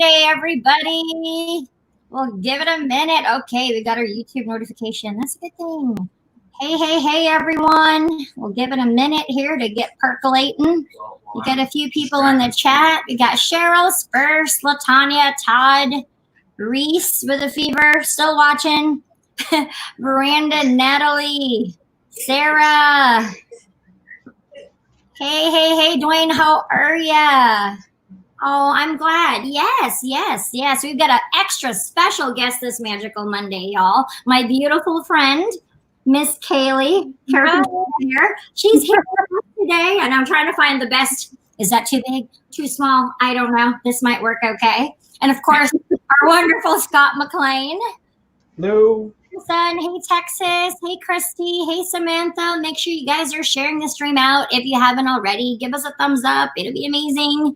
Monday, everybody. We'll give it a minute. Okay, we got our YouTube notification. That's a good thing. Hey, everyone. We'll give it a minute here to get percolating. We got a few people in the chat. We got Cheryl, Spurs, LaTanya, Todd, Reese with a fever, still watching. Miranda, Natalie, Sarah. Hey, Dwuane, how are ya? Oh, I'm glad. Yes. We've got an extra special guest this magical Monday, y'all. My beautiful friend, Miss Kayleigh Carpenter here. She's here today, and I'm trying to find the best. Is that too big? Too small? I don't know. This might work okay. And of course, our wonderful Scott McLean. Hello. Son, hey Texas, hey Christy, hey Samantha. Make sure you guys are sharing the stream out. If you haven't already, give us a thumbs up. It'll be amazing.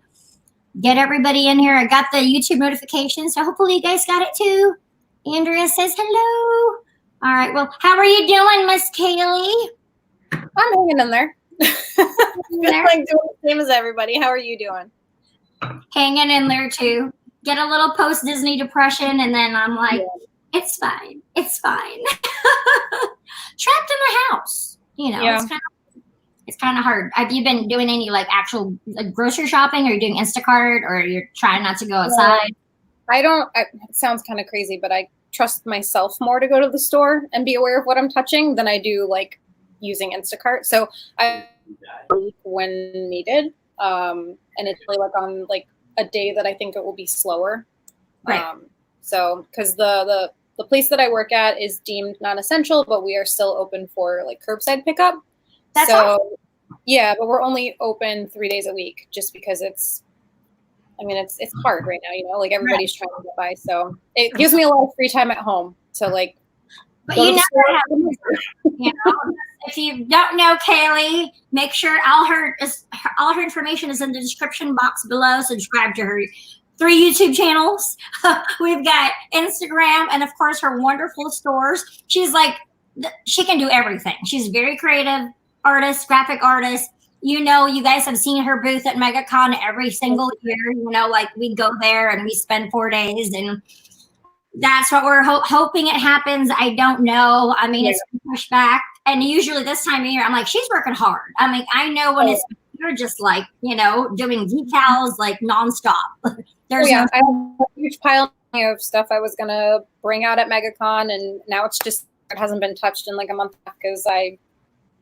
Get everybody in here. I got the YouTube notification, so hopefully you guys got it too. Andrea says hello. All right, well, how are you doing, Miss Kayleigh? I'm hanging in there. Like doing the same as everybody. How are you doing? Hanging in there too. Get a little post-Disney depression, and then I'm like, It's fine. Trapped in the house. It's kind of hard. Have you been doing any actual grocery shopping, or you doing Instacart, or you're trying not to go outside? It sounds kind of crazy, but I trust myself more to go to the store and be aware of what I'm touching than I do using Instacart. So I when needed. And it's really on a day that I think it will be slower. Right. So because the place that I work at is deemed non-essential, but we are still open for curbside pickup. That's awesome. Yeah, but we're only open 3 days a week just because it's hard right now, everybody's trying to get by. So it gives me a lot of free time at home to But you never have, if you don't know Kayleigh, make sure all her information is in the description box below. Subscribe to her 3 YouTube channels. We've got Instagram, and of course her wonderful stores. She's she can do everything. She's very creative artist, graphic artist. You guys have seen her booth at Megacon every single year. We go there and we spend 4 days, and that's what we're hoping it happens. I don't know. It's pushed back, and usually this time of year, I'm like, she's working hard. I know when it's you're just doing decals nonstop. I have a huge pile of stuff I was gonna bring out at Megacon, and now it hasn't been touched in a month because I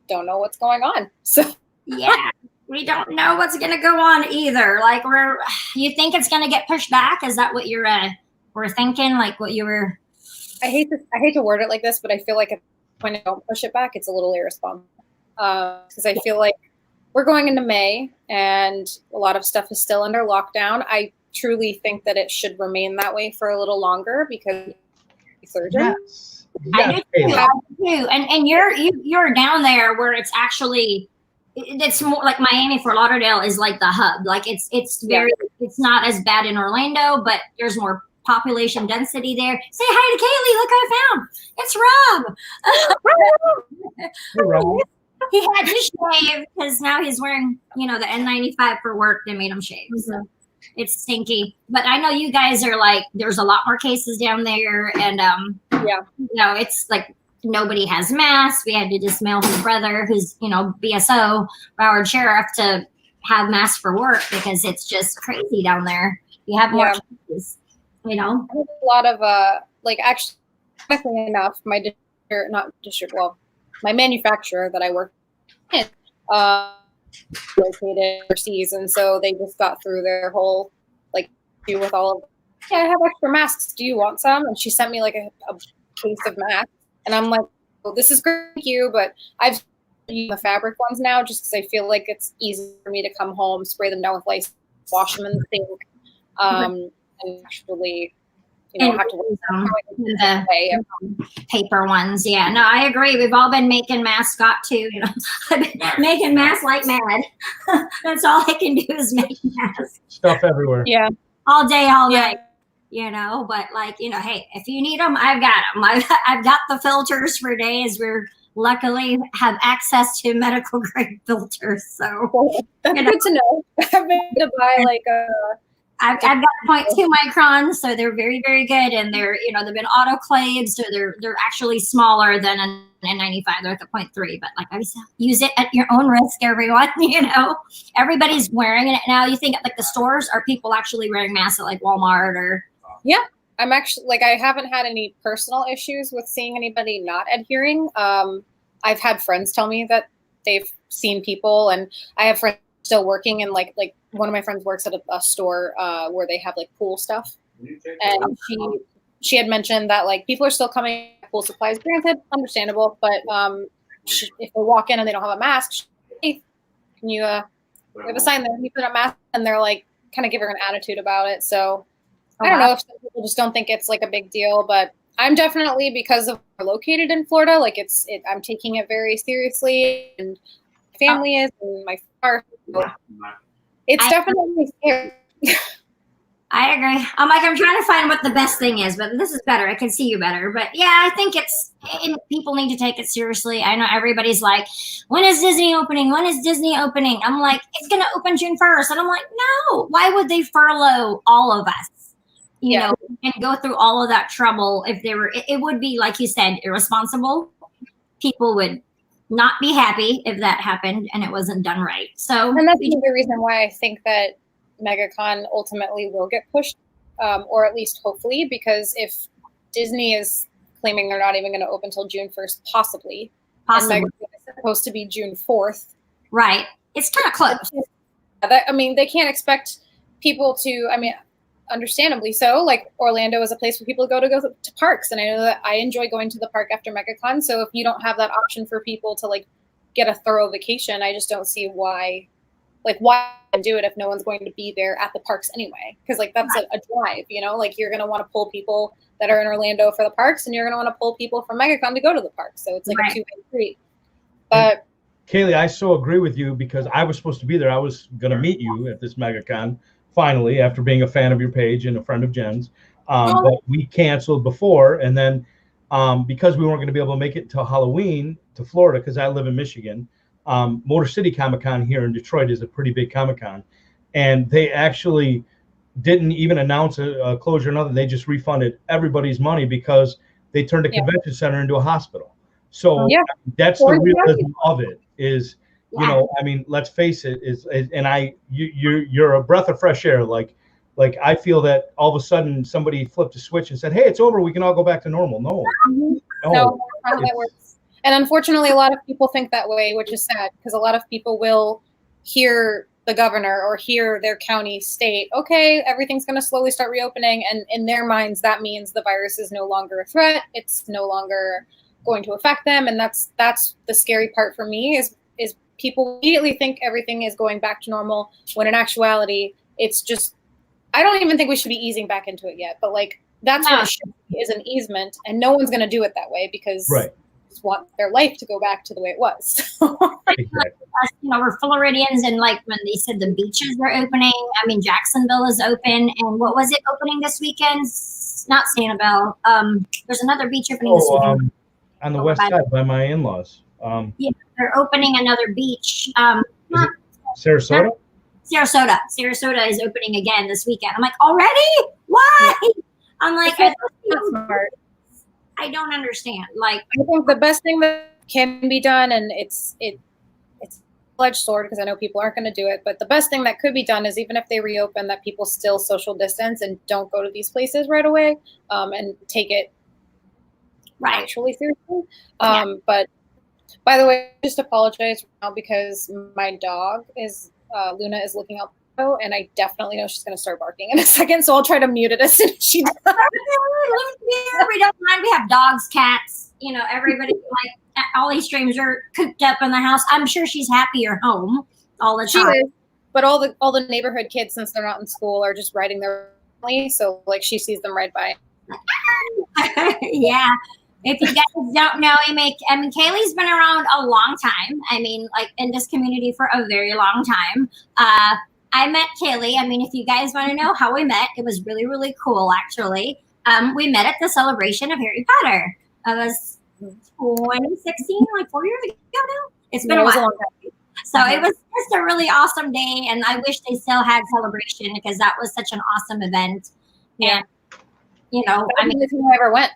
don't know what's going on. So yeah, we don't know what's gonna go on either. You think it's gonna get pushed back? Is that what you're were thinking? What you were? I hate to word it like this, but I feel like when I don't push it back, it's a little irresponsible. Because I feel like we're going into May and a lot of stuff is still under lockdown. I truly think that it should remain that way for a little longer because Yes. I do too. And you're down there where it's actually it's more like Miami, Fort Lauderdale is the hub. It's not as bad in Orlando, but there's more population density there. Say hi to Kayleigh. Look, I found. It's Rob. Hey, Rob. He had to shave because now he's wearing, the N95 for work. They made him shave. Mm-hmm. So it's stinky. But I know you guys are there's a lot more cases down there. And, it's nobody has masks. We had to just mail his brother, who's, BSO, Broward Sheriff, to have masks for work because it's just crazy down there. You have more cases, I have a lot of, actually enough, my manufacturer that I work in, located overseas, and so they just got through their whole deal with all of. I have extra masks. Do you want some? And she sent me a case of masks, and I'm like, well, this is great, thank you, but I've used the fabric ones now just because I feel like it's easy for me to come home, spray them down with lice, wash them in the sink, and actually. Have to the paper ones. Yeah, no, I agree. We've all been making masks. Scott too. I've been making masks like mad. That's all I can do is make masks. Stuff everywhere. Yeah, all day, all night. But hey, if you need them, I've got them. I've got the filters for days. We're luckily have access to medical grade filters. So that's good to know. I've been to buy I've got 0.2 microns, so they're very, very good, and they're they've been autoclaved, so they're actually smaller than an N95. They're like a 0.3, but like I said, use it at your own risk, everyone. Everybody's wearing it now. You think at like the stores, are people actually wearing masks at like Walmart or? Yeah, I'm actually I haven't had any personal issues with seeing anybody not adhering. I've had friends tell me that they've seen people, and I have friends still working, and like one of my friends works at a store where they have like pool stuff, and she had mentioned that like people are still coming pool supplies. Granted, understandable, but if they walk in and they don't have a mask, hey, can you we have a sign there, you put a mask, and they're like kind of give her an attitude about it. So I don't know if some people just don't think it's like a big deal, but I'm definitely, because of we're located in Florida, like I'm taking it very seriously, and my family is, and my car. So it's definitely scary. I agree. I'm trying to find what the best thing is, but this is better. I can see you better. But yeah, I think people need to take it seriously. I know everybody's like, when is Disney opening? When is Disney opening? I'm like, it's going to open June 1st. And I'm like, no, why would they furlough all of us? You know, and go through all of that trouble if they were, it would be, like you said, irresponsible. People would not be happy if that happened and it wasn't done right. So, and that's the reason why I think that Megacon ultimately will get pushed, or at least hopefully, because if Disney is claiming they're not even going to open until June 1st, possibly. And Megacon is supposed to be June 4th. Right. It's kind of close. They can't expect people to, understandably so, like Orlando is a place where people go to parks, and I know that I enjoy going to the park after Megacon. So if you don't have that option for people to like get a thorough vacation, I just don't see why do it if no one's going to be there at the parks anyway, because like that's a drive, like you're going to want to pull people that are in Orlando for the parks, and you're going to want to pull people from Megacon to go to the parks, so it's like a two-way street. But Kayleigh, I so agree with you, because I was supposed to be there. I was going to meet you at this Megacon finally, after being a fan of your page and a friend of Jen's, but we canceled before, and then because we weren't going to be able to make it until Halloween to Florida, because I live in Michigan, Motor City Comic-Con here in Detroit is a pretty big Comic-Con, and they actually didn't even announce a closure or nothing. They just refunded everybody's money because they turned the convention center into a hospital. So that's the realism of it is, let's face it, you're a breath of fresh air. Like I feel that all of a sudden somebody flipped a switch and said, hey, it's over, we can all go back to normal. No, that's not how that works. And unfortunately, a lot of people think that way, which is sad, because a lot of people will hear the governor or hear their county state, okay, everything's going to slowly start reopening. And in their minds, that means the virus is no longer a threat. It's no longer going to affect them. And that's the scary part for me is people immediately think everything is going back to normal, when in actuality, it's just, I don't even think we should be easing back into it yet. But like, that's what it should be, is an easement. And no one's going to do it that way, because want their life to go back to the way it was. We're Floridians, and like when they said the beaches are opening, Jacksonville is open, and what was it opening this weekend? Not Sanibel. There's another beach opening this weekend. On the west side by my in-laws. They're opening another beach. Sarasota? Sarasota is opening again this weekend. I'm like, already? Why? I'm like, that's smart. I don't understand. Like, I think the best thing that can be done, and it's a double-edged sword, because I know people aren't going to do it, but the best thing that could be done is, even if they reopen, that people still social distance and don't go to these places right away, and take it actually seriously. But by the way, just apologize now, because my dog is Luna is looking out, and I definitely know she's going to start barking in a second, so I'll try to mute it as soon as she does. We don't mind. We have dogs, cats. Everybody, like all these streams are cooped up in the house. I'm sure she's happier home all the time. She is, but all the neighborhood kids, since they're not in school, are just riding their family. So like she sees them ride by. Yeah. If you guys don't know, Kayleigh's been around a long time. Like in this community for a very long time. I met Kayleigh. If you guys want to know how we met, it was really, really cool, actually. We met at the celebration of Harry Potter. It was 2016, like 4 years ago now. It's been a while. So it was just a really awesome day, and I wish they still had Celebration because that was such an awesome event. Yeah. And you know, I mean, I ever went.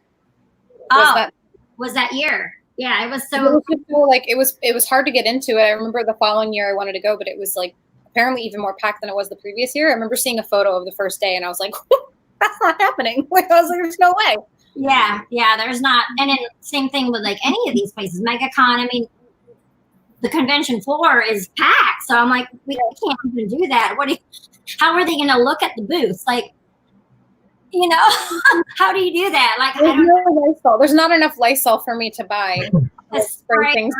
Was that year? Yeah, it was like it was hard to get into it. I remember the following year I wanted to go, but it was like apparently even more packed than it was the previous year. I remember seeing a photo of the first day, and I was like, "That's not happening." Like I was like, "There's no way." Yeah, there's not. And then same thing with like any of these places. Megacon, I mean, the convention floor is packed. So I'm like, we can't even do that. How are they going to look at the booths? Like, you know, how do you do that? Like, There's not enough Lysol for me to buy. Or you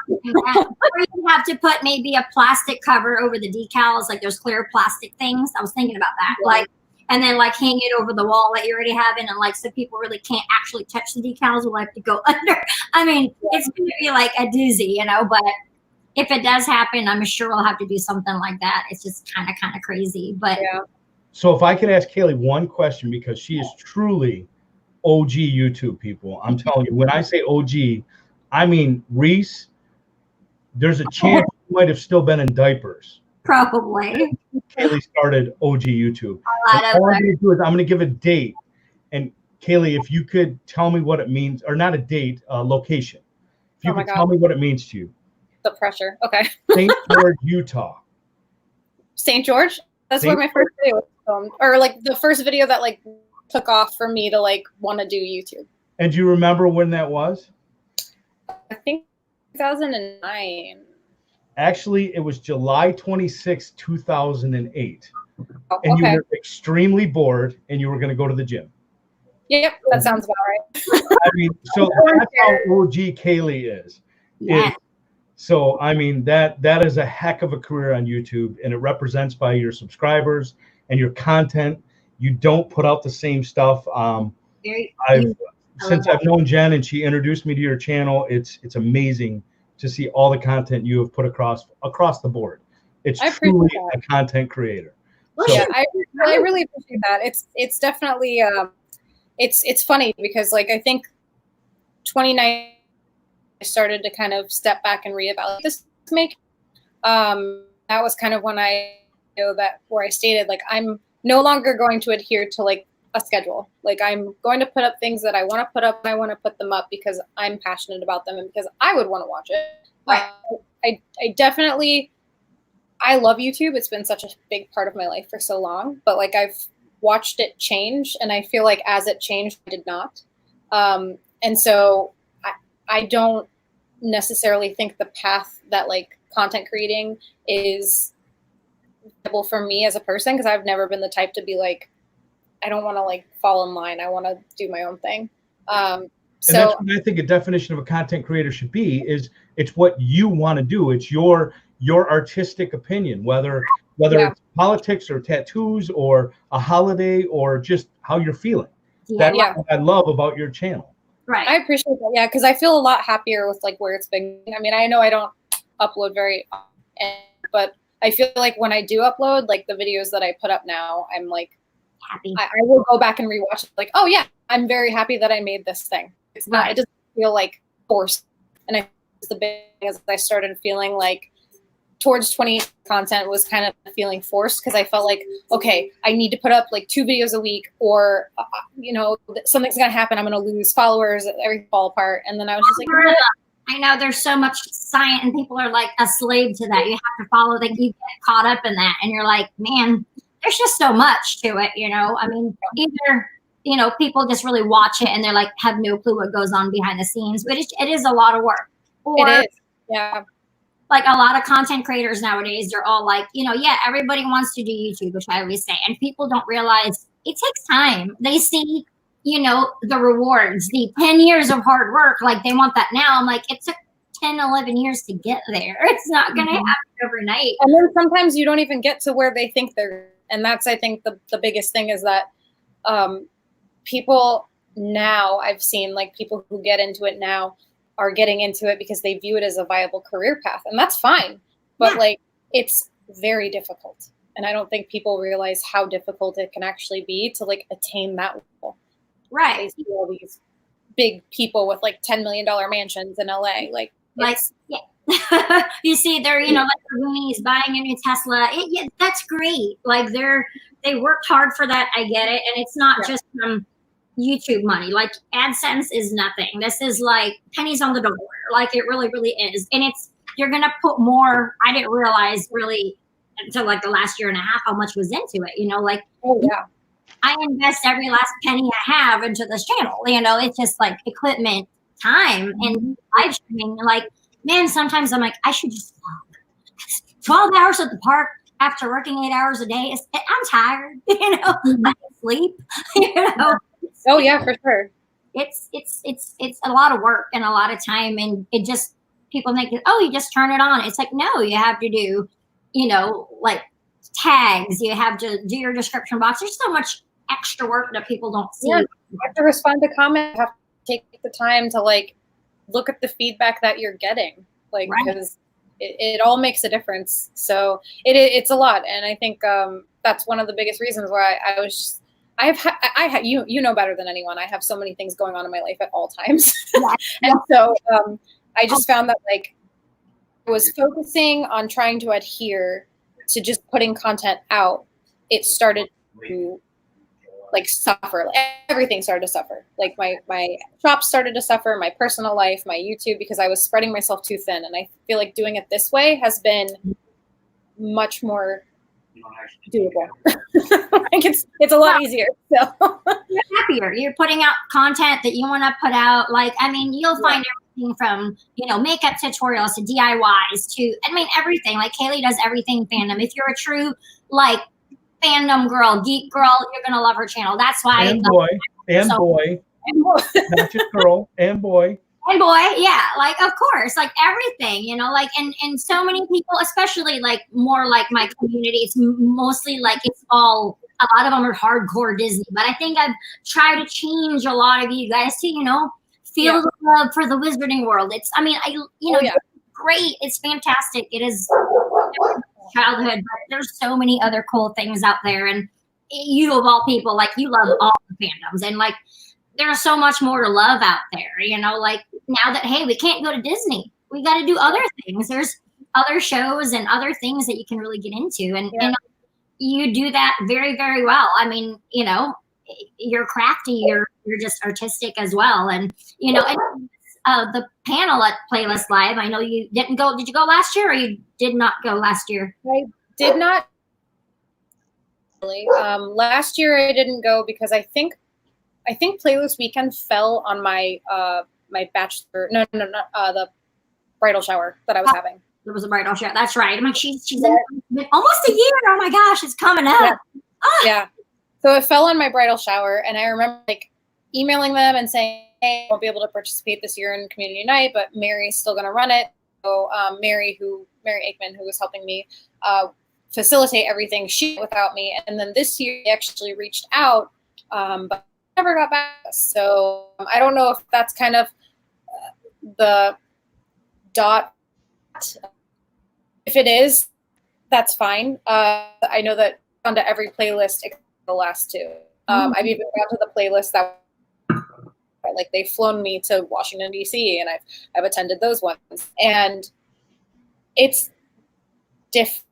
have to put maybe a plastic cover over the decals, like those clear plastic things. I was thinking about that. Yeah. Like, and then like hang it over the wall that you already have in, and like so people really can't actually touch the decals, will have to go under. I mean, it's going to be like a doozy, you know, but if it does happen, I'm sure we'll have to do something like that. It's just kind of crazy. But so if I could ask Kayleigh one question, because she is truly OG YouTube, people. I'm telling you, when I say OG, I mean Reese, there's a chance you might have still been in diapers. Probably. Kayleigh started OG YouTube. All I'm going to do is I'm going to give a date. And Kayleigh, if you could tell me what it means, or not a date, location. If you could tell me what it means to you. The pressure. Okay. St. George, Utah. St. George? That's where my first video was filmed. Or like the first video that like took off for me to like want to do YouTube. And do you remember when that was? I think 2009. Actually, it was July 26, 2008. Oh, and you were extremely bored and you were going to go to the gym. Yep, that sounds about right. I mean, so that's how OG Kayleigh is. Yeah. So, I mean, that is a heck of a career on YouTube, and it represents by your subscribers and your content. You don't put out the same stuff. Since I've known Jen and she introduced me to your channel, it's amazing to see all the content you have put across the board. It's truly a content creator. So, yeah, I really appreciate that. It's definitely it's funny because like I think 2019 I started to kind of step back and reevaluate this make. That was kind of when where I stated like I'm no longer going to adhere to like a schedule. Like I'm going to put up things that I want to put up, and I want to put them up because I'm passionate about them and because I would want to watch it. Right. I definitely I love YouTube. It's been such a big part of my life for so long, but like I've watched it change, and I feel like as it changed, I did not. And so I don't necessarily think the path that like content creating is viable for me as a person, because I've never been the type to be like, I don't want to like fall in line. I want to do my own thing. And that's what I think a definition of a content creator should be, is it's what you want to do. It's your artistic opinion, whether it's politics or tattoos or a holiday or just how you're feeling. That's what I love about your channel. Right. I appreciate that. Yeah, because I feel a lot happier with like where it's been. I mean, I know I don't upload very often, but I feel like when I do upload, like the videos that I put up now, I'm like happy. I will go back and rewatch it. Like, oh yeah, I'm very happy that I made this thing. It's not. It doesn't feel like forced. And I think the big thing is I started feeling like towards 20 content was kind of feeling forced, because I felt like, okay, I need to put up like 2 videos a week, or something's gonna happen. I'm gonna lose followers. Everything fall apart. And then I was just like, I know there's so much science, and people are like a slave to that. You have to follow that. You get caught up in that, and you're like, man, there's just so much to it. I mean, either people just really watch it and they're like have no clue what goes on behind the scenes, but it is a lot of work. Or, it is. Yeah. Like a lot of content creators nowadays, they're all like, everybody wants to do YouTube, which I always say. And people don't realize it takes time. They see, the rewards, the 10 years of hard work. Like they want that now. I'm like, it took 10, 11 years to get there. It's not going to happen overnight. And then sometimes you don't even get to where they think they're. And that's, I think, the biggest thing is that people now, I've seen like people who get into it now are getting into it because they view it as a viable career path, and that's fine. But like, it's very difficult, and I don't think people realize how difficult it can actually be to like attain that level. Right. They see all these big people with like $10 million mansions in LA, like You see, they're, you know, like the Goonies buying a new Tesla. Yeah, that's great. Like they worked hard for that. I get it. And it's not just from YouTube money. Like AdSense is nothing. This is like pennies on the dollar. Like it really, really is. And you're going to put more. I didn't realize really until like the last year and a half how much was into it. You know, like, I invest every last penny I have into this channel. You know, it's just like equipment, time, and live streaming. Like, man, sometimes I'm like, I should just 12 hours at the park after working 8 hours a day. I'm tired. You know, I can sleep. You know. Oh yeah, for sure. It's a lot of work and a lot of time, and it just people think, oh, you just turn it on. It's like, no, you have to do, you know, like tags. You have to do your description box. There's so much extra work that people don't see. Yeah, you have to respond to comments. You have to take the time to like look at the feedback that you're getting, like because it all makes a difference. So it's a lot, and I think that's one of the biggest reasons why I was just. You know better than anyone. I have so many things going on in my life at all times, and so I just found that like I was focusing on trying to adhere to just putting content out. It started to like suffer. Like, everything started to suffer. Like my shop started to suffer, my personal life, my YouTube, because I was spreading myself too thin. And I feel like doing it this way has been much more doable. Like it's a lot easier. So you're happier. You're putting out content that you want to put out. Like, I mean, you'll find everything from, you know, makeup tutorials to DIYs to, I mean, everything. Like Kayleigh does everything fandom. If you're a true like fandom girl, geek girl, you're gonna love her channel. That's why. And boy, not just girl and boy. And boy, yeah, like of course, like everything, you know, like and so many people, especially like more like my community, it's mostly like it's all a lot of them are hardcore Disney, but I think I've tried to change a lot of you guys to, you know, feel the love for the Wizarding World. It's, I mean, it's great, it's fantastic, it is childhood, but there's so many other cool things out there, and you of all people, like you love all the fandoms, and like there's so much more to love out there, you know, like now that, hey, we can't go to Disney, we got to do other things. There's other shows and other things that you can really get into. And you do that very, very well. I mean, you know, you're crafty, you're just artistic as well. And, you know, and the panel at Playlist Live, I know you didn't go. Did you go last year or you did not go last year? I did not. Last year I didn't go because I think Playlist Weekend fell on my my bachelor the bridal shower that I was having. There was a bridal shower. That's right. I'm like, she's in almost a year. Oh my gosh, it's coming up. Yeah. So it fell on my bridal shower, and I remember like emailing them and saying, hey, I won't be able to participate this year in community night, but Mary's still going to run it. So Mary Aikman, who was helping me facilitate everything, she without me. And then this year they actually reached out, but never got back. So I don't know if that's kind of the dot. If it is, that's fine. I know that I've gone to every playlist except the last two. I've even gone to the playlist that like they've flown me to Washington DC, and I've attended those ones, and it's different.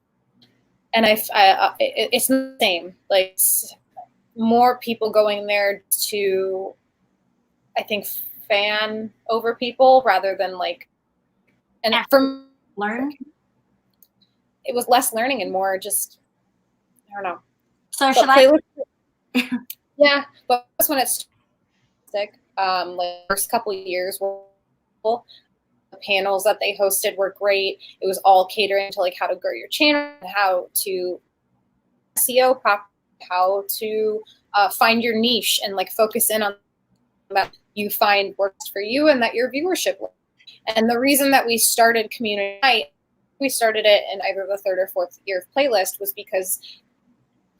And it's not the same. Like more people going there to, I think, fan over people rather than like, and from learn. It was less learning and more just, I don't know. So should I? Yeah, but that's when it's like the first couple of years were cool. The panels that they hosted were great. It was all catering to like how to grow your channel, how to SEO, how to find your niche and like focus in on that you find works for you and that your viewership. And the reason that we started Community Night, we started it in either the third or fourth year of Playlist, was because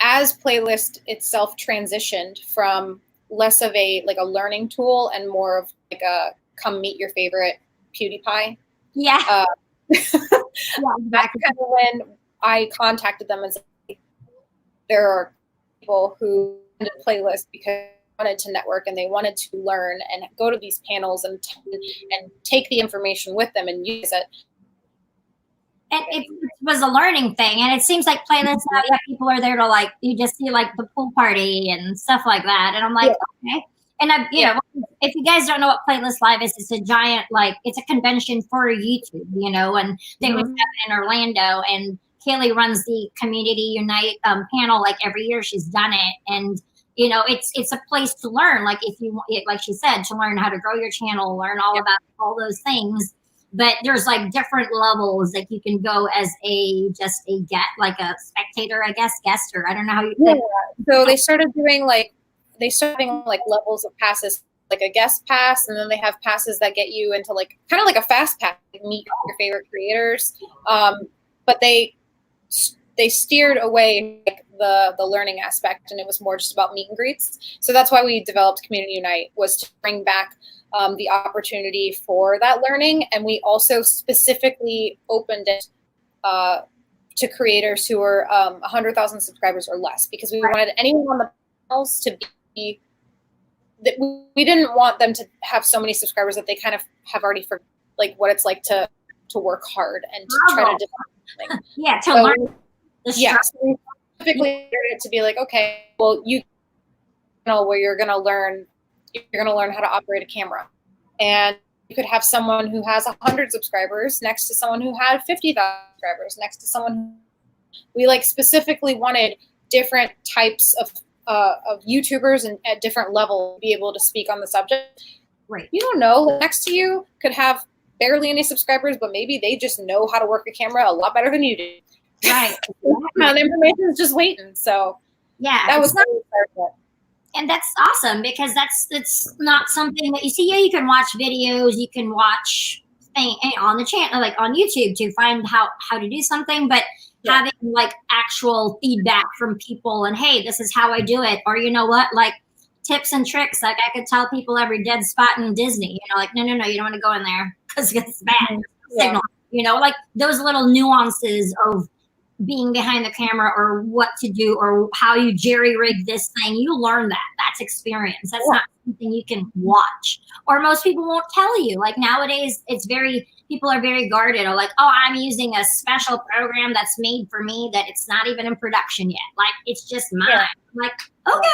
as Playlist itself transitioned from less of a like a learning tool and more of like a come meet your favorite PewDiePie. Yeah. That's kind of when I contacted them and said, there are people who did Playlist because they wanted to network and they wanted to learn and go to these panels and take the information with them and use it. And it was a learning thing. And it seems like playlists now, yeah, people are there to like, you just see like the pool party and stuff like that. And I'm like, okay. And you know, if you guys don't know what Playlist Live is, it's a giant, like, it's a convention for YouTube, you know, and they always have it in Orlando. And Kayleigh runs the Community Unite panel like every year. She's done it. And, you know, it's a place to learn. Like if you, like she said, to learn how to grow your channel, learn all about all those things. But there's like different levels that you can go as just a like a spectator, I guess, guest, or I don't know how you. So they started doing having like levels of passes, like a guest pass, and then they have passes that get you into like kind of like a fast pass, like meet your favorite creators. But they steered away like the learning aspect, and it was more just about meet and greets. So that's why we developed Community Unite, was to bring back the opportunity for that learning. And we also specifically opened it to creators who were 100,000 subscribers or less, because we wanted anyone on the panels to be, that we didn't want them to have so many subscribers that they kind of have already for like what it's like to work hard and to try to develop something. Yeah, to learn. Yeah, so we specifically wanted it to be like, okay, well, you know, where you're gonna learn how to operate a camera, and you could have someone who has 100 subscribers next to someone who had 50,000 subscribers next to someone. We like specifically wanted different types of YouTubers and at different levels be able to speak on the subject. Right. You don't know, next to you could have barely any subscribers, but maybe they just know how to work a camera a lot better than you do. Right. The information is just waiting. So yeah, that was and that's awesome, because that's not something that you see. Yeah, you can watch videos, you can watch on the channel, like on YouTube, to find how to do something, but having like actual feedback from people and, hey, this is how I do it, or you know what, like tips and tricks. Like I could tell people every dead spot in Disney, you know, like no, you don't want to go in there because it's bad signal, you know, like those little nuances of being behind the camera, or what to do, or how you jerry rig this thing. You learn that. That's experience. That's not something you can watch, or most people won't tell you. Like nowadays, people are very guarded, or like, oh, I'm using a special program that's made for me that it's not even in production yet. Like it's just mine. I'm like, okay,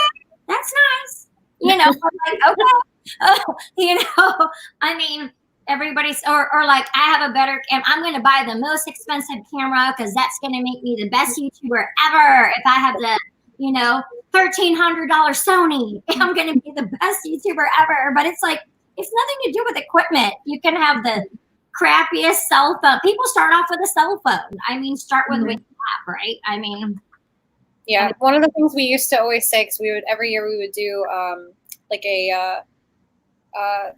that's nice. You know, I'm like, okay, you know, I mean, everybody's or like, I have a better I'm going to buy the most expensive camera because that's going to make me the best YouTuber ever. If I have the, you know, $1,300 Sony, I'm going to be the best YouTuber ever. But it's like, it's nothing to do with equipment. You can have the crappiest cell phone. People start off with a cell phone. I mean, start with what you have, right? I mean, yeah. One of the things we used to always say, because every year we would do like a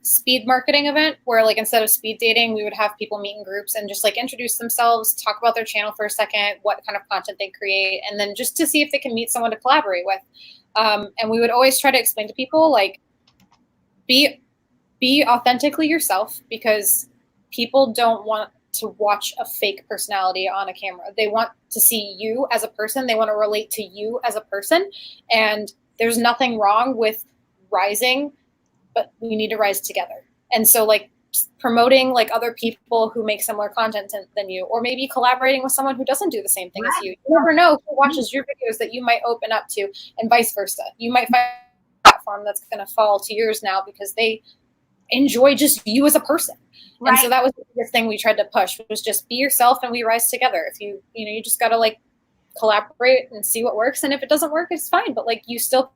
speed marketing event where, like, instead of speed dating, we would have people meet in groups and just like introduce themselves, talk about their channel for a second, what kind of content they create, and then just to see if they can meet someone to collaborate with. And we would always try to explain to people, like, be authentically yourself, because people don't want to watch a fake personality on a camera. They want to see you as a person. They want to relate to you as a person. And there's nothing wrong with rising, but we need to rise together. And so, like, promoting like other people who make similar content than you, or maybe collaborating with someone who doesn't do the same thing as you. You never know who watches your videos that you might open up to, and vice versa. You might find a platform that's going to fall to yours now because they enjoy just you as a person. Right. And so that was the biggest thing we tried to push, was just be yourself and we rise together. If you just got to like collaborate and see what works. And if it doesn't work, it's fine. But like, you still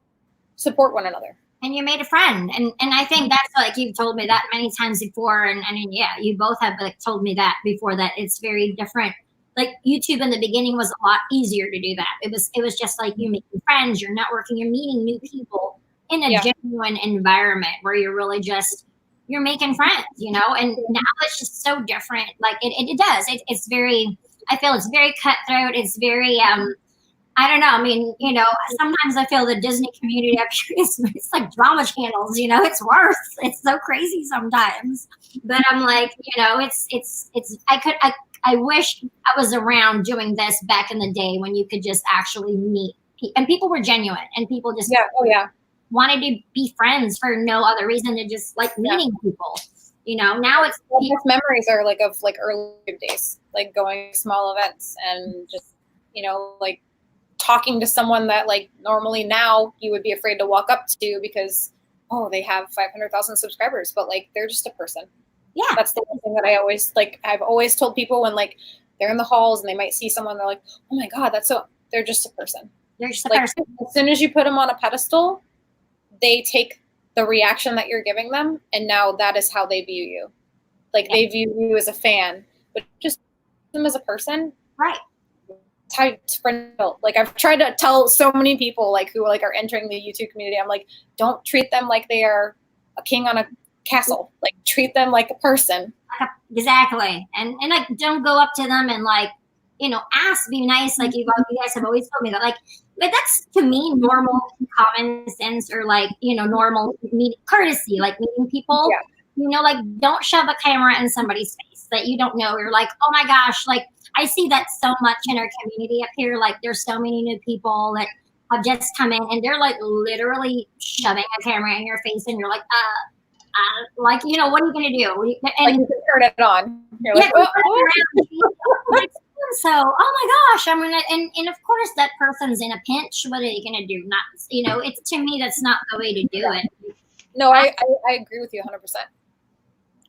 support one another. And you made a friend. And I think that's, like, you've told me that many times before. And I mean, yeah, you both have like told me that before, that it's very different. Like YouTube in the beginning was a lot easier to do that. It was just like you making friends, you're networking, you're meeting new people in a genuine environment where you're really just, you're making friends, you know. And now it's just so different. Like it does. It's very, I feel it's very cutthroat. It's very, I don't know. I mean, you know, sometimes I feel the Disney community up here it's like drama channels, you know, it's worse. It's so crazy sometimes. But I'm like, you know, I wish I was around doing this back in the day when you could just actually meet people, and people were genuine, and people just wanted to be friends for no other reason than just like meeting people, Now it's best memories are like of like early days, like going to small events and just, like talking to someone that like normally now you would be afraid to walk up to because, oh, they have 500,000 subscribers, but like they're just a person. Yeah. That's the one thing that I always like. I've always told people when like they're in the halls and they might see someone, they're like, oh my God, they're just a person. They're just a like, person. As soon as you put them on a pedestal, they take the reaction that you're giving them, and now that is how they view you. Like they view you as a fan, but just them as a person. Right. It's how it's friend built. Like I've tried to tell so many people like who like are entering the YouTube community, I'm like, don't treat them like they are a king on a castle. Like treat them like a person. Exactly. And like don't go up to them and like, ask, be nice, like you guys have always told me that. Like, but that's to me normal common sense, or like, normal courtesy, like meeting people. Yeah. Like don't shove a camera in somebody's face that you don't know. You're like, oh my gosh, like I see that so much in our community up here. Like there's so many new people that have just come in and they're like literally shoving a camera in your face, and you're like, like, what are you gonna do? And like you can turn it on. You're like, so, oh my gosh, I'm gonna, and of course that person's in a pinch. What are you gonna do? Not, it's, to me, that's not the way to do it. No, I agree with you 100%.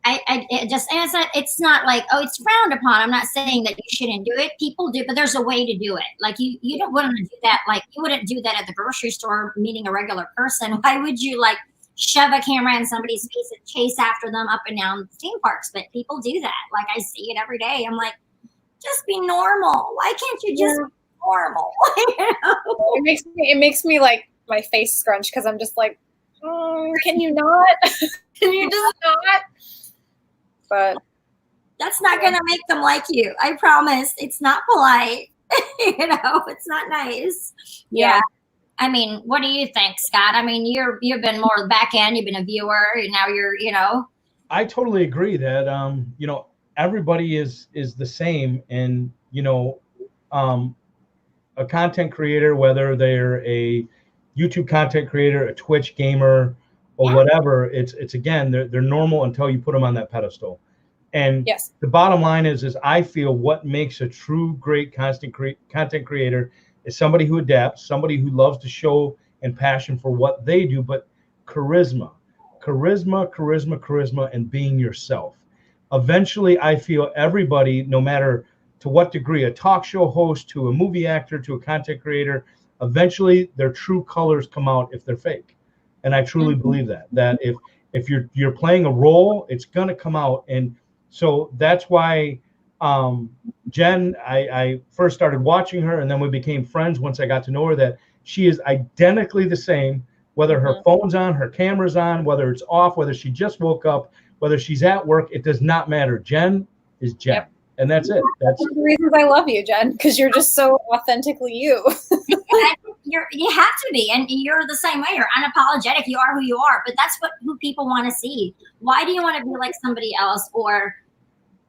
It's not like, oh, it's frowned upon. I'm not saying that you shouldn't do it. People do, but there's a way to do it. Like you don't want to do that. Like you wouldn't do that at the grocery store meeting a regular person. Why would you like shove a camera in somebody's face and chase after them up and down theme parks? But people do that. Like I see it every day. I'm like, just be normal. Why can't you just be normal? It makes me like my face scrunch because I'm just like, can you not? Can you just not? But that's not gonna make them like you. I promise. It's not polite. It's not nice. Yeah. I mean, what do you think, Scott? I mean, you've been more back end. You've been a viewer, and now you're. I totally agree that everybody is the same, and a content creator, whether they're a YouTube content creator, a Twitch gamer, or whatever, it's again they're normal until you put them on that pedestal. And the bottom line is I feel what makes a true great content creator is somebody who adapts, somebody who loves to show and passion for what they do, but charisma, and being yourself. Eventually, I feel everybody, no matter to what degree, a talk show host to a movie actor to a content creator, eventually their true colors come out if they're fake. And I truly believe that if you're playing a role, it's gonna come out. And so that's why Jen, I first started watching her, and then we became friends once I got to know her, that she is identically the same, whether her phone's on, her camera's on, whether it's off, whether she just woke up, whether she's at work, it does not matter. Jen is Jen. Yep. And that's it. That's one of the reasons I love you, Jen, because you're just so authentically you. You have to be, and you're the same way. You're unapologetic. You are who you are, but that's who people want to see. Why do you want to be like somebody else, or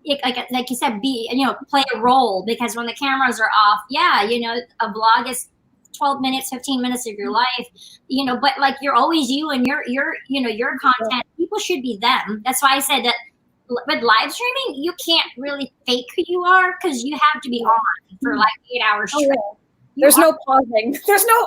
like you said, play a role? Because when the cameras are off, a vlog is 12 minutes, 15 minutes of your life, but like you're always you, and your content. People should be them. That's why I said that. With live streaming, you can't really fake who you are because you have to be on for like 8 hours straight. Oh, yeah. There's no pausing.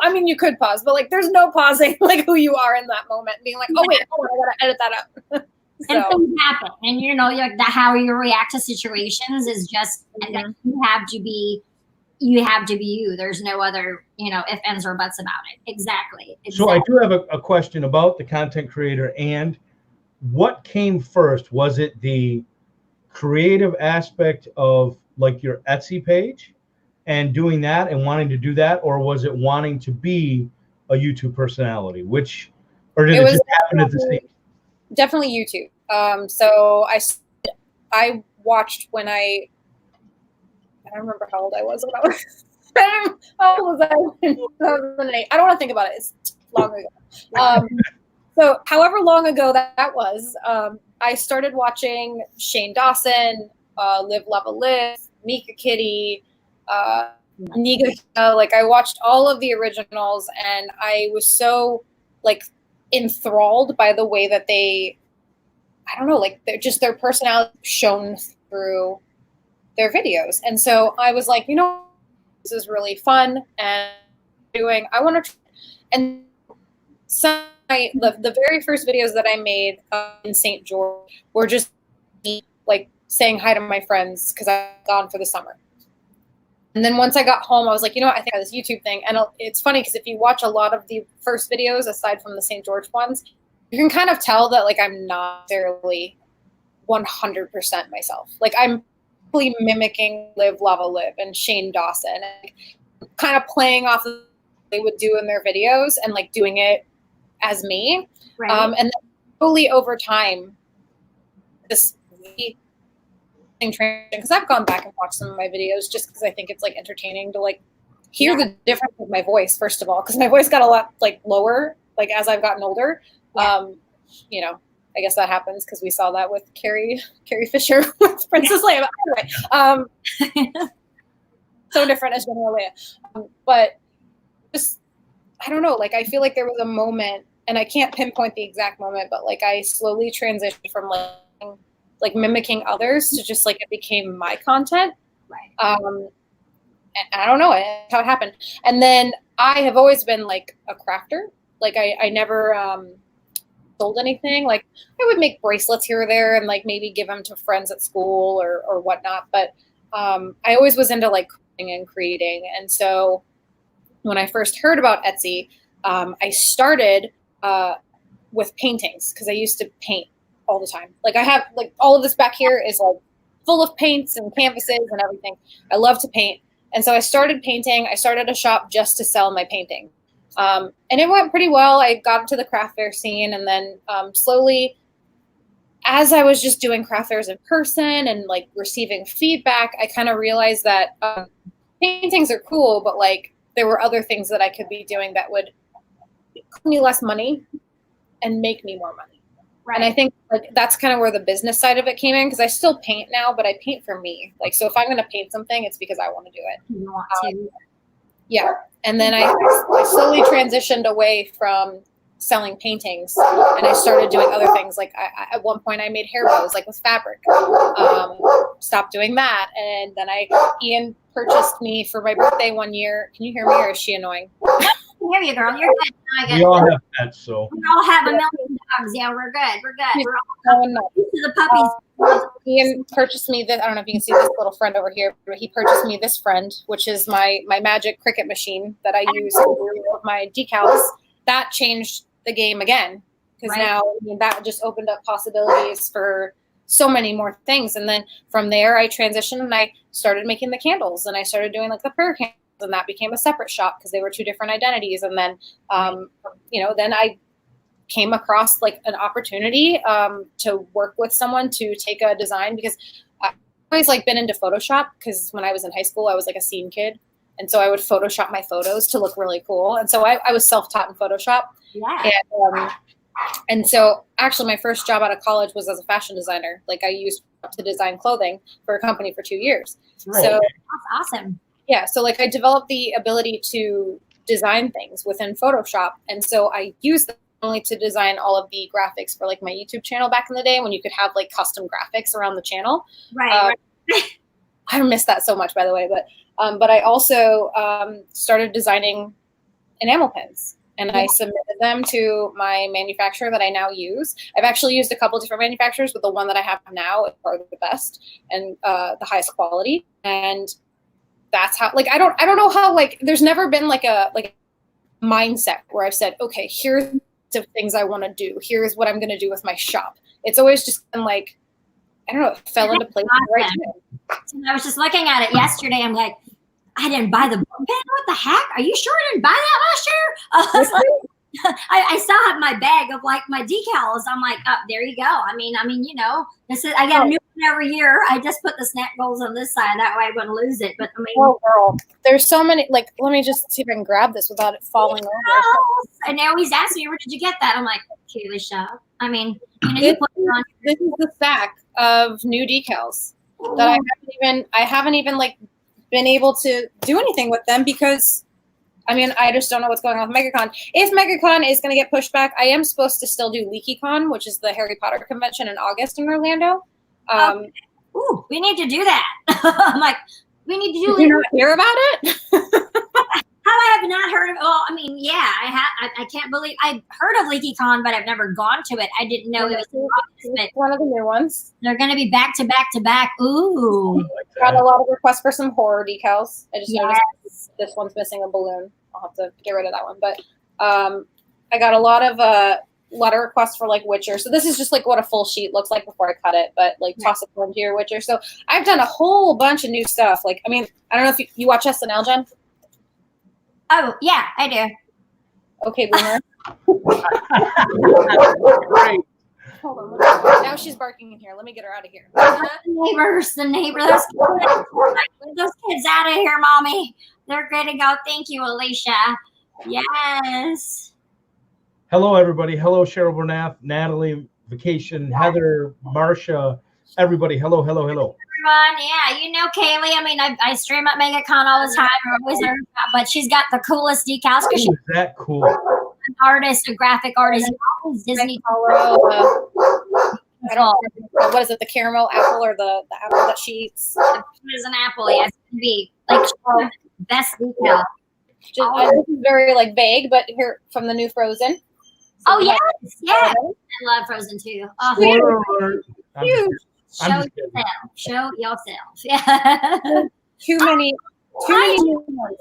I mean, you could pause, but like there's no pausing like who you are in that moment, being like, oh wait, I gotta edit that out. And things happen, and like how you react to situations is just, and then you have to be you. There's no other, if, ands, or buts about it. Exactly. So I do have a question about the content creator, and what came first? Was it the creative aspect of like your Etsy page and doing that and wanting to do that, or was it wanting to be a YouTube personality? Or did it just happen at the same? Definitely YouTube. So I watched when I don't remember how old I was when I was. How old was I in 2008? I don't want to think about it. It's long ago. So however long ago that was, I started watching Shane Dawson, Live Lava Live, Mika Kitty, Niga. Like I watched all of the originals, and I was so like enthralled by the way that they I don't know, like they're just their personality shown through their videos. And so I was like, you know, this is really fun and I want to, and the very first videos that I made in St. George were just me, like saying hi to my friends because I'm gone for the summer. And then once I got home, I was like, you know what, I think I have this YouTube thing. And it's funny because if you watch a lot of the first videos, aside from the St. George ones, you can kind of tell that like I'm not necessarily 100% myself. Like I'm really mimicking Live Lava Live and Shane Dawson and kind of playing off of what they would do in their videos and like doing it as me. Right. And then slowly over time, this transition, because I've gone back and watched some of my videos just because I think it's like entertaining to like hear the difference with my voice, first of all, because my voice got a lot like lower like as I've gotten older. You know, I guess that happens because we saw that with Carrie Fisher with Princess Leia. But anyway, so different as General Leia. But just, I don't know, like I feel like there was a moment, and I can't pinpoint the exact moment, but like I slowly transitioned from like mimicking others to just like it became my content. Right. And I don't know how it happened. And then I have always been like a crafter. Like I never sold anything. Like I would make bracelets here or there and like maybe give them to friends at school or whatnot. But I always was into like cooking and creating. And so when I first heard about Etsy, I started with paintings because I used to paint all the time. Like I have like all of this back here is like full of paints and canvases and everything. I love to paint. And so I started painting. I started a shop just to sell my painting. And it went pretty well. I got into the craft fair scene, and then slowly, as I was just doing craft fairs in person and like receiving feedback, I kind of realized that paintings are cool, but like there were other things that I could be doing that would cost me less money and make me more money. Right. And I think like that's kind of where the business side of it came in, because I still paint now, but I paint for me. Like, so if I'm going to paint something, it's because I want to do it. You want to. Yeah. And then I slowly transitioned away from selling paintings, and I started doing other things. Like at one point I made hair bows, like with fabric. Stopped doing that. And then Ian purchased me for my birthday one year. Can you hear me, or is she annoying? I hear you, girl. You're good. We all have pets, so. We all have a million dogs. Yeah, we're good. We're good. We're all to the puppies. Ian purchased me this. I don't know if you can see this little friend over here, but he purchased me this friend, which is my magic Cricut machine that I use to do my decals. That changed the game again, because now that just opened up possibilities for so many more things. And then from there, I transitioned and I started making the candles, and I started doing like the prayer candles. And that became a separate shop because they were two different identities. And then, then I came across like an opportunity to work with someone to take a design, because I've always like been into Photoshop, because when I was in high school, I was like a scene kid. And so I would Photoshop my photos to look really cool. And so I was self-taught in Photoshop. Yeah. And so actually my first job out of college was as a fashion designer. Like I used to design clothing for a company for 2 years. Right. So that's awesome. Yeah, so like I developed the ability to design things within Photoshop. And so I used them only to design all of the graphics for like my YouTube channel back in the day, when you could have like custom graphics around the channel. Right. I miss that so much, by the way. But I also started designing enamel pins, and I submitted them to my manufacturer that I now use. I've actually used a couple different manufacturers, but the one that I have now is probably the best and the highest quality. And that's how, like, I don't know how, like, there's never been like a mindset where I've said, okay, here's the things I want to do. Here's what I'm going to do with my shop. It's always just been like, I don't know, it fell into place. Right. I was just looking at it yesterday. I'm like, I didn't buy the book. What the heck? Are you sure I didn't buy that last year? I was like, I still have my bag of like my decals. I'm like, oh, there you go. I mean, you know, this is, I get a new one every year. I just put the snap goals on this side. That way I wouldn't lose it. But I mean, oh girl, there's so many, like, let me just see if I can grab this without it falling over. And they always ask me, where did you get that? I'm like, Kayleigh shop. I mean, you know, you put it on. This is the stack of new decals that I haven't even like been able to do anything with them, because I mean, I just don't know what's going on with Megacon. If Megacon is going to get pushed back, I am supposed to still do LeakyCon, which is the Harry Potter convention in August in Orlando. Ooh, we need to do that. I'm like, we need to do. Did you not hear about it? How I have not heard of? Well, I mean, yeah, I have. I can't believe I've heard of LeakyCon, but I've never gone to it. I didn't know it was in August, but one of the new ones. they're going to be back to back to back. Ooh, Got a lot of requests for some horror decals. I just noticed this one's missing a balloon. I'll have to get rid of that one. But I got a lot of requests for like Witcher. So this is just like what a full sheet looks like before I cut it. But like toss it into your Witcher. So I've done a whole bunch of new stuff. Like, I mean, I don't know if you watch SNL, Jen. Oh yeah, I do. Okay, Boomer. Great. Hold on. Now she's barking in here. Let me get her out of here. The neighbors. Those kids out of here, mommy. They're good to go. Thank you, Alicia. Yes. Hello, everybody. Hello, Cheryl Bernath, Natalie, Vacation, Heather, Marcia, everybody. Hello. Everyone, yeah, you know Kayleigh. I mean, I stream at Megacon all the time. I'm always there, but she's got the coolest decals because she's that cool. an artist, a graphic artist. Disney. I don't know, what is it, the caramel apple or the apple that she eats? It is an apple, yes. It can be like best decal. This is very like vague, but here from the new Frozen. So yes. I love Frozen too. Huge. Show yourself. Yeah. Too many new ones.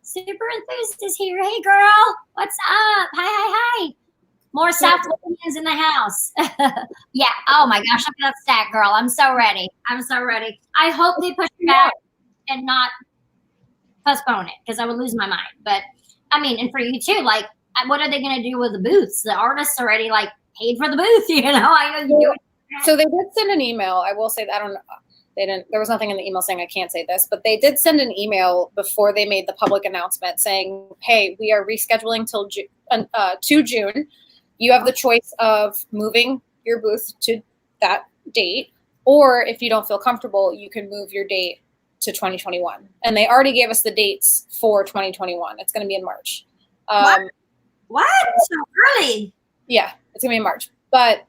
Super Enthused is here. Hey girl, what's up? Hi. More South Floridians in the house. Yeah. Oh my gosh, look at that stack, girl. I'm so ready. I hope they push it back and not postpone it because I would lose my mind. But I mean, and for you too, like, what are they going to do with the booths? The artists already like paid for the booth, you know. I know you do it. So they did send an email. I will say that I don't know. They didn't. There was nothing in the email saying I can't say this, but they did send an email before they made the public announcement saying, "Hey, we are rescheduling till to June. You have the choice of moving your booth to that date, or if you don't feel comfortable, you can move your date to 2021." And they already gave us the dates for 2021. It's going to be in March. What? So early? Yeah, it's going to be in March. But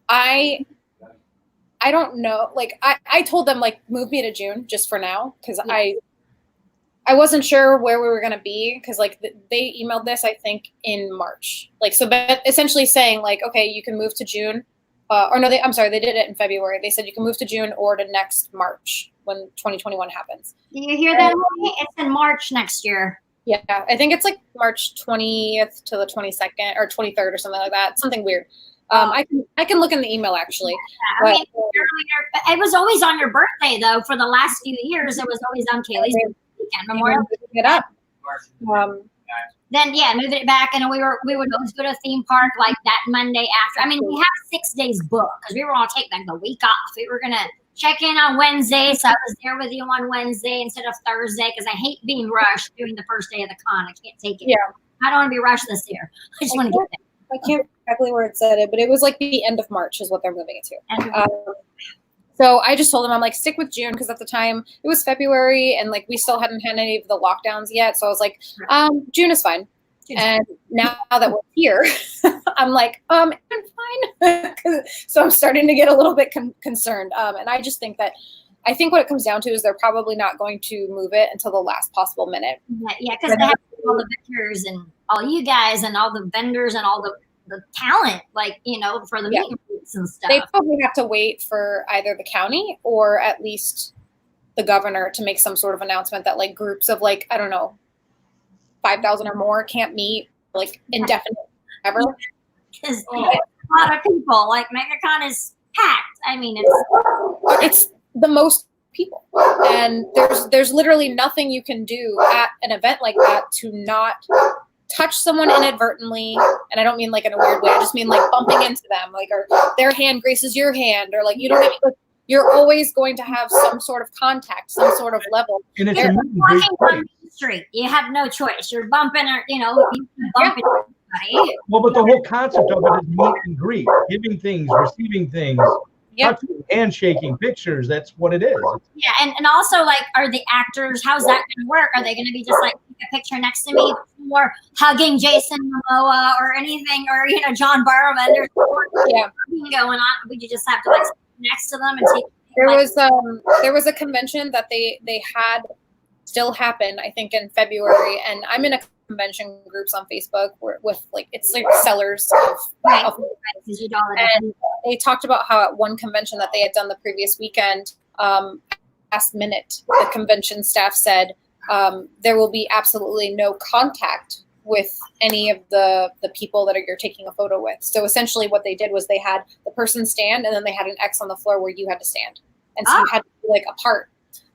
I don't know. Like, I told them, like, move me to June just for now because I wasn't sure where we were going to be because, like, they emailed this, I think, in March. Like, so but essentially saying, like, okay, you can move to June. They did it in February. They said you can move to June or to next March when 2021 happens. Do you hear that? It's in March next year. Yeah, I think it's like March 20th to the 22nd or 23rd or something like that. Something weird. I can look in the eme actually. Yeah, I mean, it was always on your birthday though. For the last few years, it was always on Kayleigh's weekend. Memorial. It up. Then move it back, and we would always go to a theme park like that Monday after. I mean, we have 6 days booked because we were gonna take like the week off. We were gonna check in on Wednesday, so I was there with you on Wednesday instead of Thursday because I hate being rushed during the first day of the con. I can't take it. Yeah, I don't want to be rushed this year. I just want to get there. I can't exactly where it said it, but it was like the end of March is what they're moving it to. So I just told them, I'm like, stick with June because at the time it was February and like we still hadn't had any of the lockdowns yet. So I was like, June is fine. And now that we're here, I'm like, I'm fine. So I'm starting to get a little bit concerned. And I just think what it comes down to is they're probably not going to move it until the last possible minute. Yeah, because they have all the vendors and all you guys and all the vendors and all the talent, like, you know, for the meet and greets and stuff. They probably have to wait for either the county or at least the governor to make some sort of announcement that like groups of like, I don't know, 5,000 or more can't meet like indefinitely ever. Because a lot of people, like Megacon is packed. I mean, it's the most people, and there's literally nothing you can do at an event like that to not touch someone inadvertently. And I don't mean like in a weird way. I just mean like bumping into them, like, or their hand graces your hand, or like you don't even. You're always going to have some sort of contact, some sort of level. And it's walking on the street. You have no choice. You're bumping, or you know, bumping everybody. Well, but the whole concept of it is meet and greet, giving things, receiving things, touching, handshaking, pictures. That's what it is. Yeah, and also like, are the actors? How's that going to work? Are they going to be just like a picture next to me, or hugging Jason Momoa or anything, or John Barrowman. There's going on. Would you just have to like sit next to them and take? There was a convention that they had still happen, I think, in February, and I'm in a convention groups on Facebook with like it's like sellers of and they talked about how at one convention that they had done the previous weekend, last minute, the convention staff said there will be absolutely no contact with any of the people that you're taking a photo with. So essentially what they did was they had the person stand and then they had an X on the floor where you had to stand. And so you had to be like apart.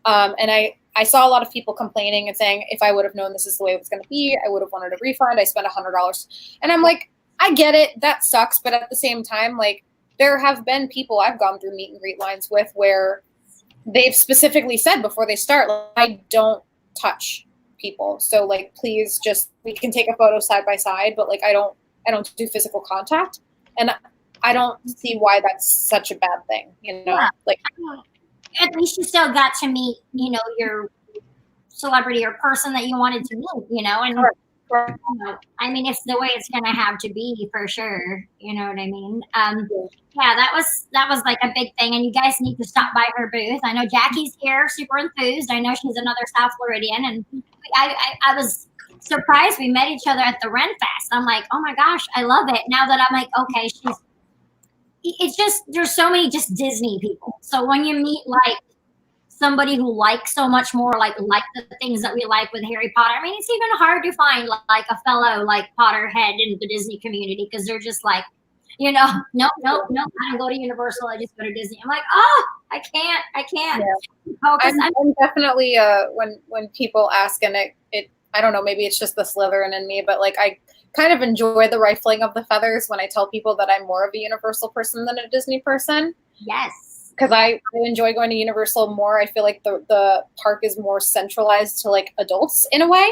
And I saw a lot of people complaining and saying, if I would have known this is the way it was going to be, I would have wanted a refund. I spent $100. And I'm like, I get it. That sucks. But at the same time, like there have been people I've gone through meet and greet lines with where they've specifically said before they start, like, I don't touch people. So like, please just, we can take a photo side by side, but like, I don't do physical contact. And I don't see why that's such a bad thing, like. At least you still got to meet, your celebrity or person that you wanted to meet, and I mean, it's the way it's going to have to be for sure. You know what I mean? Yeah, that was like a big thing. And you guys need to stop by her booth. I know Jackie's here, super enthused. I know she's another South Floridian. And I was surprised we met each other at the Ren Fest. I'm like, oh my gosh, I love it. Now that I'm like, okay, it's just, there's so many just Disney people. So when you meet like somebody who likes so much more like the things that we like with Harry Potter, I mean, it's even hard to find like a fellow like Potterhead in the Disney community because they're just like, nope, I don't go to Universal, I just go to Disney. I'm like, oh, I can't. Yeah. I'm definitely when people ask, and it I don't know, maybe it's just the Slytherin in me, but like I kind of enjoy the rifling of the feathers when I tell people that I'm more of a Universal person than a Disney person. Yes. Because I enjoy going to Universal more. I feel like the park is more centralized to like adults in a way.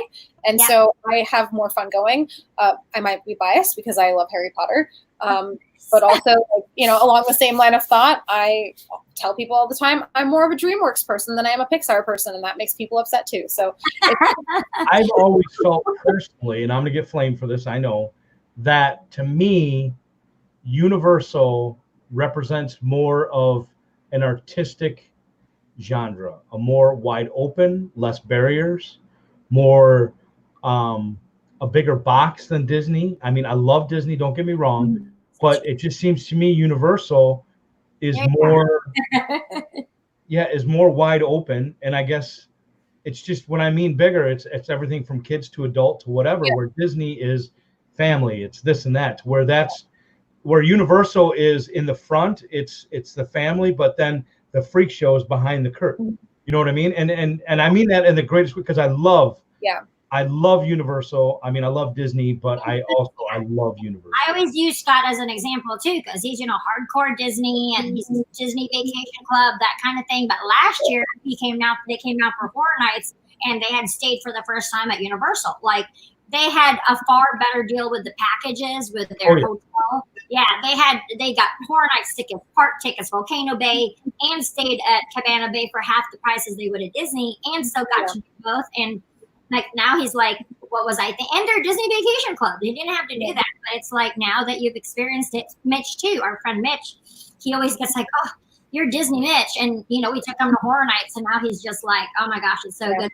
And so I have more fun going. I might be biased because I love Harry Potter. But also, along the same line of thought, I tell people all the time, I'm more of a DreamWorks person than I am a Pixar person, and that makes people upset too. So I've always felt personally, and I'm going to get flamed for this, I know, that to me, Universal represents more of an artistic genre, a more wide open, less barriers, more a bigger box than Disney. I mean, I love Disney, don't get me wrong. But it just seems to me Universal is more, is more wide open. And I guess it's just, when I mean bigger, it's everything from kids to adult to whatever, where Disney is family, it's this and that, where Universal is in the front, it's the family, but then the freak show is behind the curtain. You know what I mean? And I mean that in the greatest way, because I love Universal. I mean, I love Disney, but I love Universal. I always use Scott as an example too, because he's hardcore Disney and he's Disney Vacation Club, that kind of thing. But last year they came out for Horror Nights, and they had stayed for the first time at Universal. Like they had a far better deal with the packages with their hotel. Yeah, they got Horror Nights tickets, park tickets, Volcano Bay, and stayed at Cabana Bay for half the prices they would at Disney, and still got to do both. And like now he's like, what was I thinking? And they're Disney Vacation Club. They didn't have to do that. But it's like now that you've experienced it, Mitch too, our friend Mitch, he always gets like, oh, you're Disney Mitch. And, we took him to Horror Nights, and now he's just like, oh my gosh, it's so good.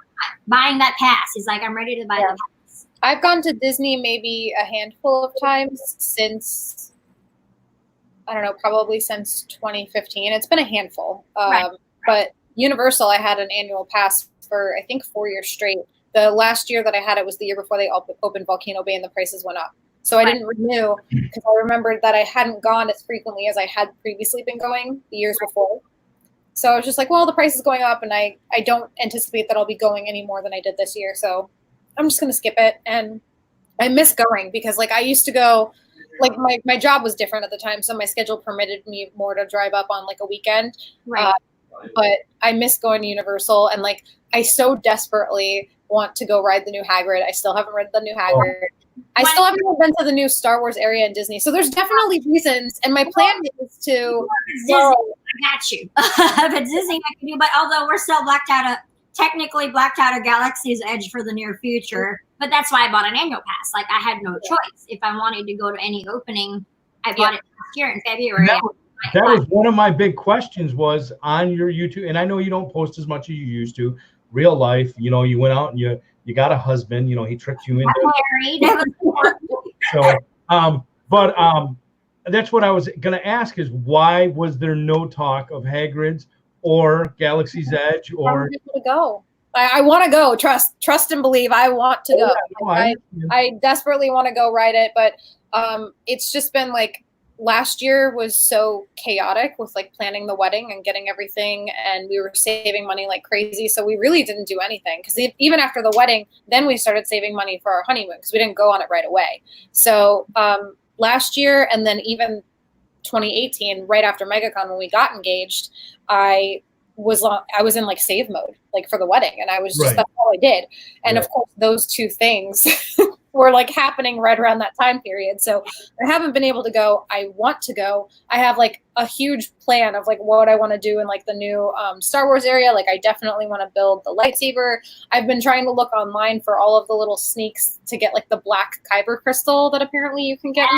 Buying that pass. He's like, I'm ready to buy the pass. I've gone to Disney maybe a handful of times since, I don't know, probably since 2015. It's been a handful. But Universal, I had an annual pass for, I think, 4 years straight. The last year that I had it was the year before they opened Volcano Bay and the prices went up. So I didn't renew because I remembered that I hadn't gone as frequently as I had previously been going the years before. So I was just like, well, the price is going up and I don't anticipate that I'll be going any more than I did this year. So I'm just going to skip it. And I miss going because like I used to go, like my job was different at the time. So my schedule permitted me more to drive up on like a weekend. Right. But I miss going to Universal, and like I so desperately want to go ride the new Hagrid. I still haven't read the new Hagrid. I still haven't been to the new Star Wars area in Disney. So there's definitely reasons. And my plan is to. Disney, I got you. But Disney, I can do. But although we're still blacked out technically blacked out of Galaxy's Edge for the near future, but that's why I bought an annual pass. Like I had no choice. If I wanted to go to any opening, I bought it last year in February. That was one of my big questions was on your YouTube, and I know you don't post as much as you used to. Real life, you know, you went out and you got a husband, you know, he tricked you into so that's what I was gonna ask is why was there no talk of Hagrid's or Galaxy's Edge or to go? I want to go. Trust and believe. I want to go. I desperately want to go ride it, but it's just been like last year was so chaotic with like planning the wedding and getting everything, and we were saving money like crazy. So we really didn't do anything because even after the wedding, then we started saving money for our honeymoon because we didn't go on it right away. So last year and then even 2018, right after Megacon when we got engaged, I was in like save mode like for the wedding, and I was just that's all I did. And of course, those two things were like happening right around that time period. So I haven't been able to go. I want to go. I have like a huge plan of like what I want to do in like the new Star Wars area. Like I definitely want to build the lightsaber. I've been trying to look online for all of the little sneaks to get like the black kyber crystal that apparently you can get.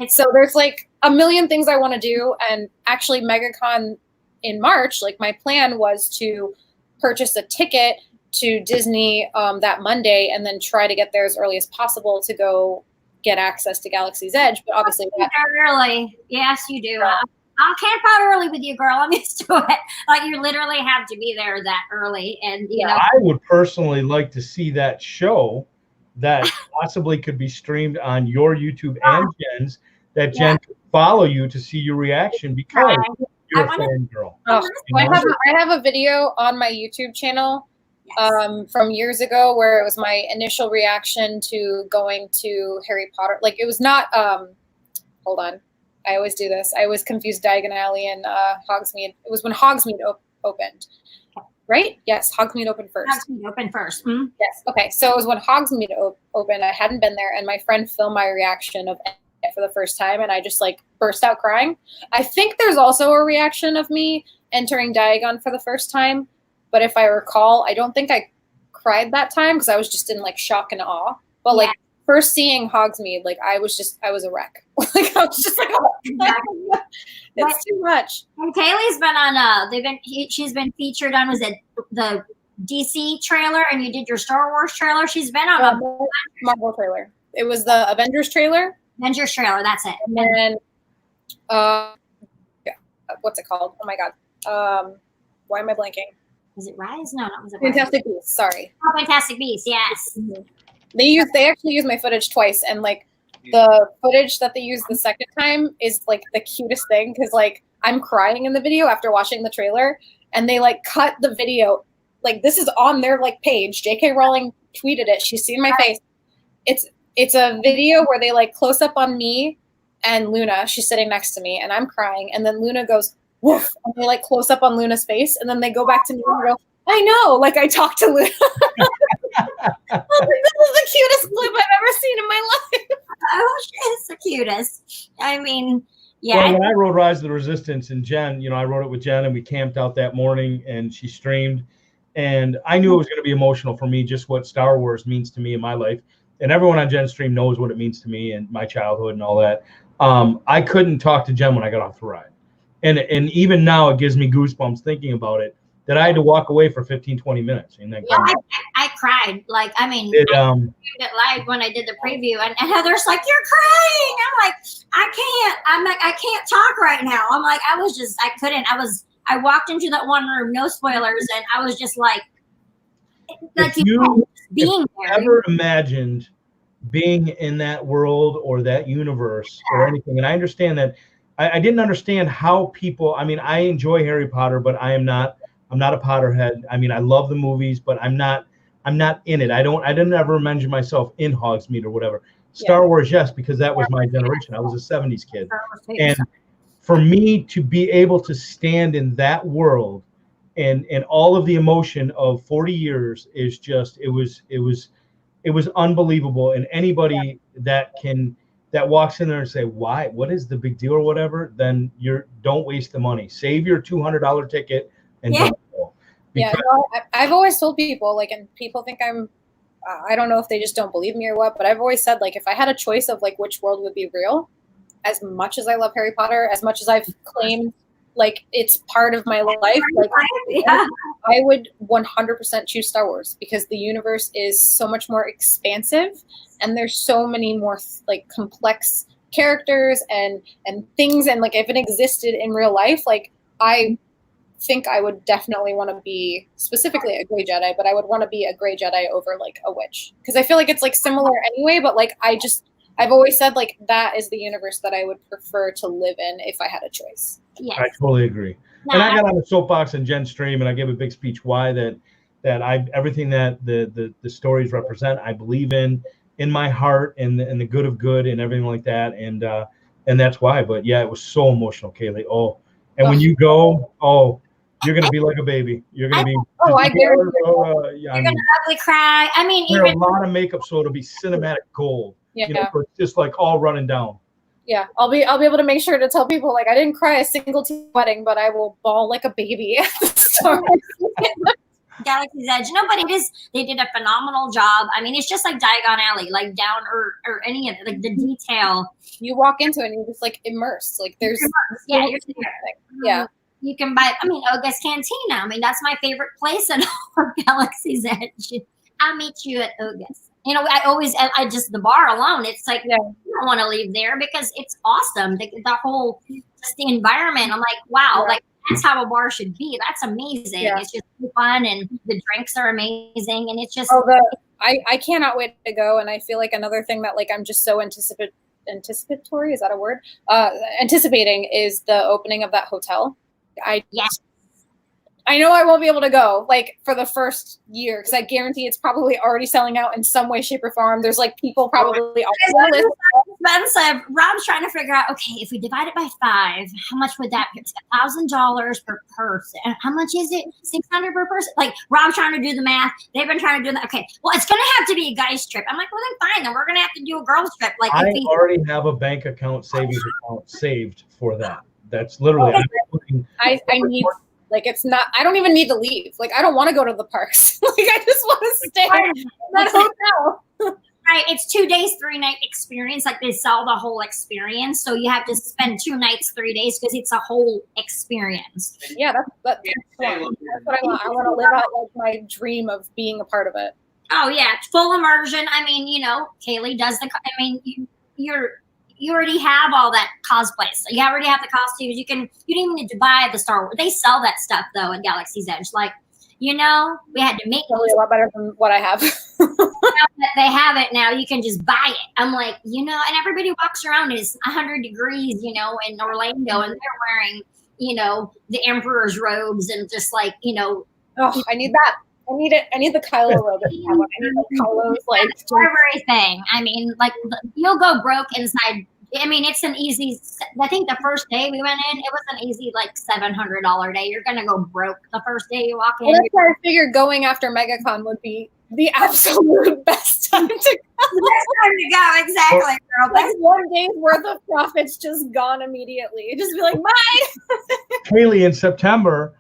So there's like a million things I want to do. And actually MegaCon in March, like my plan was to purchase a ticket to Disney that Monday and then try to get there as early as possible to go get access to Galaxy's Edge. But obviously early. Yes, you do. I'll camp out early with you, girl. I'm used to it. Like you literally have to be there that early. And you know, I would personally like to see that show that possibly could be streamed on your YouTube and Jen's, that Jen could follow you to see your reaction because you're a fan girl. I have a video on my YouTube channel from years ago where it was my initial reaction to going to Harry Potter. Like it was not hold on, I always do this. I always confuse Diagon Alley and Hogsmeade. It was when Hogsmeade opened, right? Yes, Hogsmeade opened first. Hogsmeade opened first. Mm-hmm. Yes. Okay, so it was when Hogsmeade opened. I hadn't been there, and my friend filmed my reaction of it for the first time, and I just like burst out crying. I think there's also a reaction of me entering Diagon for the first time. But if I recall, I don't think I cried that time because I was just in like shock and awe. But like first seeing Hogsmeade, like I was a wreck. Like I was just like, oh, it's too much. And Kayleigh's been on she's been featured on, was it the DC trailer, and you did your Star Wars trailer? She's been on a Marvel trailer. It was the Avengers trailer. That's it. And then what's it called? Oh my god. Why am I blanking? Was it Rise? No, not was it Fantastic Beasts. Sorry. Oh, Fantastic Beasts. Yes. Mm-hmm. They actually used my footage twice, and like the footage that they used the second time is like the cutest thing because like I'm crying in the video after watching the trailer, and they like cut the video. Like this is on their like page. J.K. Rowling tweeted it. She's seen my face. It's a video where they like close up on me and Luna. She's sitting next to me, and I'm crying, and then Luna goes woof, and they like close up on Luna's face, and then they go back to me and go, I know, like I talked to Luna. This is the cutest clip I've ever seen in my life. Oh, it's the cutest. I mean, yeah. Well, when I wrote Rise of the Resistance, and Jen, you know, I wrote it with Jen, and we camped out that morning, and she streamed, and I knew it was going to be emotional for me, just what Star Wars means to me in my life, and everyone on Jen's stream knows what it means to me and my childhood and all that. I couldn't talk to Jen when I got off the ride. And even now it gives me goosebumps thinking about it, that I had to walk away for 15, 20 minutes. And then I cried. Like, I mean, I did live when I did the preview, and Heather's like, you're crying. I'm like, I can't talk right now. I'm like, I couldn't. I walked into that one room, no spoilers, and I was just like you being there. Ever imagined being in that world or that universe or anything? And I understand that. I didn't understand how people. I mean, I enjoy Harry Potter, but I'm not a Potterhead. I mean, I love the movies, but I'm not in it. I didn't ever imagine myself in Hogsmeade or whatever. Star Wars, yes, because that was my generation. I was a 70s kid. And for me to be able to stand in that world and all of the emotion of 40 years is just, it was unbelievable. And anybody that walks in there and say, why, what is the big deal or whatever, then don't waste the money. Save your $200 ticket and don't go. Yeah, no, I've always told people, like, and people think I'm, I don't know if they just don't believe me or what, but I've always said, like, if I had a choice of, like, which world would be real, as much as I love Harry Potter, as much as I've claimed, like, it's part of my life, like, yeah. I would 100% choose Star Wars, because the universe is so much more expansive, and there's so many more, like, complex characters and things, and, like, if it existed in real life, like, I think I would definitely want to be specifically a gray Jedi, but I would want to be a gray Jedi over, like, a witch, because I feel like it's, like, similar anyway, but, like, I've always said, like, that is the universe that I would prefer to live in if I had a choice. Yes. I totally agree. No, and I got on the soapbox in Jen's stream, and I gave a big speech why that everything that the stories represent, I believe in my heart, and the good of good and everything like that, and that's why. But yeah, it was so emotional, Kayleigh. Oh, and when you go, you're gonna be like a baby. You're gonna be. I guarantee you're gonna ugly cry. I mean, there's a lot of makeup, so it'll be cinematic gold. Yeah, you know, so it's just like all running down. Yeah, I'll be able to make sure to tell people, like, I didn't cry a single tear wedding, but I will bawl like a baby. Galaxy's Edge. No, but they did a phenomenal job. I mean, it's just like Diagon Alley, like down or any of it, like the detail. You walk into it and you're just like immersed. Like there's you're there. Yeah. You can buy, I mean, Oga's Cantina. I mean, that's my favorite place in all of Galaxy's Edge. I'll meet you at Oga's. You know, I just, the bar alone, it's like, you don't want to leave there because it's awesome. The whole, just the environment. I'm like, wow, like that's how a bar should be. That's amazing. Yeah. It's just fun, and the drinks are amazing. And it's just, I cannot wait to go. And I feel like another thing that, like, I'm just so anticipatory, is that a word? Anticipating is the opening of that hotel. I know I won't be able to go, like, for the first year, because I guarantee it's probably already selling out in some way, shape, or form. There's, like, people probably expensive. Rob's trying to figure out, okay, if we divide it by 5, how much would that be? It's $1,000 per person. How much is it? $600 per person? Like, Rob's trying to do the math. They've been trying to do that. Okay, well, it's going to have to be a guy's trip. I'm like, well, then fine. Then we're going to have to do a girl's trip. Like, I already have a bank account, savings account saved for that. That's literally. I need. Like, it's not, I don't even need to leave. Like, I don't want to go to the parks. Like, I just want to stay in that hotel. Right. It's 2 days, 3 night experience. Like, they sell the whole experience. So you have to spend 2 nights, 3 days, because it's a whole experience. Yeah, that's what I want. I want to live out, like, my dream of being a part of it. Oh, yeah. It's full immersion. I mean, you know, Kayleigh does you already have all that cosplay. So you already have the costumes. You don't even need to buy the Star Wars. They sell that stuff though at Galaxy's Edge. Like, you know, we had to make a lot better than what I have. Now that they have it now, you can just buy it. I'm like, you know, and everybody walks around is 100 degrees, you know, in Orlando, and they're wearing, you know, the Emperor's robes and just like, you know. Oh, I need that. I need it. I need the Kylo robe. I need the Kylo's, like, everything. I mean, like, you'll go broke inside. I mean, it's an easy. I think the first day we went in, it was an easy, like, $700 day. You're gonna go broke the first day you walk in. Well, that's why I figured going after Megacon would be the absolute best time to go. Best time to go, exactly, girl. Like, 1 day's worth of profits just gone immediately. Just be like, bye. Kayleigh, in September,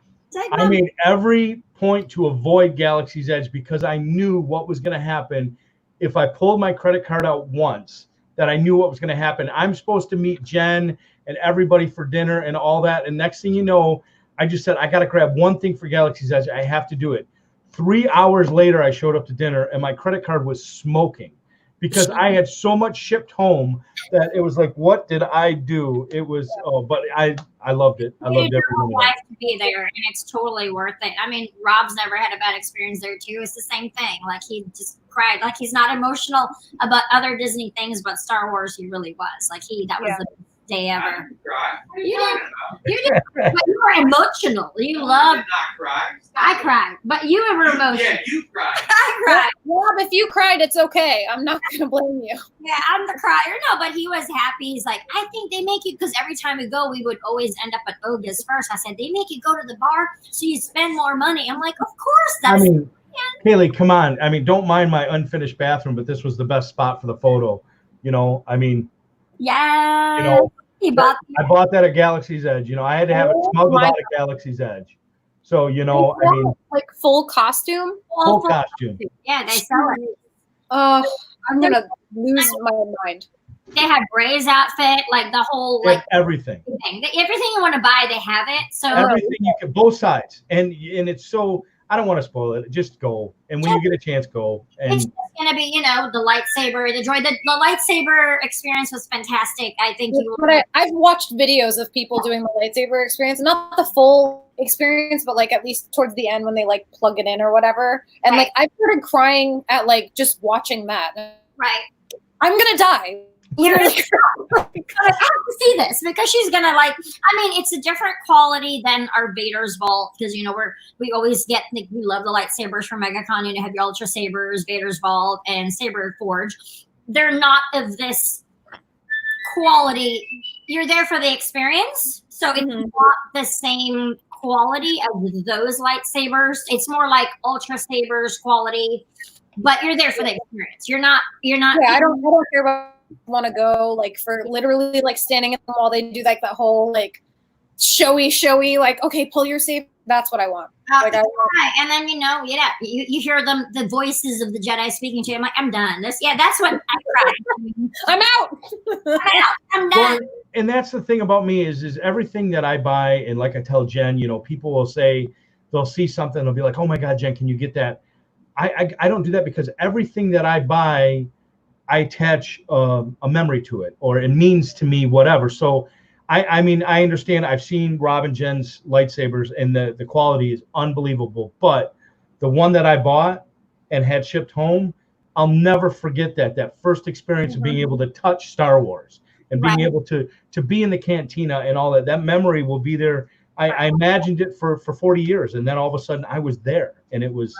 I made every point to avoid Galaxy's Edge because I knew what was going to happen if I pulled my credit card out once. That I knew what was going to happen. I'm supposed to meet Jen and everybody for dinner and all that. And next thing you know, I just said, I got to grab one thing for Galaxy's Edge. I have to do it. 3 hours later, I showed up to dinner and my credit card was smoking because I had so much shipped home that it was like, what did I do? It was, but I loved it. I loved every minute. Life to be there, and it's totally worth it. I mean, Rob's never had a bad experience there too. It's the same thing. Like, he just cried. Like, he's not emotional about other Disney things, but Star Wars, he really was. Like, that was the best day ever. You did, but you were emotional. You loved. Not cry. I cried, but you were emotional. Yeah, you cried. I cried. Rob, if you cried, it's okay. I'm not gonna blame you. Yeah, I'm the crier. No, but he was happy. He's like, I think they make you, because every time we go, we would always end up at Oga's first. I said, they make you go to the bar so you spend more money. I'm like, of course. That's Kayleigh, come on. I mean, don't mind my unfinished bathroom, but this was the best spot for the photo. You know, I mean, yeah. You know, I bought that at Galaxy's Edge. You know, I had to have it smuggled out at Galaxy's Edge. So, you know, I mean, like full costume. full costume. Yeah, they sell it. Oh, I'm gonna lose my mind. They have Ray's outfit, like the whole like everything. Everything you want to buy, they have it. So everything you can, both sides, and it's so. I don't want to spoil it. Just go, and when you get a chance, go. And it's just gonna be, you know, the lightsaber, the droid. The lightsaber experience was fantastic. I think I've watched videos of people doing the lightsaber experience, not the full experience, but like at least towards the end when they like plug it in or whatever. And like I started crying at like just watching that. Right. I'm gonna die. Literally. I have to see this because she's gonna like. I mean, it's a different quality than our Vader's vault because you know we always get we love the lightsabers from Megacon. You know, have your Ultra Sabers, Vader's vault, and Saber Forge. They're not of this quality. You're there for the experience, so it's not the same quality of those lightsabers. It's more like Ultra Sabers quality, but you're there for the experience. You're not. Yeah, I don't care about. Want to go like for literally like standing in the wall. They do like that whole like showy like, okay, pull your safe. That's what I want. Like, and then you hear them, the voices of the Jedi speaking to you. I'm like, I'm done. That's what I cried. I'm out. I'm done. Well, and that's the thing about me is everything that I buy, and like I tell Jen, you know, people will say they'll see something, they'll be like, oh my God, Jen, can you get that? I don't do that because everything that I buy, I attach a memory to it, or it means to me whatever. So I mean, I understand. I've seen Rob and Jen's lightsabers, and the quality is unbelievable. But the one that I bought and had shipped home, I'll never forget that first experience of being able to touch Star Wars and being able to be in the cantina and all that. That memory will be there. I imagined it for 40 years, and then all of a sudden I was there, and it was.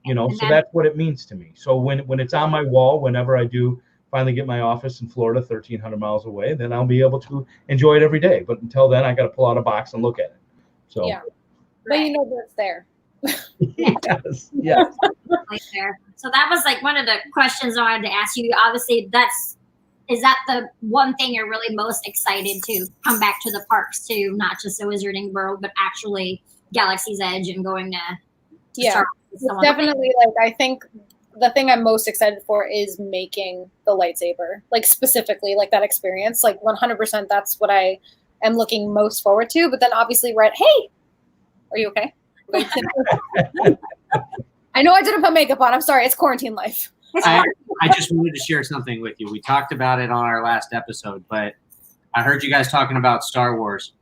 You know, so that's what it means to me. So when it's on my wall, whenever I do finally get my office in Florida, 1,300 miles away, then I'll be able to enjoy it every day. But until then, I got to pull out a box and look at it. So yeah, but you know that's there. yes. Right there. So that was like one of the questions I wanted to ask you. Obviously, is that the one thing you're really most excited to come back to the parks to, not just the Wizarding World, but actually Galaxy's Edge and going to Star Wars? Definitely, like I think the thing I'm most excited for is making the lightsaber, like specifically like that experience, like 100%. That's what I am looking most forward to. But then obviously, hey, are you okay? I know I didn't put makeup on. I'm sorry. It's quarantine life. I just wanted to share something with you. We talked about it on our last episode, but I heard you guys talking about Star Wars.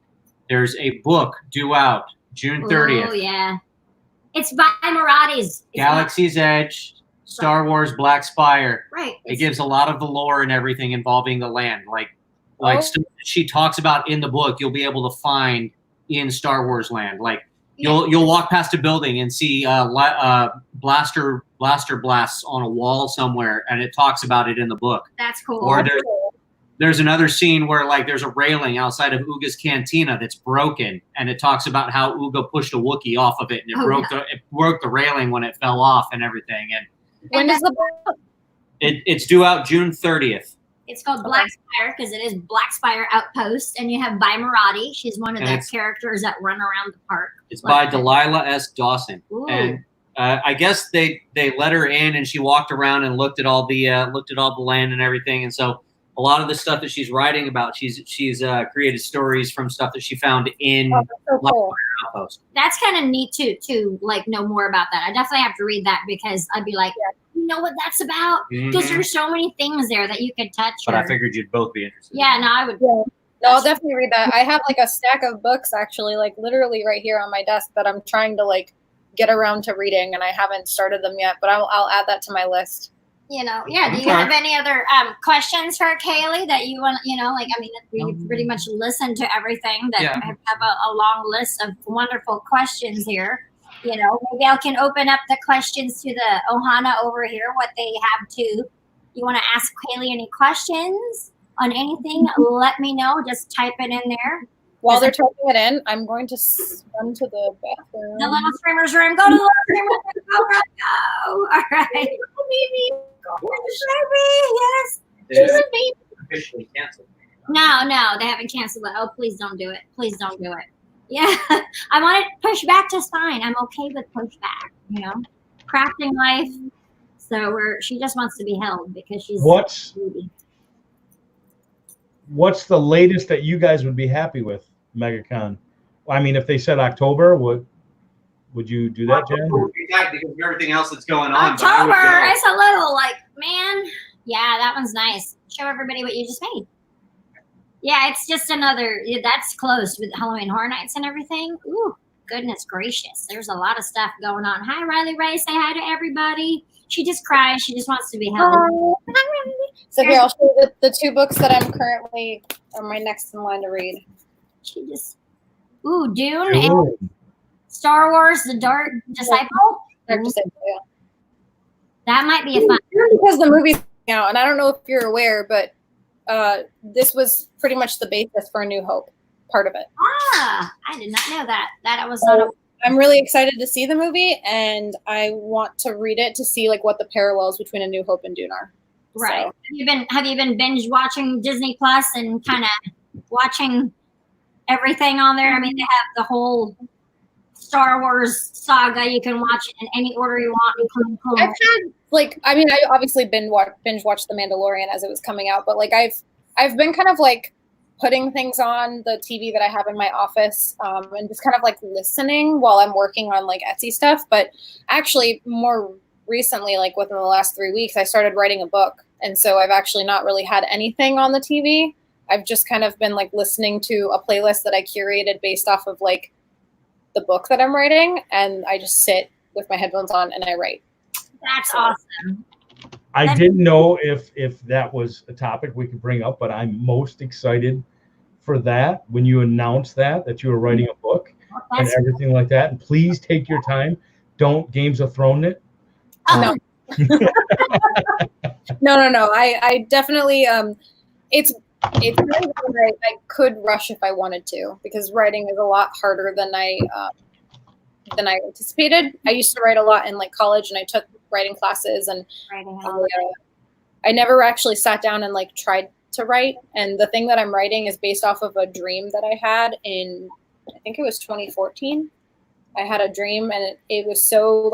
There's a book due out June 30th. Oh, yeah. It's by Maradi's. Galaxy's Edge, Star Wars Black Spire. Right. It gives a lot of the lore and everything involving the land. Like stuff that she talks about in the book, you'll be able to find in Star Wars land. Like you'll walk past a building and see blaster blasts on a wall somewhere, and it talks about it in the book. That's cool. Or there's another scene where like there's a railing outside of Ooga's cantina that's broken, and it talks about how Ooga pushed a Wookiee off of it, and it broke the railing when it fell off and everything. And when does the book? It's due out June 30th. It's called Black Spire because it is Black Spire Outpost, and you have By Maradi. She's one of the characters that run around the park. It's by Delilah S. Dawson. Ooh. And I guess they let her in, and she walked around and looked at all the land and everything, and so. A lot of the stuff that she's writing about, she's created stories from stuff that she found in Outpost. That's kind of neat to like know more about that. I definitely have to read that because I'd be like, you know what that's about? Because there's so many things there that you could touch. But I figured you'd both be interested. Yeah, no, I would. Yeah. No, I'll definitely read that. I have like a stack of books actually, like literally right here on my desk that I'm trying to like get around to reading, and I haven't started them yet. But I'll add that to my list. Do you have any other questions for Kayleigh that you want, we pretty much listened to everything that I have a long list of wonderful questions here. Maybe I can open up the questions to the Ohana over here, what they have to. You want to ask Kayleigh any questions on anything? Let me know. Just type it in there. While they're typing it in, I'm going to run to the bathroom. The little streamer's room. Go to the little streamer's room. Go. All right. Baby. Yes. She's a baby. Officially canceled. No, they haven't canceled it. Oh, please don't do it. Please don't do it. Yeah, I want it pushed back just fine. I'm okay with pushback, you know, crafting life. So she just wants to be held because she's what's the latest that you guys would be happy with Megacon? I mean, if they said October, would you do that, Jen? Because of everything else that's going on. October, it's a little like, man, yeah, that one's nice. Show everybody what you just made. Yeah, it's just that's close with Halloween Horror Nights and everything. Ooh, goodness gracious. There's a lot of stuff going on. Hi, Riley Ray. Say hi to everybody. She just cries. She just wants to be held. So here, I'll show you the 2 books that I'm currently on my next in line to read. She just, Dune and Star Wars, The Dark Disciple. Dark Disciple, yeah. That might be a fun. Because the movie's out, and I don't know if you're aware, but this was pretty much the basis for A New Hope, part of it. I did not know that. That was not. I'm really excited to see the movie, and I want to read it to see like what the parallels between A New Hope and Dune are. Right. So. Have you been binge watching Disney Plus and kind of watching everything on there? I mean, they have the whole Star Wars saga. You can watch it in any order you want, including Clone Wars. I obviously binge watched The Mandalorian as it was coming out, but like I've been kind of like putting things on the TV that I have in my office, and just kind of like listening while I'm working on like Etsy stuff. But actually, more recently, like within the last 3 weeks, I started writing a book, and so I've actually not really had anything on the TV. I've just kind of been like listening to a playlist that I curated based off of like the book that I'm writing, and I just sit with my headphones on and I write. That's awesome. I didn't know if that was a topic we could bring up, but I'm most excited for that when you announced that you were writing a book and everything like that. And please take your time. Don't Games of Thrones it. No. No. I definitely it's really I could rush if I wanted to, because writing is a lot harder than I anticipated. I used to write a lot in like college, and I took writing classes, and I never actually sat down and like tried to write. And the thing that I'm writing is based off of a dream that I had in, I think it was 2014. I had a dream, and it was so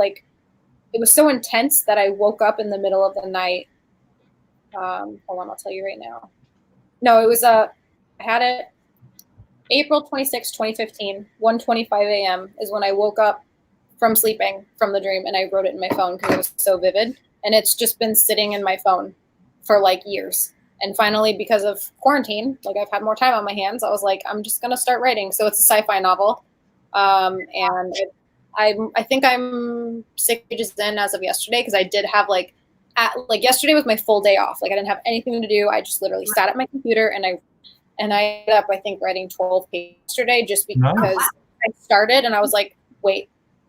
intense that I woke up in the middle of the night. Hold on, I'll tell you right now. No, it was I had it April 26, 2015, 1:25 a.m. is when I woke up from sleeping from the dream, and I wrote it in my phone because it was so vivid. And it's just been sitting in my phone for like years. And finally, because of quarantine, like I've had more time on my hands, I was like, I'm just going to start writing. So it's a sci-fi novel. And I think I'm 6 pages in as of yesterday, because I did have yesterday was my full day off. Like I didn't have anything to do. I just literally sat at my computer, and I ended up, I think, writing 12 pages yesterday, just because I started and I was like, wait,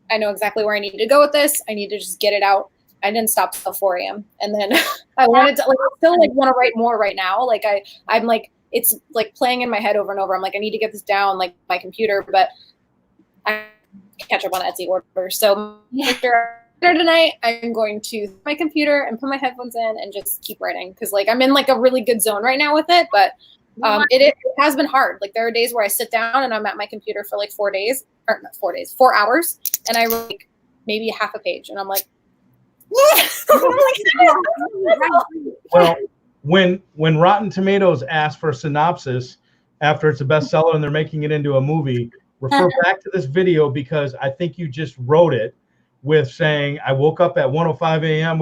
I know exactly where I need to go with this. I need to just get it out. I didn't stop till 4 a.m. And then I wanted to, I still want to write more right now. I'm like, it's like playing in my head over and over. I'm like, I need to get this down, like my computer, but I catch up on Etsy orders. So after tonight, I'm going to my computer and put my headphones in and just keep writing. Cause like, I'm in like a really good zone right now with it, but it has been hard. Like there are days where I sit down and I'm at my computer for like 4 hours. And I write like maybe half a page, and I'm like, well, when Rotten Tomatoes asks for a synopsis after it's a bestseller and they're making it into a movie, refer back to this video, because I think you just wrote it with saying, I woke up at 1:05 a.m.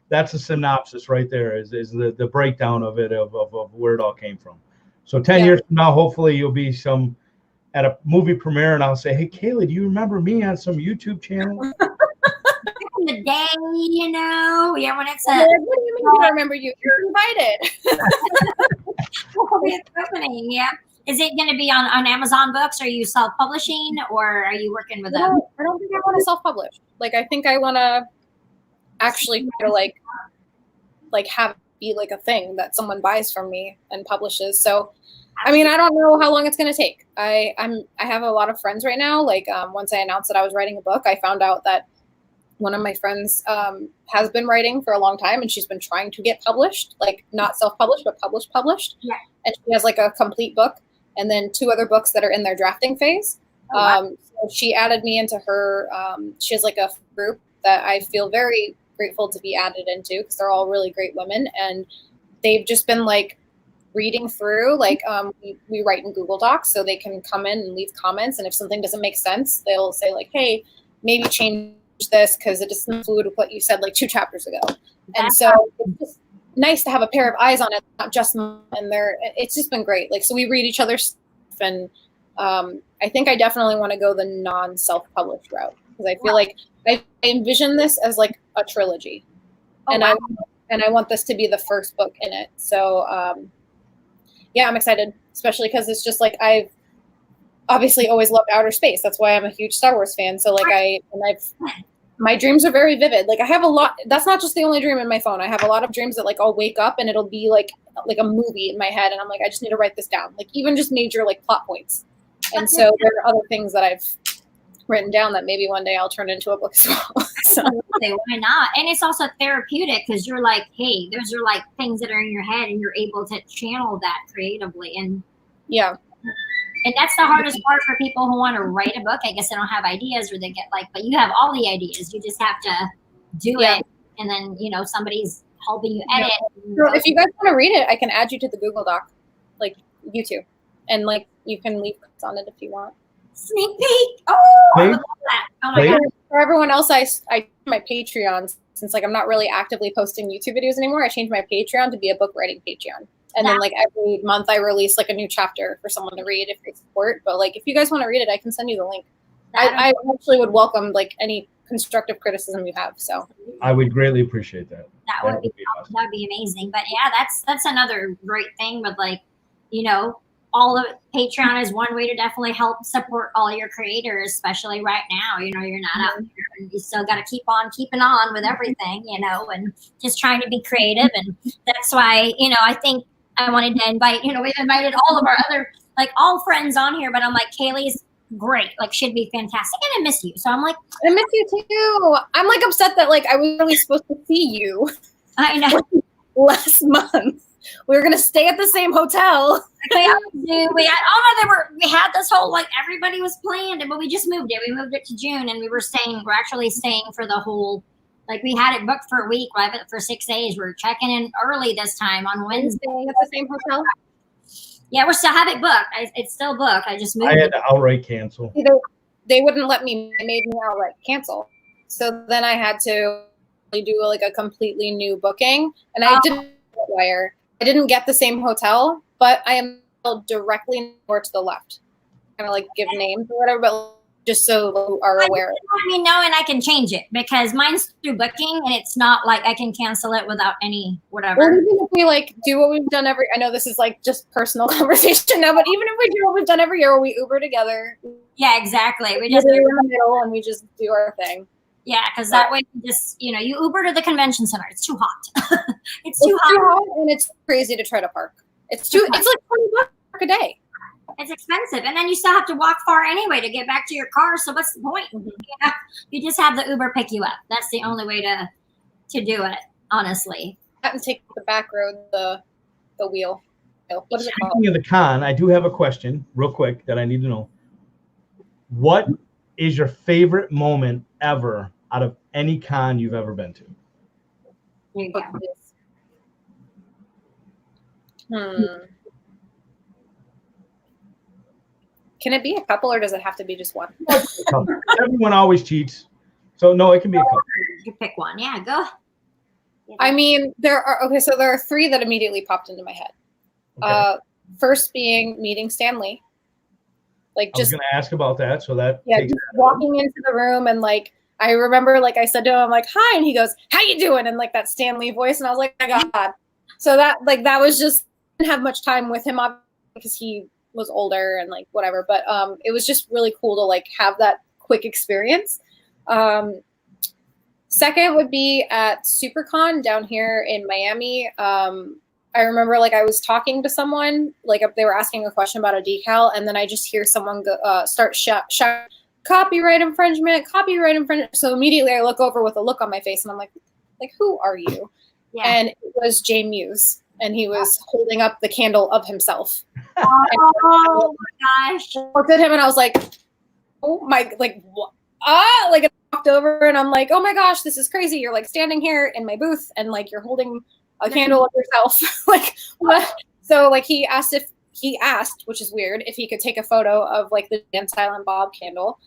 that's a synopsis right there, is the breakdown of it, of where it all came from. So 10 years from now, hopefully you'll be at a movie premiere, and I'll say, hey, Kayleigh, do you remember me on some YouTube channel? The day, when it's what do you mean I remember you? You're invited. It's opening, yeah. Is it going to be on Amazon Books? Are you self-publishing, or are you working with them? I don't think I want to self-publish. Like, I think I want to actually try to like have it be like a thing that someone buys from me and publishes. So, I mean, I don't know how long it's going to take. I have a lot of friends right now. Like, once I announced that I was writing a book, I found out that one of my friends has been writing for a long time, and she's been trying to get published, like not self-published, but published. Yeah. And she has like a complete book, and then 2 other books that are in their drafting phase. So she added me into her. She has like a group that I feel very grateful to be added into because they're all really great women, and they've just been like reading through. Like we write in Google Docs, so they can come in and leave comments, and if something doesn't make sense, they'll say like, "Hey, maybe change this because it doesn't fluid with what you said like 2 chapters ago." And so it's just nice to have a pair of eyes on it, not just mine. And it's just been great. Like, so we read each other's stuff, and I think I definitely want to go the non-self-published route because I feel like I envision this as like a trilogy, and I want this to be the first book in it. So yeah, I'm excited, especially because it's just like I've obviously always loved outer space. That's why I'm a huge Star Wars fan. So like my dreams are very vivid. Like I have a lot. That's not just the only dream in my phone. I have a lot of dreams that like I'll wake up and it'll be like a movie in my head, and I'm like, I just need to write this down. Like even just major like plot points. And so there are other things that I've written down that maybe one day I'll turn into a book as well. So. Why not? And it's also therapeutic because you're like, hey, those are like things that are in your head, and you're able to channel that creatively. And yeah. And that's the hardest part for people who want to write a book. I guess they don't have ideas, or they get like, but you have all the ideas. You just have to do it. And then, you know, somebody's helping you edit. Yeah. So if you guys want to read it, I can add you to the Google Doc, like you two. And like, you can leave comments on it if you want. Sneak peek. Oh, I would love that. Oh my God. For everyone else, I my Patreon, since like I'm not really actively posting YouTube videos anymore, I changed my Patreon to be a book writing Patreon. And then like every month I release like a new chapter for someone to read if they support. But like if you guys want to read it, I can send you the link. I actually would welcome like any constructive criticism you have. So I would greatly appreciate that. That would be awesome. That would be amazing. But yeah, that's another great thing with like, you know, all of Patreon is one way to definitely help support all your creators, especially right now. You know, you're not out here, and you still got to keep on keeping on with everything, you know, and just trying to be creative. And that's why, you know, I think I wanted to invite, you know, we've invited all of our other, like all friends on here, but I'm like, Kayleigh's great. Like, should be fantastic. And I miss you. So I'm like, I miss you too. I'm like upset that like I was really supposed to see you. I know. Last month. We were going to stay at the same hotel. We had this whole, like, everybody was planned, but we just moved it. We moved it to June, and we're actually staying for the whole, like, we had it booked for a week, right? For 6 days. We're checking in early this time on Wednesday. Staying at the same hotel? Yeah, we still have it booked. It's still booked. I just moved I had to outright cancel. They wouldn't let me. They made me outright cancel. So then I had to do like a completely new booking, and I didn't wire. I didn't get the same hotel, but I am directly more to the left. Kind of like give names or whatever, but just so you are aware. Let me know, and I can change it because mine's through booking, and it's not like I can cancel it without any whatever. Well, even if we like do what we've done I know this is like just personal conversation now, but even if we do what we've done every year, where we Uber together. Yeah, exactly. We just in the middle and we just do our thing. Yeah, because that way you just, you know, you Uber to the convention center. It's too hot. It's too hot, and it's crazy to try to park. It's like $20 a day. It's expensive, and then you still have to walk far anyway to get back to your car. So what's the point? Mm-hmm. You just have the Uber pick you up. That's the only way to do it, honestly. And take the back road, the wheel. What is it called? Speaking of the con, I do have a question, real quick, that I need to know. What is your favorite moment ever out of any con you've ever been to? There you go. Can it be a couple, or does it have to be just one? Everyone always cheats, so no, it can be a couple. You can pick one. Yeah, go. I mean, there are 3 that immediately popped into my head. Okay. First being meeting Stan Lee. Like, just, I was going to ask about that, so that just walking into the room, and like I remember, like I said to him, I'm like, "Hi," and he goes, "How you doing?" And like that Stan Lee voice, and I was like, "Oh my God!" So that was just, didn't have much time with him because he was older and like whatever, but it was just really cool to like have that quick experience. Second would be at SuperCon down here in Miami. I remember like I was talking to someone, like they were asking a question about a decal, and then I just hear someone go, start shouting, copyright infringement. So immediately I look over with a look on my face, and I'm like, who are you? Yeah. And it was Jay Muse, and he was holding up the candle of himself. Oh my gosh. I looked at him and I was like, oh my, like, like I walked over and I'm like, oh my gosh, this is crazy. You're like standing here in my booth and like you're holding a candle of yourself. Like, what? So like he asked, which is weird, if he could take a photo of like the Dan Silent Bob candle.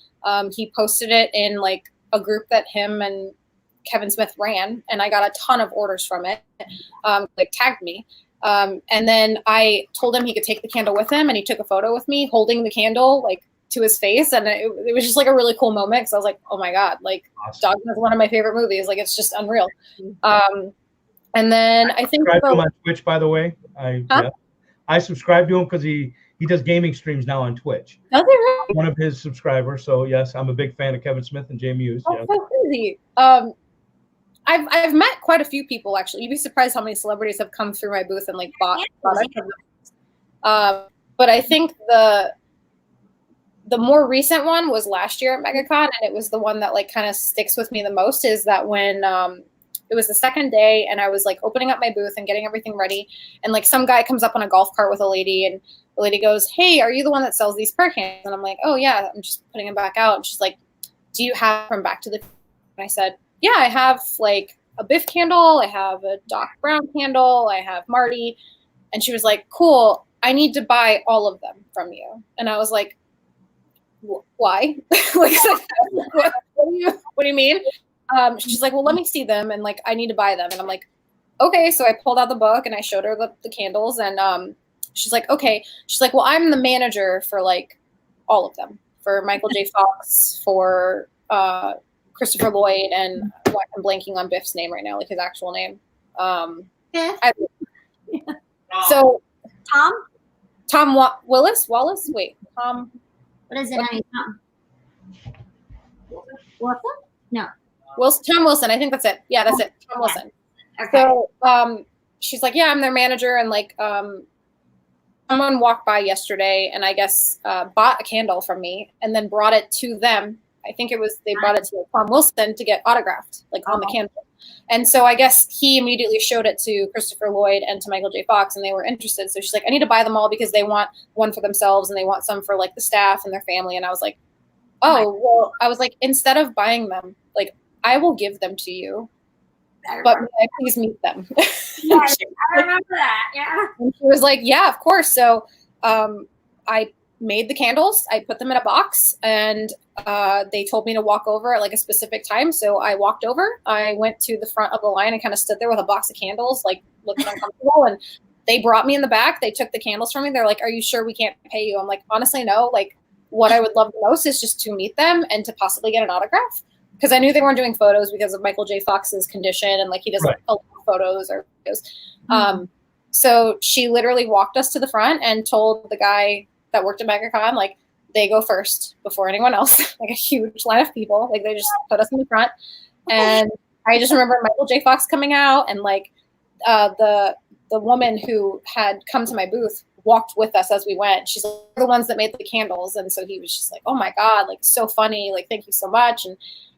He posted it in like a group that him and Kevin Smith ran, and I got a ton of orders from it. Like tagged me. And then I told him he could take the candle with him, and he took a photo with me holding the candle like to his face, and it was just like a really cool moment because I was like, oh my god, like Awesome. Dogma is one of my favorite movies. Like it's just unreal. And then I think subscribe to him on Twitch, by the way. I subscribe to him because he does gaming streams now on Twitch. Does he really? One of his subscribers. So yes, I'm a big fan of Kevin Smith and Jamie Hughes. Oh, Yes. so crazy. I've met quite a few people actually. You'd be surprised how many celebrities have come through my booth and like bought products. But I think the more recent one was last year at Megacon, and it was the one that like kind of sticks with me the most. Is that when it was the second day, and I was like opening up my booth and getting everything ready, and like some guy comes up on a golf cart with a lady, and the lady goes, "Hey, are you the one that sells these prayer candles?" And I'm like, "Oh yeah, I'm just putting them back out." And she's like, "Do you have from Back to the?" And I said, "Yeah, I have like a Biff candle, I have a Doc Brown candle, I have Marty." And she was like, "Cool, I need to buy all of them from you." And I was like, "Why?" Like, what do you mean? She's like, "Well, let me see them, and like I need to buy them." And I'm like, "Okay." So I pulled out the book and I showed her the candles, and she's like, "Okay." She's like, "Well, I'm the manager for like all of them, for Michael J. Fox, for Christopher Lloyd, and I'm blanking on Biff's name right now, like his actual name." So Tom Wallace? Wait, Tom. What is it? Honey? Tom Wilson? No. Tom Wilson. I think that's it. Yeah, that's it. Tom Wilson. Okay. So she's like, "Yeah, I'm their manager," and like someone walked by yesterday and I guess bought a candle from me and then brought it to them. I think they brought it to Tom Wilson to get autographed, like on the candle. And so I guess he immediately showed it to Christopher Lloyd and to Michael J. Fox, and they were interested. So she's like, "I need to buy them all because they want one for themselves and they want some for like the staff and their family." And I was like, "Oh, well," I was like, "Instead of buying them, like I will give them to you, but may I please meet them?" Yeah, I remember that. Yeah. And she was like, "Yeah, of course." So I made the candles. I put them in a box, and they told me to walk over at like a specific time. So I walked over. I went to the front of the line and kind of stood there with a box of candles, like looking uncomfortable. And they brought me in the back. They took the candles from me. They're like, "Are you sure we can't pay you?" I'm like, "Honestly, no. Like, what I would love the most is just to meet them and to possibly get an autograph." Because I knew they weren't doing photos because of Michael J. Fox's condition, and like he doesn't allow photos or videos. Mm-hmm. So she literally walked us to the front and told the guy that worked at Megacon, like, they go first before anyone else. Like a huge line of people. Like they just put us in the front. And I just remember Michael J. Fox coming out, and like the woman who had come to my booth walked with us as we went. She's like, the ones that made the candles. And so he was just like, "Oh my God, like so funny. Like, thank you so much." And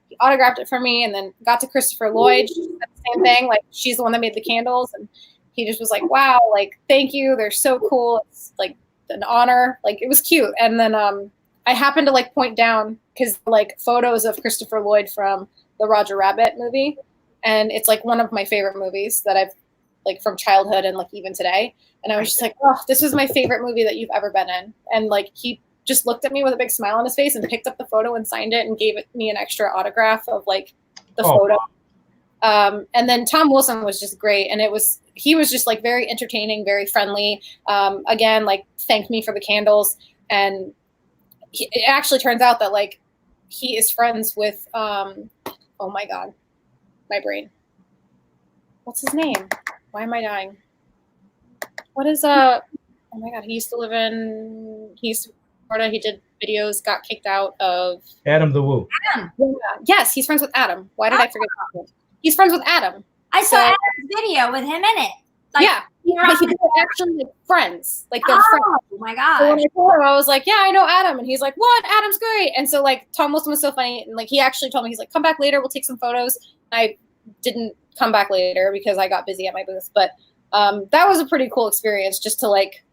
he autographed it for me, and then got to Christopher Lloyd. She said the same thing. Like, she's the one that made the candles. And he just was like, "Wow, like, thank you. They're so cool. It's like an honor." Like, it was cute. And then I happened to like point down because like photos of Christopher Lloyd from the Roger Rabbit movie. And it's like one of my favorite movies that I've like from childhood and like even today. And I was just like, "Oh, this is my favorite movie that you've ever been in." And like he just looked at me with a big smile on his face and picked up the photo and signed it and gave me an extra autograph of like the photo. And then Tom Wilson was just great. And he was just like very entertaining, very friendly. Again, like thanked me for the candles. And it actually turns out that like he is friends with, oh my God, my brain. What's his name? Why am I dying? What is, oh my God, he used to live in Florida. He did videos, got kicked out of Adam the Woo. Adam. Yeah. Yes, he's friends with Adam. Why did I forget that? He's friends with Adam. I saw Adam's video with him in it. Like, yeah, but they're actually like friends. Like they're friends. Oh my God. So when I told him, I was like, "Yeah, I know Adam," and he's like, "What? Adam's great." And so like Tom Wilson was so funny, and like he actually told me, he's like, "Come back later, we'll take some photos." I didn't come back later because I got busy at my booth, but that was a pretty cool experience just to like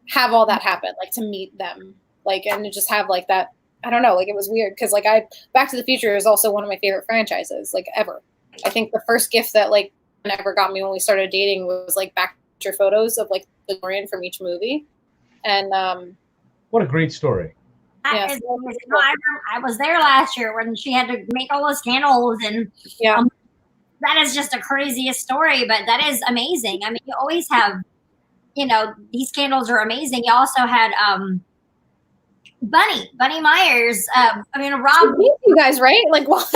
have all that happen, like to meet them, like, and to just have like that I don't know, like it was weird because like Back to the Future is also one of my favorite franchises, like ever. I think the first gift that like ever got me when we started dating was like Back to the Future photos of like the DeLorean from each movie. And what a great story. Yes. I was there last year when she had to make all those candles, and that is just the craziest story, but that is amazing. I mean, you always have, these candles are amazing. You also had Bunny Myers. Rob. You guys, right? Like, what?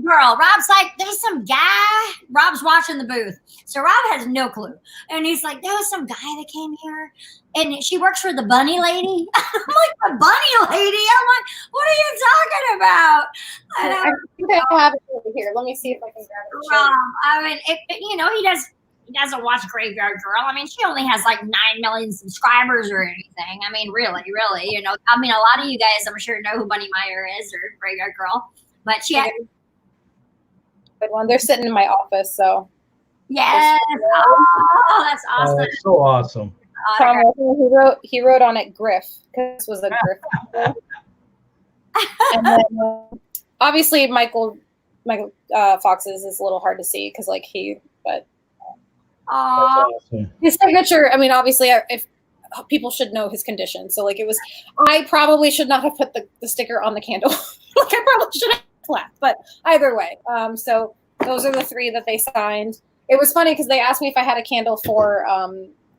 Girl. Rob's like, there's some guy. Rob's watching the booth. So Rob has no clue. And he's like, there was some guy that came here. And she works for the Bunny Lady. I'm like, the Bunny Lady? I'm like, what are you talking about? I think I have it over here. Let me see if I can grab it. He doesn't watch Graveyard Girl. I mean, she only has like 9 million subscribers or anything. I mean, really, a lot of you guys, I'm sure, know who Bunny Meyer is or Graveyard Girl. But she had good one. They're sitting in my office, so yes. Oh, that's awesome. Oh, that's so awesome. Tom, he wrote on it Griff, because this was a Griff. And then obviously Michael Fox's is a little hard to see because but awesome. His signature, I mean, obviously if people should know his condition. So I probably should not have put the sticker on the candle. I probably should have left, but either way. So those are the 3 that they signed. It was funny because they asked me if I had a candle for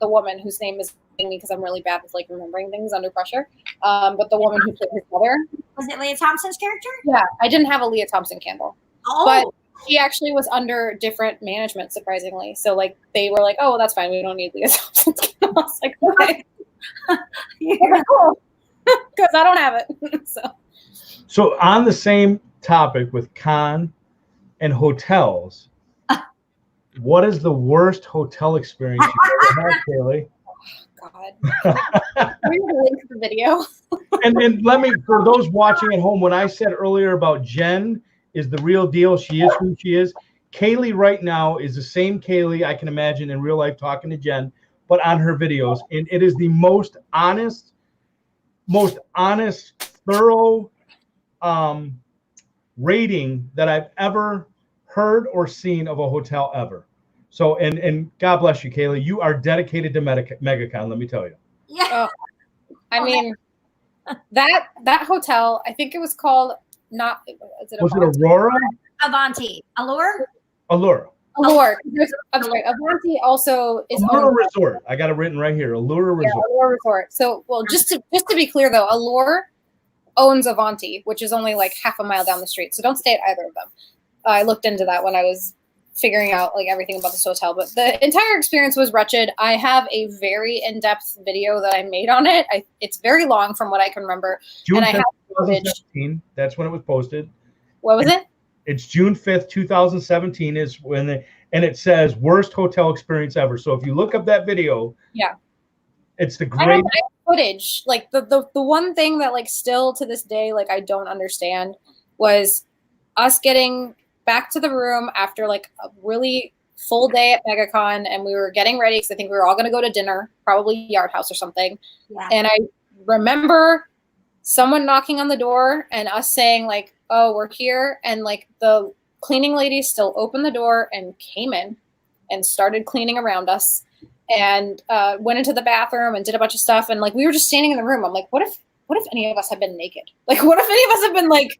the woman whose name is me because I'm really bad with remembering things under pressure. But the woman who played his mother. Was it Leah Thompson's character? Yeah, I didn't have a Leah Thompson candle. Oh. But she actually was under different management, surprisingly. So they were like, oh, well, that's fine. We don't need Leah Thompson's candle. I was like, okay. Yeah, cool. Because I don't have it. So on the same topic with con and hotels, what is the worst hotel experience you've ever had, Kayleigh? God. Bring the link to the video. and let me, for those watching at home, when I said earlier about Jen is the real deal, she is who she is. Kayleigh right now is the same Kayleigh I can imagine in real life talking to Jen, but on her videos. And it is the most honest, thorough rating that I've ever heard or seen of a hotel ever. So, and God bless you, Kayleigh. You are dedicated to Megacon, let me tell you. Yeah. I mean, that hotel, I think it was called Was it Aurora? Avanti. Allure. Allure. I'm sorry. Avanti also is Allure Resort. I got it written right here. Allure Resort. Yeah, Allure Resort. So, well, just to be clear though, Allure owns Avanti, which is only like half a mile down the street. So don't stay at either of them. I looked into that when I was figuring out everything about this hotel, but the entire experience was wretched. I have a very in-depth video that I made on it. It's very long from what I can remember. June 5th, 2017. That's when it was posted. What was it? It's June 5th, 2017 is when and it says worst hotel experience ever. So if you look up that video, it's the great. I have footage. The one thing that still to this day I don't understand was us getting back to the room after a really full day at Megacon, and we were getting ready because I think we were all going to go to dinner, probably Yard House or something. Yeah. And I remember someone knocking on the door and us saying oh, we're here. And the cleaning lady still opened the door and came in and started cleaning around us and went into the bathroom and did a bunch of stuff. And we were just standing in the room. I'm like, what if any of us had been naked? What if any of us had been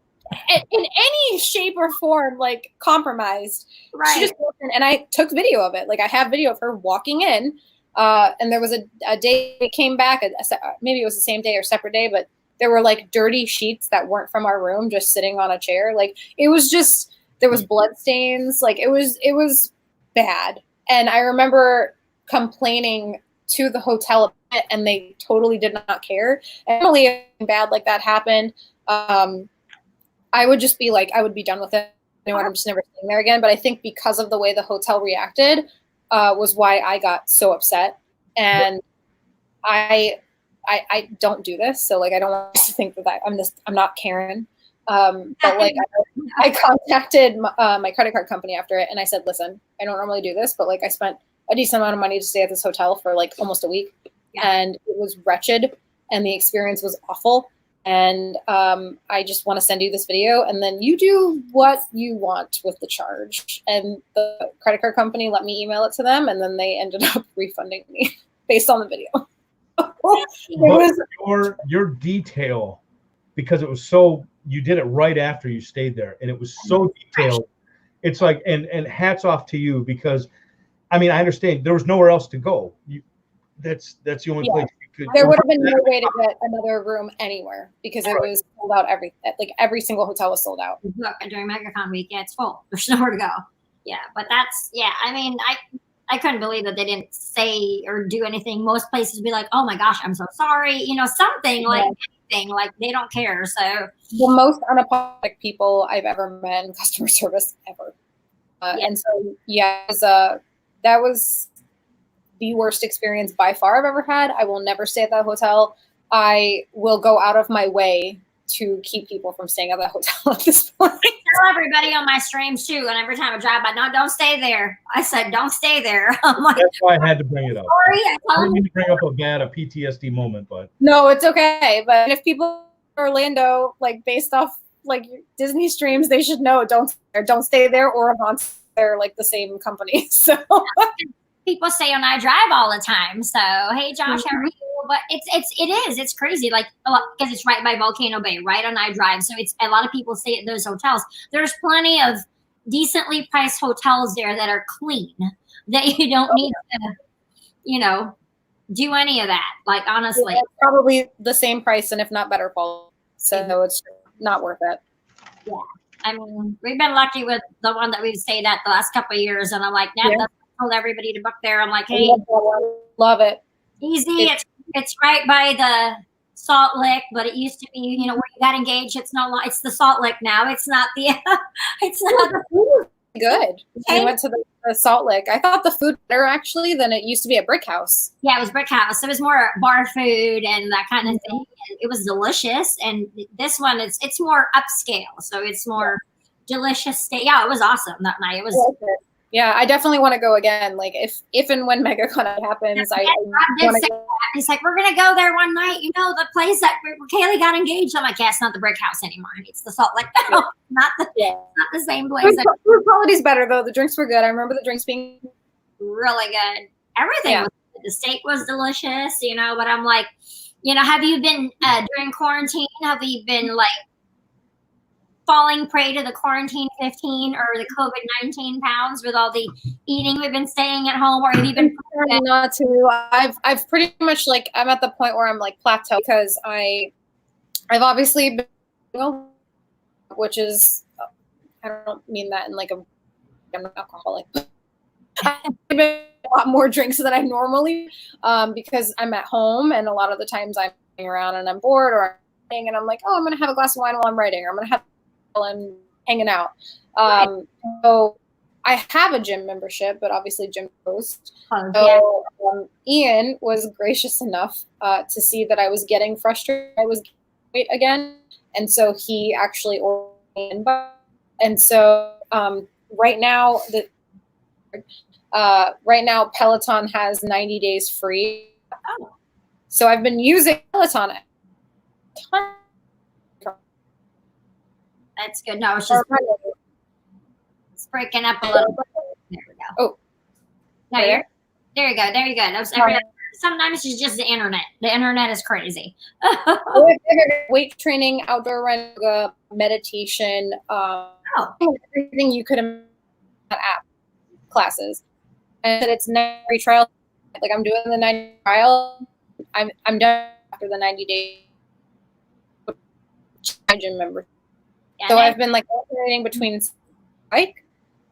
in any shape or form compromised? Right. She just walked in, and I took video of it. I have video of her walking in, and there was a day it came back, maybe it was the same day or separate day, but there were dirty sheets that weren't from our room just sitting on a chair. It was just, there was blood stains. It was bad. And I remember complaining to the hotel about it, and they totally did not care. And normally if bad like that happened, I would just be I would be done with it. I'm just never staying there again. But I think because of the way the hotel reacted was why I got so upset. And I don't do this. So I don't want to think that I'm not Karen. But I contacted my credit card company after it, and I said, listen, I don't normally do this, but I spent a decent amount of money to stay at this hotel for almost a week. Yeah. And it was wretched, and the experience was awful. And I just want to send you this video, and then you do what you want with the charge. And the credit card company let me email it to them, and then they ended up refunding me based on the video. Your detail, because it was so, you did it right after you stayed there, and it was so detailed. It's like, and hats off to you, because I mean, I understand there was nowhere else to go. That's the only place you could. There would have been no way to get another room anywhere, because it was sold out. Every single hotel was sold out. Look, during Megacon week, yeah, it's full. There's nowhere to go. Yeah, but I mean, I couldn't believe that they didn't say or do anything. Most places would be like, oh my gosh, I'm so sorry. You know, something like anything, like they don't care. So the most unapologetic people I've ever met in customer service ever. And so, that was the worst experience by far I've ever had. I will never stay at that hotel. I will go out of my way to keep people from staying at that hotel at this point. I tell everybody on my streams too, and every time I drive by, don't stay there. I said, don't stay there. I'm like, that's why I had to bring it up. Sorry, I didn't mean to bring up a PTSD moment, but no, it's okay. But if people in Orlando, like based off like Disney streams, they should know don't stay there, or Avant, they're like the same company. So people say on I drive all the time. So hey, Josh, how are you? But it's crazy, like because it's right by Volcano Bay, right on I drive. So it's a lot of people stay at those hotels. There's plenty of decently priced hotels there that are clean, that you don't need to, you know, do any of that. Like honestly, it's probably the same price and if not better quality. So it's not worth it. Yeah, I mean, we've been lucky with the one that we've stayed at the last couple of years, and I'm like, I told everybody to book there. I'm like, hey, love it. Easy. It's right by the Salt Lick, but it used to be, you know, where you got engaged. It's it's the Salt Lick now. It's not the. It's not the food. Good. I went to the Salt Lick. I thought the food better actually than it used to be at Brick House. Yeah, it was Brick House. It was more bar food and that kind of thing. And it was delicious. And this one it's more upscale, so it's more delicious. Yeah, it was awesome that night. It was. Yeah, I definitely want to go again. Like if and when Megacon happens, I want to go. He's like, we're gonna go there one night. You know, the place that Kayleigh got engaged. I'm like, yeah, it's not the Brick House anymore. It's the Salt Lake. No, not the same place. Food quality's better though. The drinks were good. I remember the drinks being really good. Everything was good. The steak was delicious. You know, but I'm like, you know, have you been during quarantine? Have you been like falling prey to the quarantine 15 or the COVID-19 pounds with all the eating we've been staying at home, or have you been not to? I've pretty much like I'm at the point where I'm like plateau, because I've obviously been, which is I don't mean that in like I'm an alcoholic. I've been a lot more drinks than I normally because I'm at home, and a lot of the times I'm sitting around and I'm bored or and I'm like, oh, I'm gonna have a glass of wine while I'm writing, or I'm gonna have and hanging out. So I have a gym membership, but obviously gym closed. So Ian was gracious enough to see that I was getting frustrated. I was getting weight again, and so he actually ordered me. And so right now Peloton has 90 days free. So I've been using Peloton. That's good. No, it's just it's breaking up a little bit. There we go. Oh, there you go. There you go. Sometimes it's just the internet. The internet is crazy. Weight training, outdoor yoga, meditation, everything you could imagine app classes. And it's not free trial. Like I'm doing the 90 trial. I'm done after the 90 days. Gym member. So I've been like alternating between bike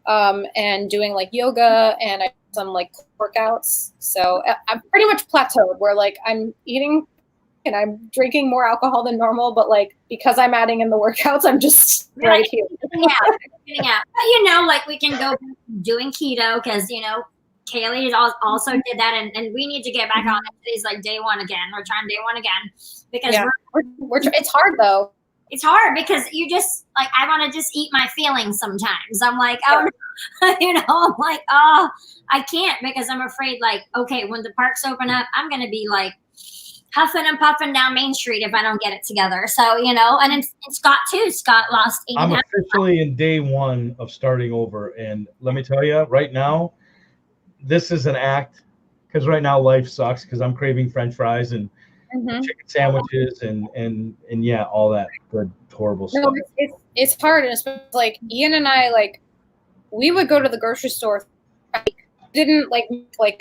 and doing like yoga and some like workouts. So I'm pretty much plateaued where like I'm eating and I'm drinking more alcohol than normal, but like because I'm adding in the workouts, I'm just right here. Yeah. But you know, like we can go doing keto because you know Kayleigh also did that, and we need to get back on it. Today's like day one again. We're trying day one again because it's hard though. It's hard because you just like I want to just eat my feelings sometimes. I'm like, oh, you know, I'm like, oh, I can't because I'm afraid. Like, okay, when the parks open up, I'm gonna be like, huffing and puffing down Main Street if I don't get it together. So, you know, and it's Scott too. Scott lost 80 I'm officially in day one of starting over. And let me tell you, right now, this is an act because right now life sucks because I'm craving French fries and chicken sandwiches and yeah, all that good, horrible stuff. No, it's hard. And especially like Ian and I, like, we would go to the grocery store. Didn't like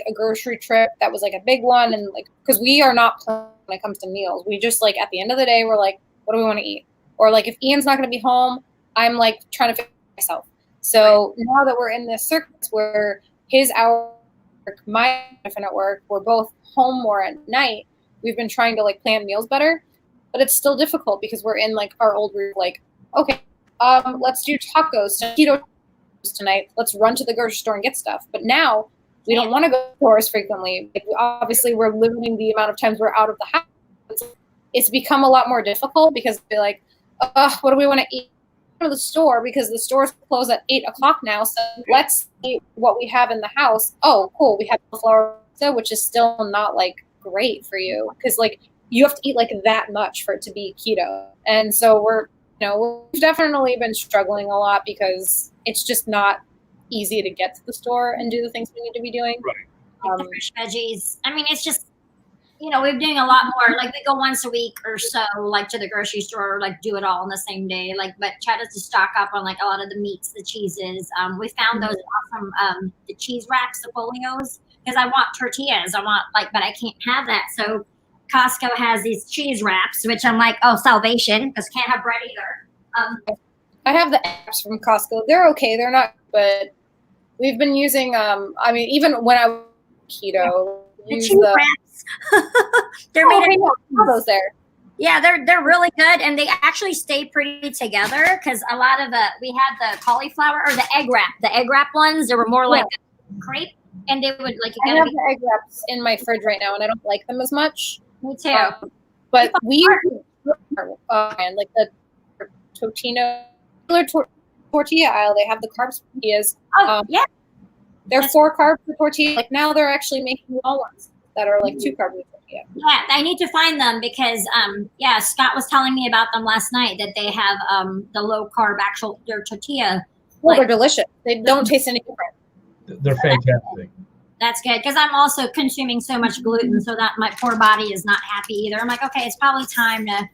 a grocery trip that was like a big one, and like because we are not planning when it comes to meals. We just like at the end of the day we're like, what do we want to eat? Or like if Ian's not going to be home, I'm like trying to figure myself. So now that we're in this circuit where his hour, my at work, we're both home more at night. We've been trying to like plan meals better, but it's still difficult because we're in like our old route. Like, okay, let's do tacos, keto tonight. Let's run to the grocery store and get stuff. But now we don't want to go to stores frequently. Like, obviously, we're limiting the amount of times we're out of the house. It's become a lot more difficult because they're like, what do we want to eat? Go to the store because the stores close at 8 o'clock now. So let's eat what we have in the house. Oh, cool. We have flour, which is still not like great for you because like you have to eat like that much for it to be keto. And so we've definitely been struggling a lot because it's just not easy to get to the store and do the things we need to be doing. Right. The fresh veggies. I mean, it's just, you know, we're doing a lot more. Like we go once a week or so, like to the grocery store, or like do it all in the same day. Like, but try to stock up on like a lot of the meats, the cheeses. We found those awesome the cheese wraps, the folios, because I want tortillas. But I can't have that. So Costco has these cheese wraps, which I'm like, oh, salvation, because can't have bread either. I have the apps from Costco. They're okay. They're not, but we've been using. I mean, even when I was keto, the cheese wraps. They're made of those there. Yeah, they're really good, and they actually stay pretty together because a lot of we had the cauliflower or the egg wrap ones. They were more like crepe, and they would like. I have the egg wraps in my fridge right now, and I don't like them as much. Me too. But we and like the Totino tortilla aisle, they have the carbs tortillas. Yeah, they're 4 carbs per tortilla. Like now, they're actually making all ones that are like 2 carbs per tortilla. Yeah, I need to find them because Scott was telling me about them last night that they have the low carb their tortilla. Well, they're delicious. They don't taste any different. They're fantastic. That's good because I'm also consuming so much gluten, so that my poor body is not happy either. I'm like, okay, it's probably time to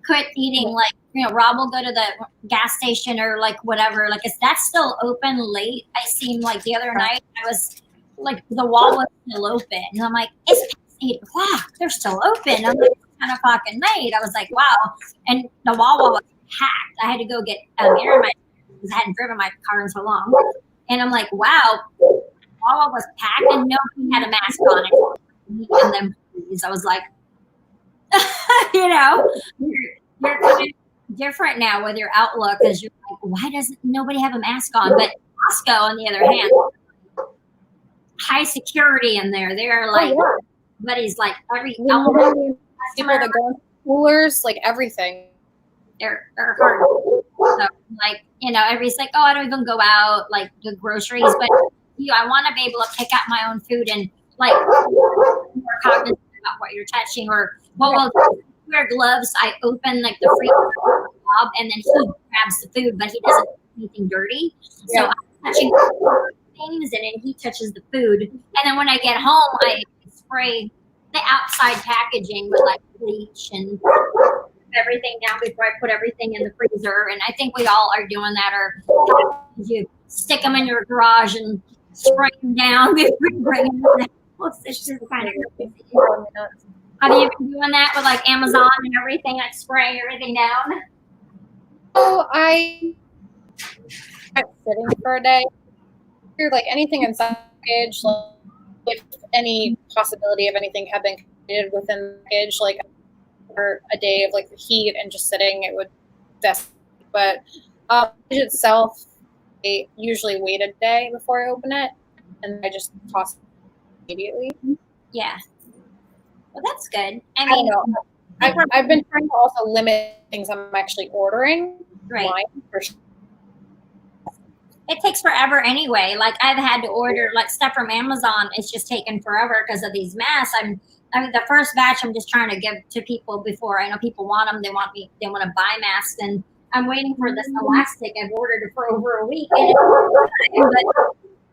quit eating. Like, you know, Rob will go to the gas station or like whatever. Like, is that still open late? I seen like the other night I was like the wall was still open, and I'm like, it's 8 o'clock. They're still open. I'm like, it's 10 o'clock at night. I was like, wow. And the wall was packed. I had to go get air in my because I hadn't driven my car in so long. And I'm like, wow. Wawa was packed and nobody had a mask on it. And then I was like, you know, you're kind of different now with your outlook because you're like, why doesn't nobody have a mask on? But Costco, on the other hand, high security in there. They're like, but he's like every people that go in coolers, like everything. They're hard. So like, you know, everybody's like, oh, I don't even go out like the groceries, but I want to be able to pick out my own food and like more cognizant about what you're touching or what will wear gloves. I open like the freezer and then he grabs the food, but he doesn't do anything dirty. So I'm touching things and then he touches the food. And then when I get home, I spray the outside packaging with like bleach and everything down before I put everything in the freezer. And I think we all are doing that, or you stick them in your garage and spray them down before you bring them in the house. It's just kind of crazy. Have you been doing that with like Amazon and everything, like spraying everything down? Oh, I'm sitting for a day. Like anything inside the package, like if any possibility of anything had been created within the package, like for a day of like the heat and just sitting, it would best. But the package itself, I usually wait a day before I open it, and I just toss it immediately. Yeah. Well, that's good. I don't know. I've been trying to also limit things I'm actually ordering. Right. It takes forever anyway. Like I've had to order like stuff from Amazon. It's just taken forever because of these masks. I'm I mean, the first batch I'm just trying to give to people before I know people want them. They want to buy masks, and I'm waiting for this elastic. I've ordered it for over a week, and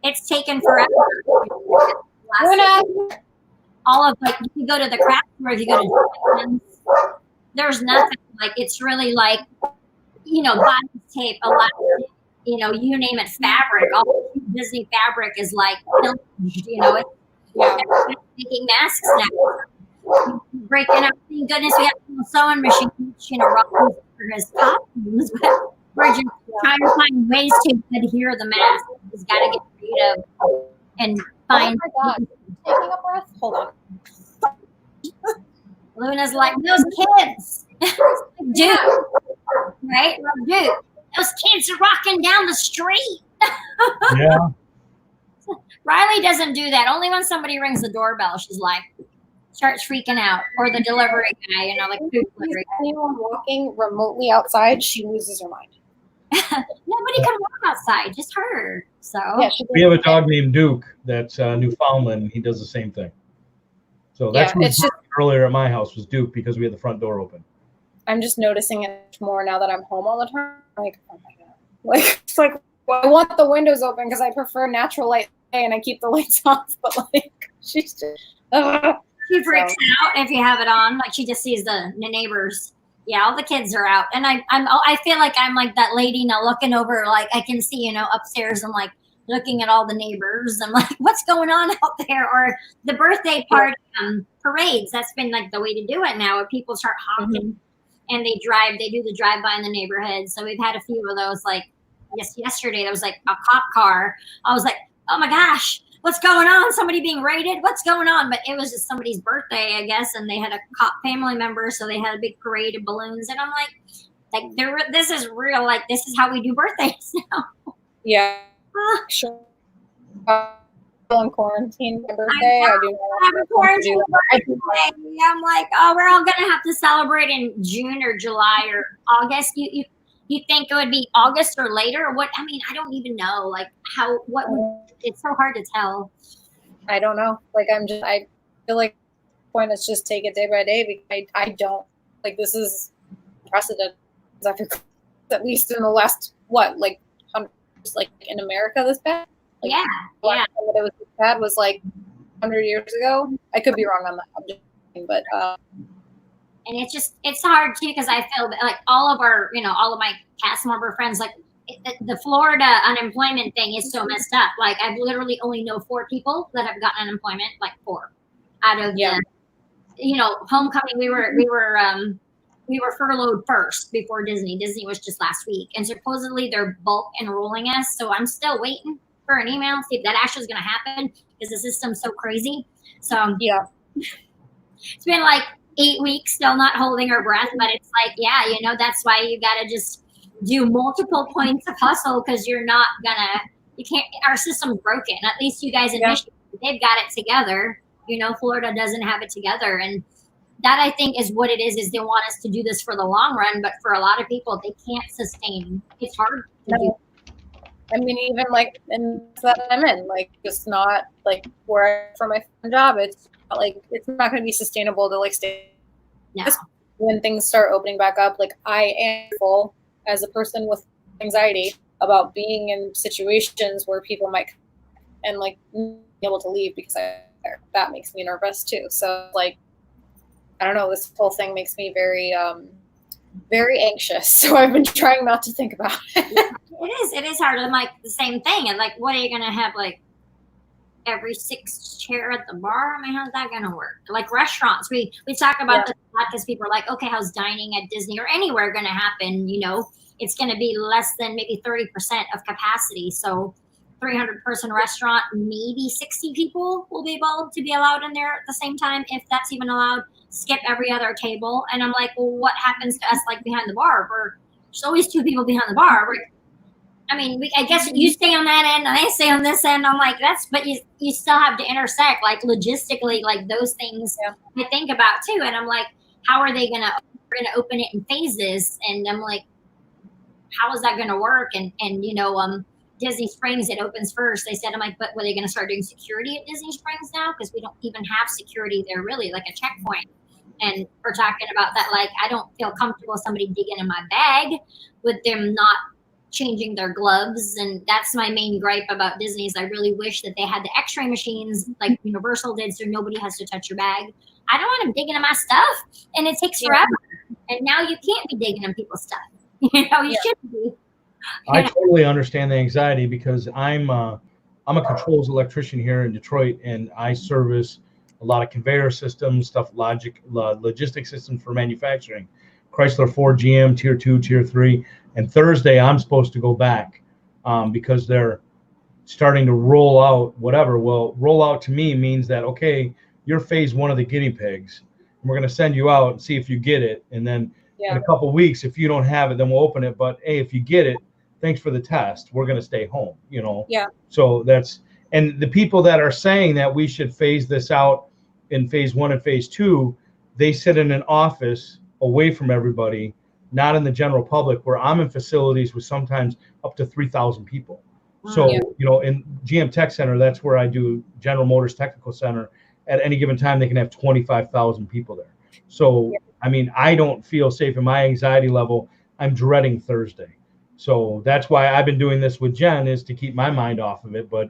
it's taken forever. All of like, if you go to the craft store, if you go to Jedi, there's nothing. Like, it's really like, body tape, elastic, you name it, fabric. All Disney fabric is like, it's making masks now. Breaking up. Thank goodness we have a sewing machine, Rocky for his costumes, but we're just trying to find ways to adhere the mask. He's got to get creative and find. Oh my God. Taking a breath? Hold on. Luna's like, those kids. Dude. Right? Dude. Those kids are rocking down the street. Yeah. Riley doesn't do that. Only when somebody rings the doorbell, she's like, starts freaking out. Or the delivery guy, like food delivery guy. Anyone walking remotely outside, she loses her mind. Nobody can walk outside, just her. So yeah, we have a dog named Duke that's Newfoundland, and he does the same thing. So that's what earlier at my house was Duke, because we had the front door open. I'm just noticing it more now that I'm home all the time. Like, oh my God. Like, it's like, well, I want the windows open because I prefer natural light and I keep the lights off, but like, she's just she freaks out if you have it on. Like, she just sees the neighbors. Yeah, all the kids are out, and I feel like I'm like that lady now, looking over, like I can see, upstairs, and like looking at all the neighbors. I'm like, what's going on out there? Or the birthday party parades. That's been like the way to do it now, where people start honking and they do the drive by in the neighborhood. So we've had a few of those. Like yesterday, there was like a cop car. I was like, oh my gosh, what's going on? Somebody being raided? What's going on? But it was just somebody's birthday, I guess, and they had a cop family member, so they had a big parade of balloons. And I'm like, this is real. Like, this is how we do birthdays now. Yeah, sure. In quarantine my birthday. I do have a quarantine birthday. I'm like, oh, we're all gonna have to celebrate in June or July or August. You think it would be August or later? Or what? I mean, I don't even know. Like, it's so hard to tell. I don't know. Like, I feel like the point is just take it day by day, because I don't, like, this is precedent. At least in the last, like, like in America this bad? Like, yeah. The last time that it was this bad was like 100 years ago. I could be wrong on that. I'm just kidding, but and it's hard too, because I feel like all of my cast member friends, like the Florida unemployment thing is so messed up. Like, I've literally only know 4 people that have gotten unemployment, like 4 out of the, homecoming. We were furloughed first before Disney. Disney was just last week, and supposedly they're bulk enrolling us. So I'm still waiting for an email, see if that actually is going to happen, because the system's so crazy. So yeah, it's been like 8 weeks, still not holding our breath, but it's like, yeah, that's why you got to just do multiple points of hustle, because you can't, our system's broken. At least you guys in Michigan, they've got it together. Florida doesn't have it together. And that, I think, is what it is they want us to do this for the long run. But for a lot of people, they can't sustain. It's hard to do. I mean, even like, and that I'm in, like, just not like where for my job, it's not like, it's not going to be sustainable to like stay. No. When things start opening back up, like, I am full as a person with anxiety about being in situations where people might and like be able to leave, because that makes me nervous too. So like, I don't know, this whole thing makes me very very anxious. So I've been trying not to think about it. It is hard. I'm like, the same thing. And like, what are you gonna have, like every 6th chair at the bar? I mean, how's that gonna work? Like restaurants, we talk about this a lot, because people are like, okay, how's dining at Disney or anywhere gonna happen? It's gonna be less than maybe 30% of capacity. So 300-person restaurant, maybe 60 people will be able to be allowed in there at the same time, if that's even allowed. Skip every other table. And I'm like, well, what happens to us, like behind the bar? There's always 2 people behind the bar. I guess you stay on that end and I stay on this end. I'm like, but you still have to intersect, like logistically, like those things I think about too. And I'm like, how are they gonna open it in phases? And I'm like, how is that gonna work? And Disney Springs, it opens first. They said, I'm like, but were they going to start doing security at Disney Springs now? Because we don't even have security there, really, like a checkpoint. And we're talking about that, like, I don't feel comfortable with somebody digging in my bag with them not changing their gloves. And that's my main gripe about Disney is I really wish that they had the x-ray machines like Universal did, so nobody has to touch your bag. I don't want them digging in my stuff, and it takes forever. And now you can't be digging in people's stuff. You know, you shouldn't be. I totally understand the anxiety because I'm a controls electrician here in Detroit, and I service a lot of conveyor systems, logistic systems for manufacturing. Chrysler, Ford, GM, Tier 2, Tier 3. And Thursday, I'm supposed to go back because they're starting to roll out whatever. Well, roll out to me means that, okay, you're phase 1 of the guinea pigs. And we're going to send you out and see if you get it. And then in a couple of weeks, if you don't have it, then we'll open it. But, hey, if you get it, thanks for the test. We're going to stay home, you know. Yeah. So that's – and the people that are saying that we should phase this out in phase 1 and phase 2, they sit in an office away from everybody, not in the general public, where I'm in facilities with sometimes up to 3,000 people. So, you know, in GM Tech Center, that's where I do General Motors Technical Center. At any given time, they can have 25,000 people there. So, I mean, I don't feel safe in my anxiety level. I'm dreading Thursday. So that's why I've been doing this with Jen, is to keep my mind off of it. But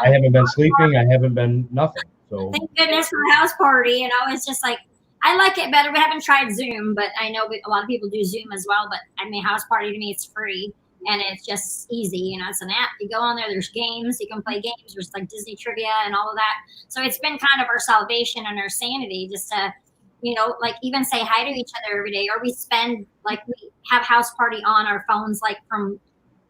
I haven't been sleeping. I haven't been nothing. So thank goodness for a house party. You know, it's just like, I like it better. We haven't tried Zoom, but I know a lot of people do Zoom as well. But I mean, house party to me, it's free and it's just easy. You know, it's an app. You go on there. There's games. You can play games. There's like Disney trivia and all of that. So it's been kind of our salvation and our sanity, just to, you know, like even say hi to each other every day, or we spend like we have house party on our phones, like from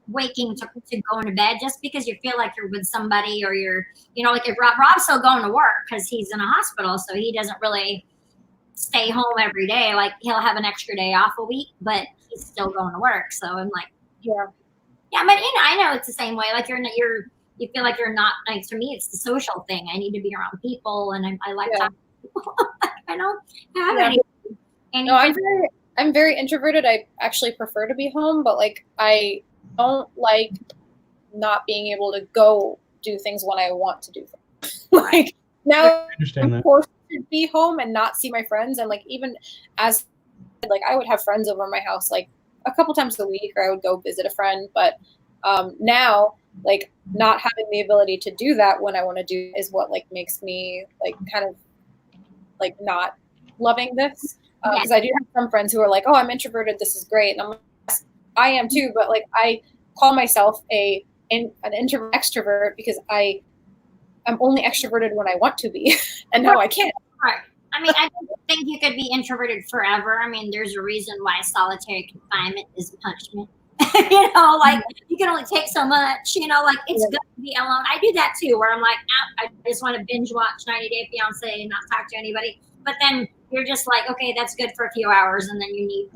waking to going to bed, just because you feel like you're with somebody, or you're, you know, like if Rob's still going to work because he's in a hospital, so he doesn't really stay home every day. Like he'll have an extra day off a week, but he's still going to work. So I'm like, yeah, but you know, I know it's the same way. Like you feel like you're not, like, to me, it's the social thing. I need to be around people, and I like talking to people. I don't have any. No, I'm very introverted. I actually prefer to be home, but like I don't like not being able to go do things when I want to do things. Like now I'm forced to be home and not see my friends, and like even as like I would have friends over my house like a couple times a week, or I would go visit a friend, but now like not having the ability to do that when I want to do is what like makes me like kind of like not loving this, because I do have some friends who are like, oh, I'm introverted, this is great, and I'm like, yes, I am too, but like I call myself an introvert extrovert because I'm only extroverted when I want to be, and now I can't. Right. I mean, I don't think you could be introverted forever. I mean, there's a reason why solitary confinement is punishment. You know, like you can only take so much, you know, like it's good to be alone. I do that too, where I'm like, I just want to binge watch 90 Day Fiance and not talk to anybody. But then you're just like, okay, that's good for a few hours. And then you need,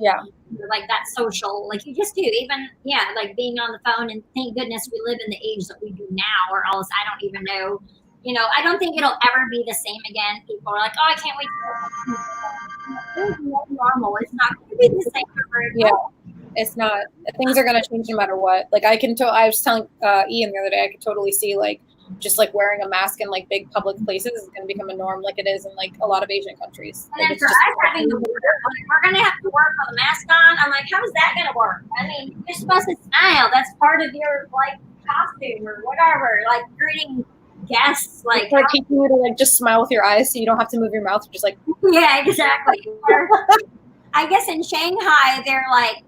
like that social, like you just do even, like being on the phone. And thank goodness we live in the age that we do now, or else I don't even know. You know, I don't think it'll ever be the same again. People are like, oh, I can't wait. It's normal. It's not going to be the same ever again. Yeah, it's not. Things are going to change no matter what. Like I was telling Ian the other day, I could totally see like just like wearing a mask in like big public places is going to become a norm, like it is in like a lot of Asian countries. And then for us having to work, we're going to have to work with a mask on. I'm like, how is that going to work? I mean, you're supposed to smile. That's part of your like costume or whatever. Like greeting guests, like they're teaching you to like just smile with your eyes so you don't have to move your mouth, just like exactly. I guess in Shanghai they're like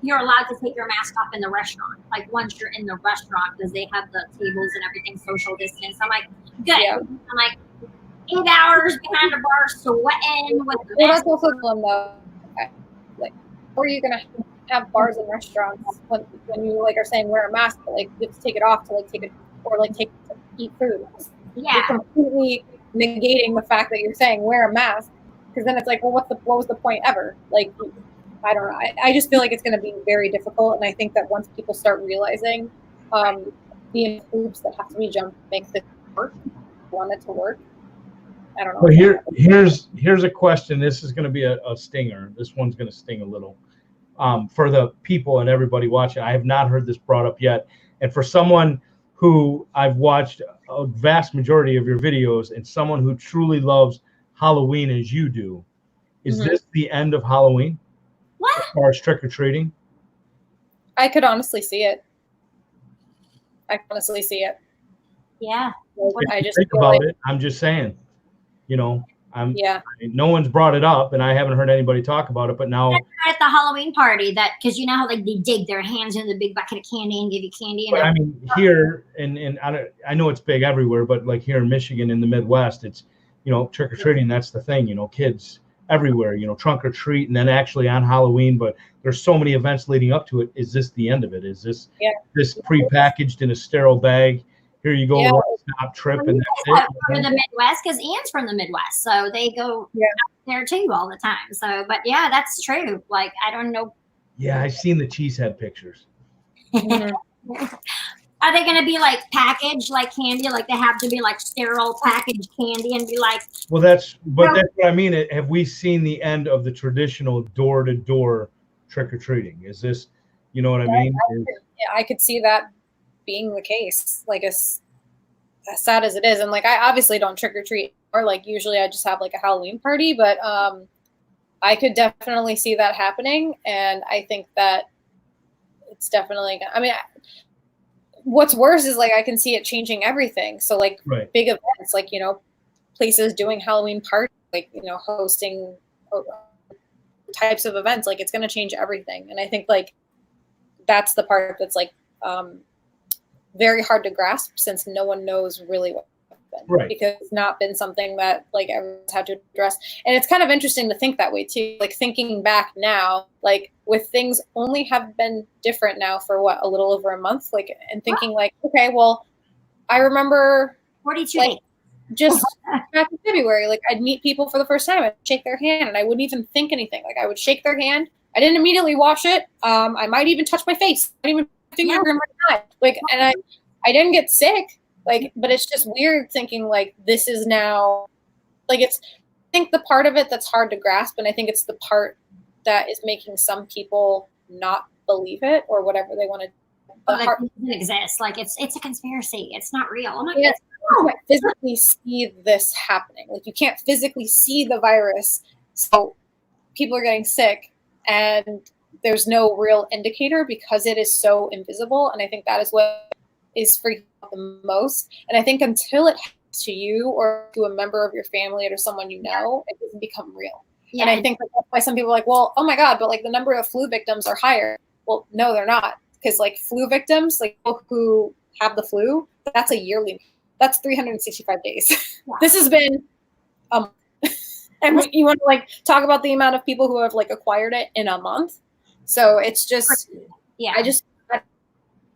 you're allowed to take your mask off in the restaurant, like once you're in the restaurant, because they have the tables and everything social distance. I'm like, good. I'm like 8 hours behind a bar sweating with the mask. That's also one though. Like, or are you gonna have bars and restaurants when you like are saying wear a mask, but like you have to take it off to like take it, or like take to eat food. You're completely negating the fact that you're saying wear a mask, because then it's like, well, what was the point ever? Like, I don't know. I just feel like it's going to be very difficult, and I think that once people start realizing the hoops that have to be jumped to make this work, want it to work. I don't know. But here's a question. This is going to be a stinger. This one's going to sting a little. For the people and everybody watching, I have not heard this brought up yet. And for someone who I've watched a vast majority of your videos and someone who truly loves Halloween as you do, is this the end of Halloween? What? As far as trick-or-treating? I could honestly see it. Yeah. I just think feel about like, it. I'm just saying, you know, yeah. no one's brought it up, and I haven't heard anybody talk about it. But now At the Halloween party, that because you know how like they dig their hands in the big bucket of candy and give you candy. And but I mean, here and I know it's big everywhere, but like here in Michigan, in the Midwest, it's, you know, trick or treating. That's the thing, you know, kids everywhere, you know, trunk or treat, and then actually on Halloween. But there's so many events leading up to it. Is this the end of it? Is this this prepackaged in a sterile bag? Here you go, stop trip, and that's it. From the Midwest, because Ian's from the Midwest, so they go out there too all the time. So, but yeah, that's true. Like, I don't know. Yeah, I've seen the cheesehead pictures. Are they going to be like packaged like candy? Like they have to be like sterile packaged candy and be like. Well, that's what I mean. Have we seen the end of the traditional door-to-door trick-or-treating? Is this, you know what I mean? I could see that being the case, like as sad as it is. And like, I obviously don't trick or treat, or like usually I just have like a Halloween party, but I could definitely see that happening. And I think that it's definitely, I mean, what's worse is like, I can see it changing everything. So like big events, like, you know, places doing Halloween parties, like, you know, hosting types of events, like it's going to change everything. And I think like, that's the part that's like, very hard to grasp, since no one knows really what happened, because it's not been something that like everyone's had to address. And it's kind of interesting to think that way too, like thinking back now, like with things only have been different now for what, a little over a month, like, and thinking like, okay, well, I remember 42 like, days. just back in February, like I'd meet people for the first time, I'd shake their hand, and I wouldn't even think anything. Like I would shake their hand, I didn't immediately wash it. I might even touch my face. I didn't even finger in my eye. Like, and I didn't get sick. Like, but it's just weird thinking like this is now, like it's. I think the part of it that's hard to grasp, and I think it's the part that is making some people not believe it or whatever they want to. Like, it doesn't exist. Like it's a conspiracy. It's not real. I'm like, you can't physically see this happening. Like you can't physically see the virus, so people are getting sick, and there's no real indicator because it is so invisible. And I think that is what is freaking out the most. And I think until it happens to you or to a member of your family or to someone you know, it doesn't become real. Yeah. And I think that's why some people are like, well, oh my God, but like the number of flu victims are higher. Well, no, they're not. Because like flu victims, like people who have the flu, that's a yearly, that's 365 days. Yeah. This has been, and you want to like talk about the amount of people who have like acquired it in a month. So it's just, like,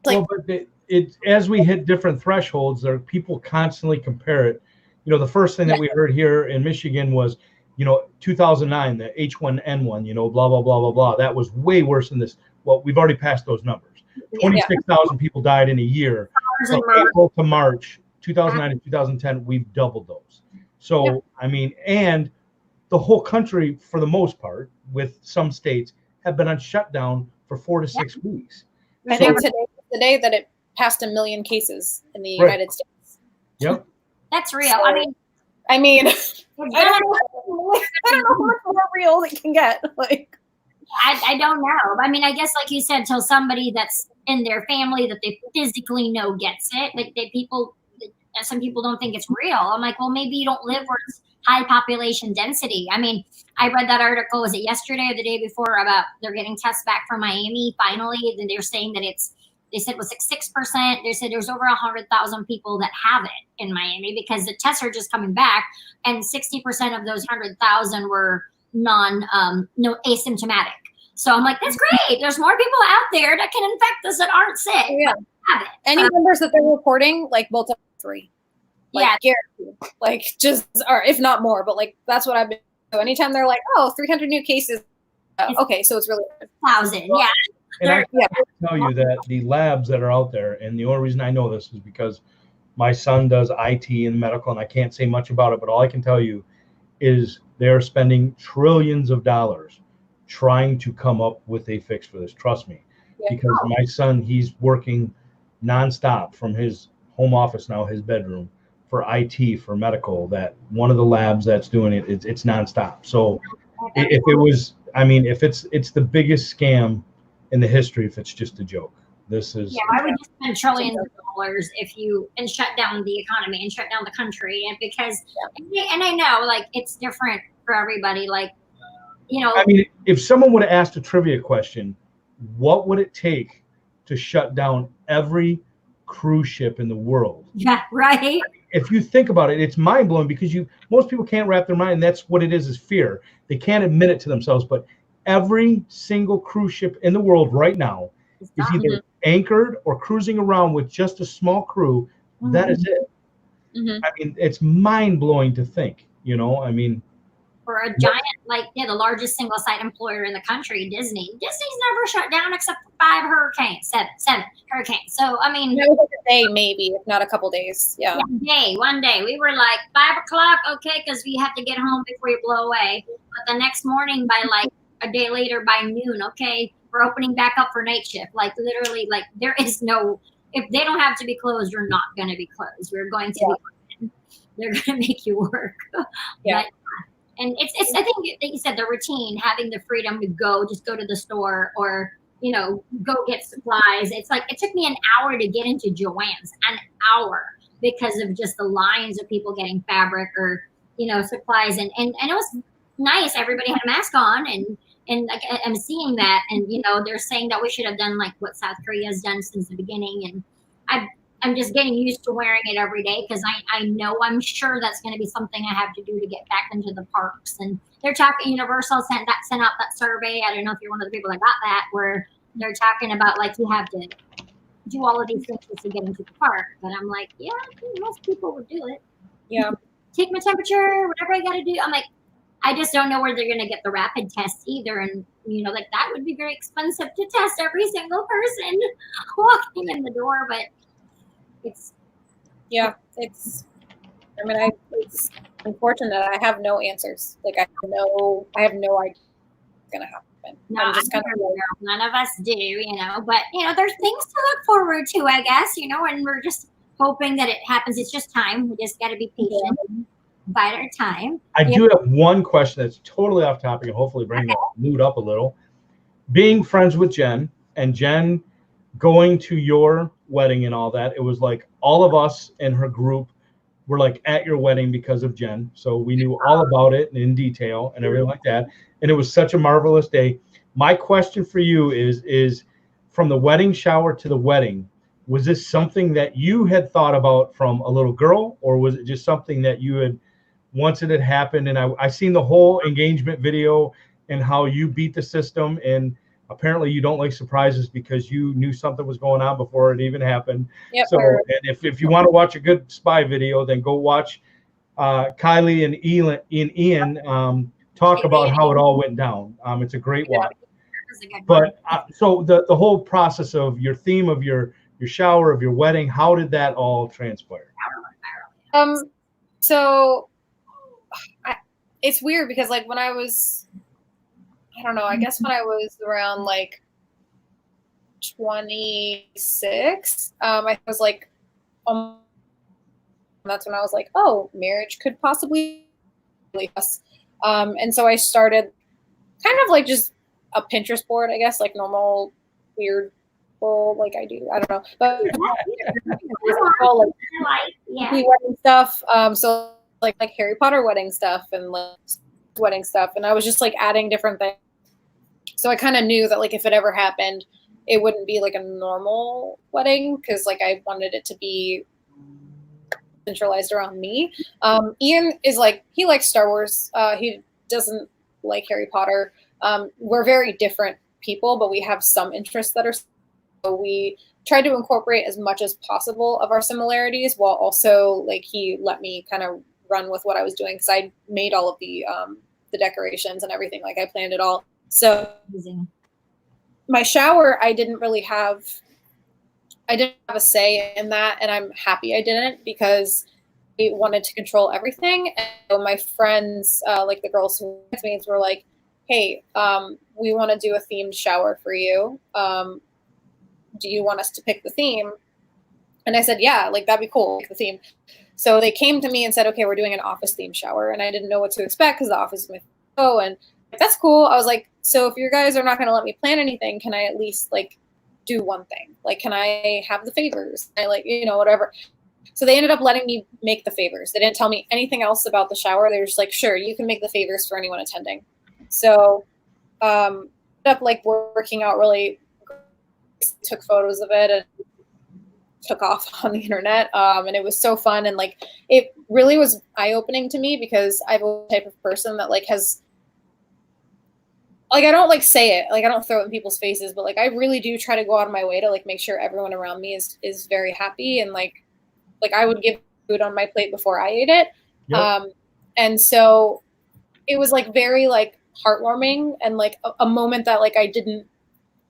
well, but it as we hit different thresholds, there people constantly compare it. You know, the first thing that we heard here in Michigan was, you know, 2009, the H1N1, you know, blah, blah, blah, blah, blah. That was way worse than this. Well, we've already passed those numbers. 26,000 people died in a year. From April to March, 2009 and 2010, we've doubled those. So, I mean, and the whole country, for the most part, with some states, have been on shutdown for 4 to 6 weeks. I think today is the day that it passed 1 million cases in the United States. Yep. That's real. So, I mean, I don't know how much more real it can get. Like, I don't know. I mean, I guess like you said, till somebody that's in their family that they physically know gets it. Like some people don't think it's real. I'm like, well, maybe you don't live where it's high population density. I mean, I read that article, was it yesterday or the day before, about they're getting tests back from Miami finally, and they're saying that they said it was like 6%. They said there's over 100,000 people that have it in Miami because the tests are just coming back, and 60% of those 100,000 were asymptomatic. So I'm like, that's great. There's more people out there that can infect us that aren't sick. Yeah. Have it. Any numbers that they're reporting, like multiple 3. Like, guaranteed. Like just, or if not more, but like that's what I've been. So anytime they're like, oh, 300 new cases, okay, so it's really 1,000. Yeah. And I can tell you that the labs that are out there, and the only reason I know this is because my son does IT and medical, and I can't say much about it, but all I can tell you is they're spending trillions of dollars trying to come up with a fix for this. Trust me, because my son, he's working nonstop from his home office, now his bedroom, for IT, for medical, that one of the labs that's doing it, it's nonstop. So if it was, I mean, if it's the biggest scam in the history, if it's just a joke. This is, yeah, I would just spend trillions of dollars and shut down the economy and shut down the country. And because, and I know like it's different for everybody. Like, you know, I mean, if someone would have asked a trivia question, what would it take to shut down every cruise ship in the world? Yeah, right. If you think about it, it's mind blowing because most people can't wrap their mind. And that's what it is fear. They can't admit it to themselves, but every single cruise ship in the world right now is either anchored or cruising around with just a small crew. That is it. I mean, it's mind blowing to think, you know, I mean, for a giant, like, the largest single site employer in the country, Disney's never shut down except for seven hurricanes. So, I mean, it was a day, maybe, if not a couple days. Yeah. One day. We were like 5 o'clock, okay, because we have to get home before you blow away. But the next morning, by like a day later, by noon, okay, we're opening back up for night shift. Like, literally, like, there is no, if they don't have to be closed, you're not going to be closed. We're going to be open. They're going to make you work. Yeah. But, and it's I think like you said, the routine, having the freedom to just go to the store or, you know, go get supplies. It's like, it took me an hour to get into Dwuane's, an hour, because of just the lines of people getting fabric or, you know, supplies. And it was nice. Everybody had a mask on and like, I'm seeing that. And, you know, they're saying that we should have done like what South Korea has done since the beginning. And I'm just getting used to wearing it every day because I know I'm sure that's going to be something I have to do to get back into the parks. And they're talking, Universal sent out that survey. I don't know if you're one of the people that got that, where they're talking about like you have to do all of these things to get into the park. But I'm like, yeah, I think most people would do it. Yeah. Take my temperature, whatever I got to do. I'm like, I just don't know where they're going to get the rapid tests either. And, you know, like that would be very expensive to test every single person walking in the door. But it's it's unfortunate. I have no answers. Like I have no idea what's gonna happen. No, I'm just kind of like, none of us do, you know, but you know, there's things to look forward to, I guess, you know, and we're just hoping that it happens. It's just time. We just got to be patient and bide our time. I do have one question that's totally off topic and hopefully bring the mood up a little. Being friends with Jen and Jen going to your wedding and all that, it was like all of us in her group were like at your wedding because of Jen. So we knew all about it in detail and everything like that. And it was such a marvelous day. My question for you is from the wedding shower to the wedding, was this something that you had thought about from a little girl, or was it just something that you had, once it had happened? And I seen the whole engagement video and how you beat the system, and apparently you don't like surprises because you knew something was going on before it even happened. Yep. So, and if you want to watch a good spy video, then go watch Kayleigh and Ian talk about how it all went down. It's a great watch. But so the whole process of your theme of your shower, of your wedding, how did that all transpire? So it's weird because like when I was, I don't know, I guess when I was around like 26, I was like, that's when I was like, oh, marriage could possibly be us. And so I started kind of like just a Pinterest board, I guess, like normal weird people like I do. I don't know. But wedding stuff. So like Harry Potter wedding stuff and like wedding stuff. And I was just like adding different things. So I kind of knew that like if it ever happened, it wouldn't be like a normal wedding because like I wanted it to be centralized around me. Ian is like, he likes Star Wars. He doesn't like Harry Potter. We're very different people, but we have some interests that are, so we try to incorporate as much as possible of our similarities while also like he let me kind of run with what I was doing because I made all of the decorations and everything. Like I planned it all. So my shower, I didn't have a say in that, and I'm happy I didn't because I wanted to control everything. And so my friends, like the girls who were like, hey, we want to do a themed shower for you. Do you want us to pick the theme? And I said, yeah, like that'd be cool, like the theme. So they came to me and said, okay, we're doing an office theme shower. And I didn't know what to expect because the office is my and that's cool. I was like, so if you guys are not going to let me plan anything, can I at least like do one thing? Like, can I have the favors? I like, you know, whatever. So they ended up letting me make the favors. They didn't tell me anything else about the shower. They were just like, sure, you can make the favors for anyone attending. So ended up like working out really, took photos of it and took off on the internet. And it was so fun. And like, it really was eye-opening to me because I'm a type of person that like has, like, I don't like say it, like I don't throw it in people's faces, but like I really do try to go out of my way to like make sure everyone around me is very happy. And like I would give food on my plate before I ate it. Yep. And so it was like very like heartwarming and like a moment that like I didn't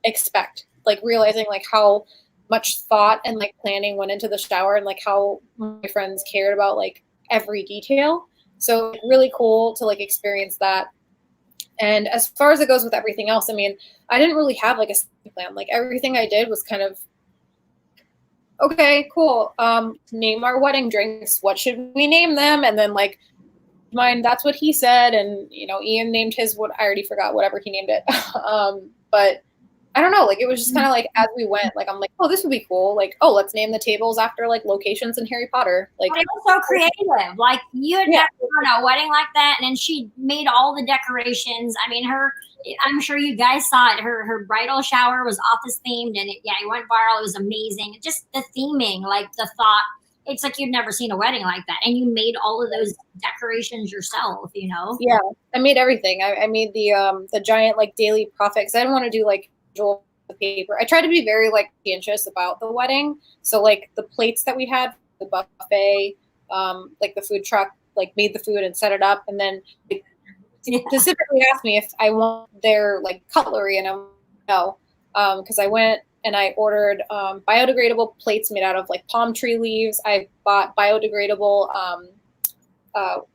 expect, like realizing like how much thought and like planning went into the shower and like how my friends cared about like every detail. So really cool to like experience that. And as far as it goes with everything else, I mean, I didn't really have like a plan. Like everything I did was kind of, okay, cool. Name our wedding drinks. What should we name them? And then like mine, that's what he said. And, you know, Ian named his, what I already forgot, whatever he named it. But I don't know, like it was just kind of like as we went, like I'm like, oh, this would be cool. Like, oh, let's name the tables after like locations in Harry Potter. Like, but it was so creative. Like you had never done a wedding like that, and then she made all the decorations. I mean, I'm sure you guys saw it. Her bridal shower was office themed, and it went viral. It was amazing. Just the theming, like the thought. It's like you'd never seen a wedding like that, and you made all of those decorations yourself. You know? Yeah, I made everything. I made the giant like daily prophet because I didn't want to do like the paper. I tried to be very like conscious about the wedding. So like the plates that we had, the buffet, like the food truck, like made the food and set it up, and then specifically asked me if I want their like cutlery, and I'm no, because I went and I ordered biodegradable plates made out of like palm tree leaves. I bought biodegradable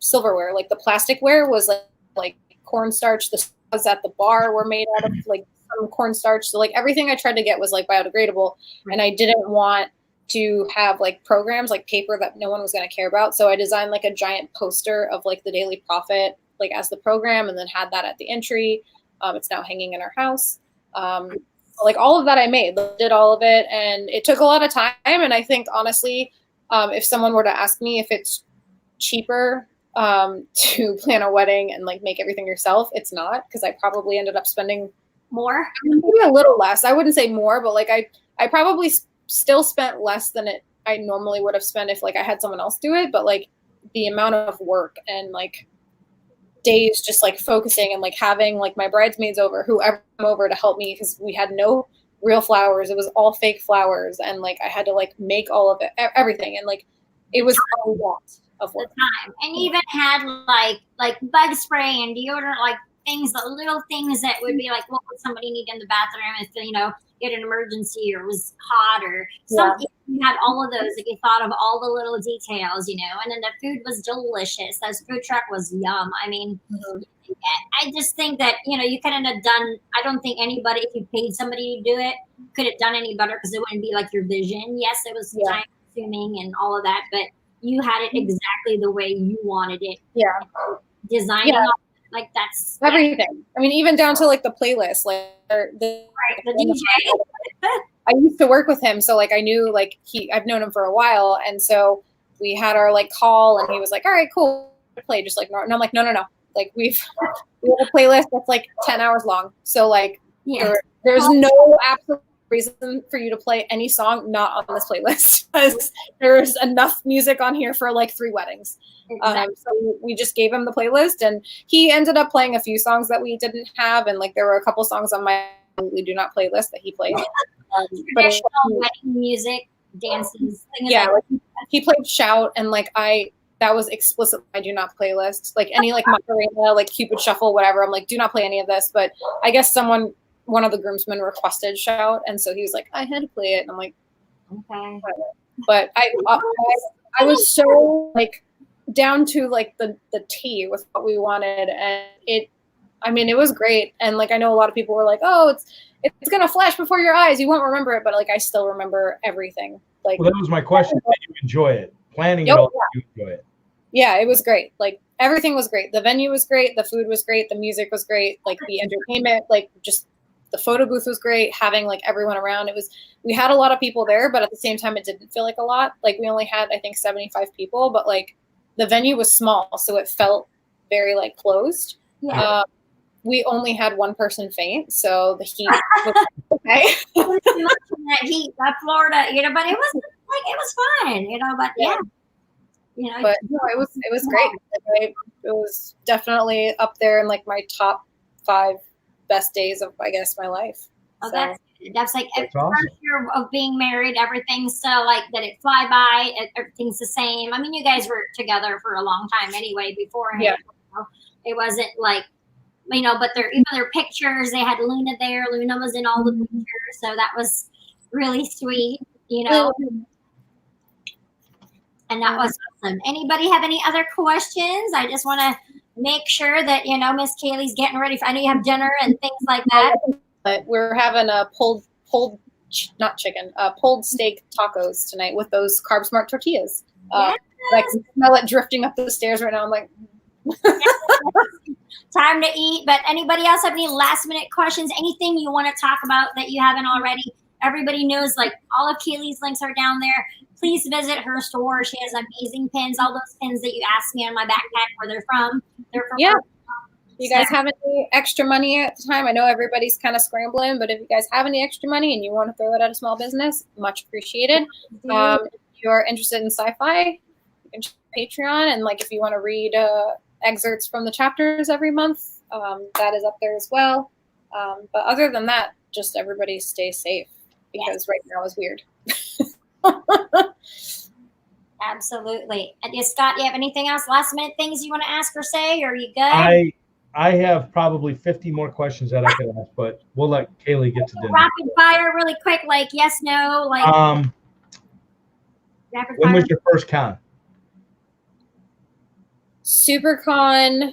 silverware. Like the plasticware was like cornstarch. The was at the bar were made out of like some cornstarch. So like everything I tried to get was like biodegradable, and I didn't want to have like programs like paper that no one was going to care about. So I designed like a giant poster of like the Daily Prophet like as the program, and then had that at the entry. It's now hanging in our house. Like all of that I made, did all of it, and it took a lot of time. And I think honestly, if someone were to ask me if it's cheaper to plan a wedding and like make everything yourself, it's not, because I probably ended up spending more, maybe a little less. I wouldn't say more, but like I probably still spent less than I normally would have spent if like I had someone else do it. But like the amount of work and like days just like focusing and like having like my bridesmaids over, whoever came over to help me, because we had no real flowers. It was all fake flowers, and like I had to like make all of it, everything, and like it was a lot of work. Time. And even had like bug spray and deodorant, like things, the little things that would be like, what would somebody need in the bathroom if you know you had an emergency or was hot or something. You had all of those. Like you thought of all the little details, you know. And then the food was delicious. That food truck was yum. I mean, I just think that you know you couldn't have done. I don't think anybody, if you paid somebody to do it, could have done any better, because it wouldn't be like your vision. Yes, it was time consuming and all of that, but you had it exactly the way you wanted it. Yeah, designing like that's everything. I mean, even down to like the playlist, like the DJ. I used to work with him, so like I knew like I've known him for a while, and so we had our like call, and he was like, "All right, cool, play." Just like, and I'm like, no, like we have a playlist that's like 10 hours long, so like there's no absolute reason for you to play any song not on this playlist, because there's enough music on here for like 3 weddings. Exactly. So we just gave him the playlist, and he ended up playing a few songs that we didn't have, and like there were a couple songs on my absolutely do not playlist that he played. Traditional wedding music, dances. Yeah, like he played Shout, and like that was explicit I do not playlist. Like any like Macarena, like Cupid Shuffle, whatever. I'm like, do not play any of this. But I guess one of the groomsmen requested Shout, and so he was like, I had to play it, and I'm like, okay. But I was so like down to like the T with what we wanted, and it was great. And like I know a lot of people were like, oh, it's gonna flash before your eyes, you won't remember it, but like I still remember everything. Like, well, that was my question. Did you enjoy it? Planning it Yep, all, did you enjoy it? yeah, it was great. Like everything was great. The venue was great. The food was great. The music was great. Like the entertainment, like just the photo booth was great. Having like everyone around, we had a lot of people there, but at the same time, it didn't feel like a lot. Like we only had, I think, 75 people, but like the venue was small, so it felt very like closed. Yeah. We only had one person faint, so the heat was okay. That heat, that Florida, but it was fun, but yeah. But no, it was great. It was definitely up there in like my top 5 best days of, I guess, my life. Oh, So. that's like That's the awesome. first year of being married, everything's so like that it fly by, everything's the same. I mean, you guys were together for a long time anyway beforehand. Yeah. It wasn't like, but their pictures, they had Luna there. Luna was in all the pictures, so that was really sweet, and that was awesome. Anybody have any other questions? I just want to make sure that Miss Kayleigh's getting ready for. I know you have dinner and things like that. But we're having a pulled steak tacos tonight with those Carb Smart tortillas. Yes. I can smell it drifting up the stairs right now. I'm like, time to eat. But anybody else have any last minute questions? Anything you want to talk about that you haven't already? Everybody knows, like, all of Kayleigh's links are down there. Please visit her store. She has amazing pins. All those pins that you asked me on my backpack, where they're from. They're from her. You guys have any extra money at the time? I know everybody's kind of scrambling, but if you guys have any extra money and you want to throw it at a small business, much appreciated. If you're interested in sci-fi, you can check Patreon, and like if you want to read excerpts from the chapters every month, that is up there as well. But other than that, just everybody stay safe, because right now is weird. Absolutely. And Scott, you have anything else, last minute things you want to ask or say, or are you good? I have probably 50 more questions that I could ask, but we'll let Kayleigh get to dinner. Rapid fire, really quick, like yes, no, like. Rapid When fire. was your first con? Supercon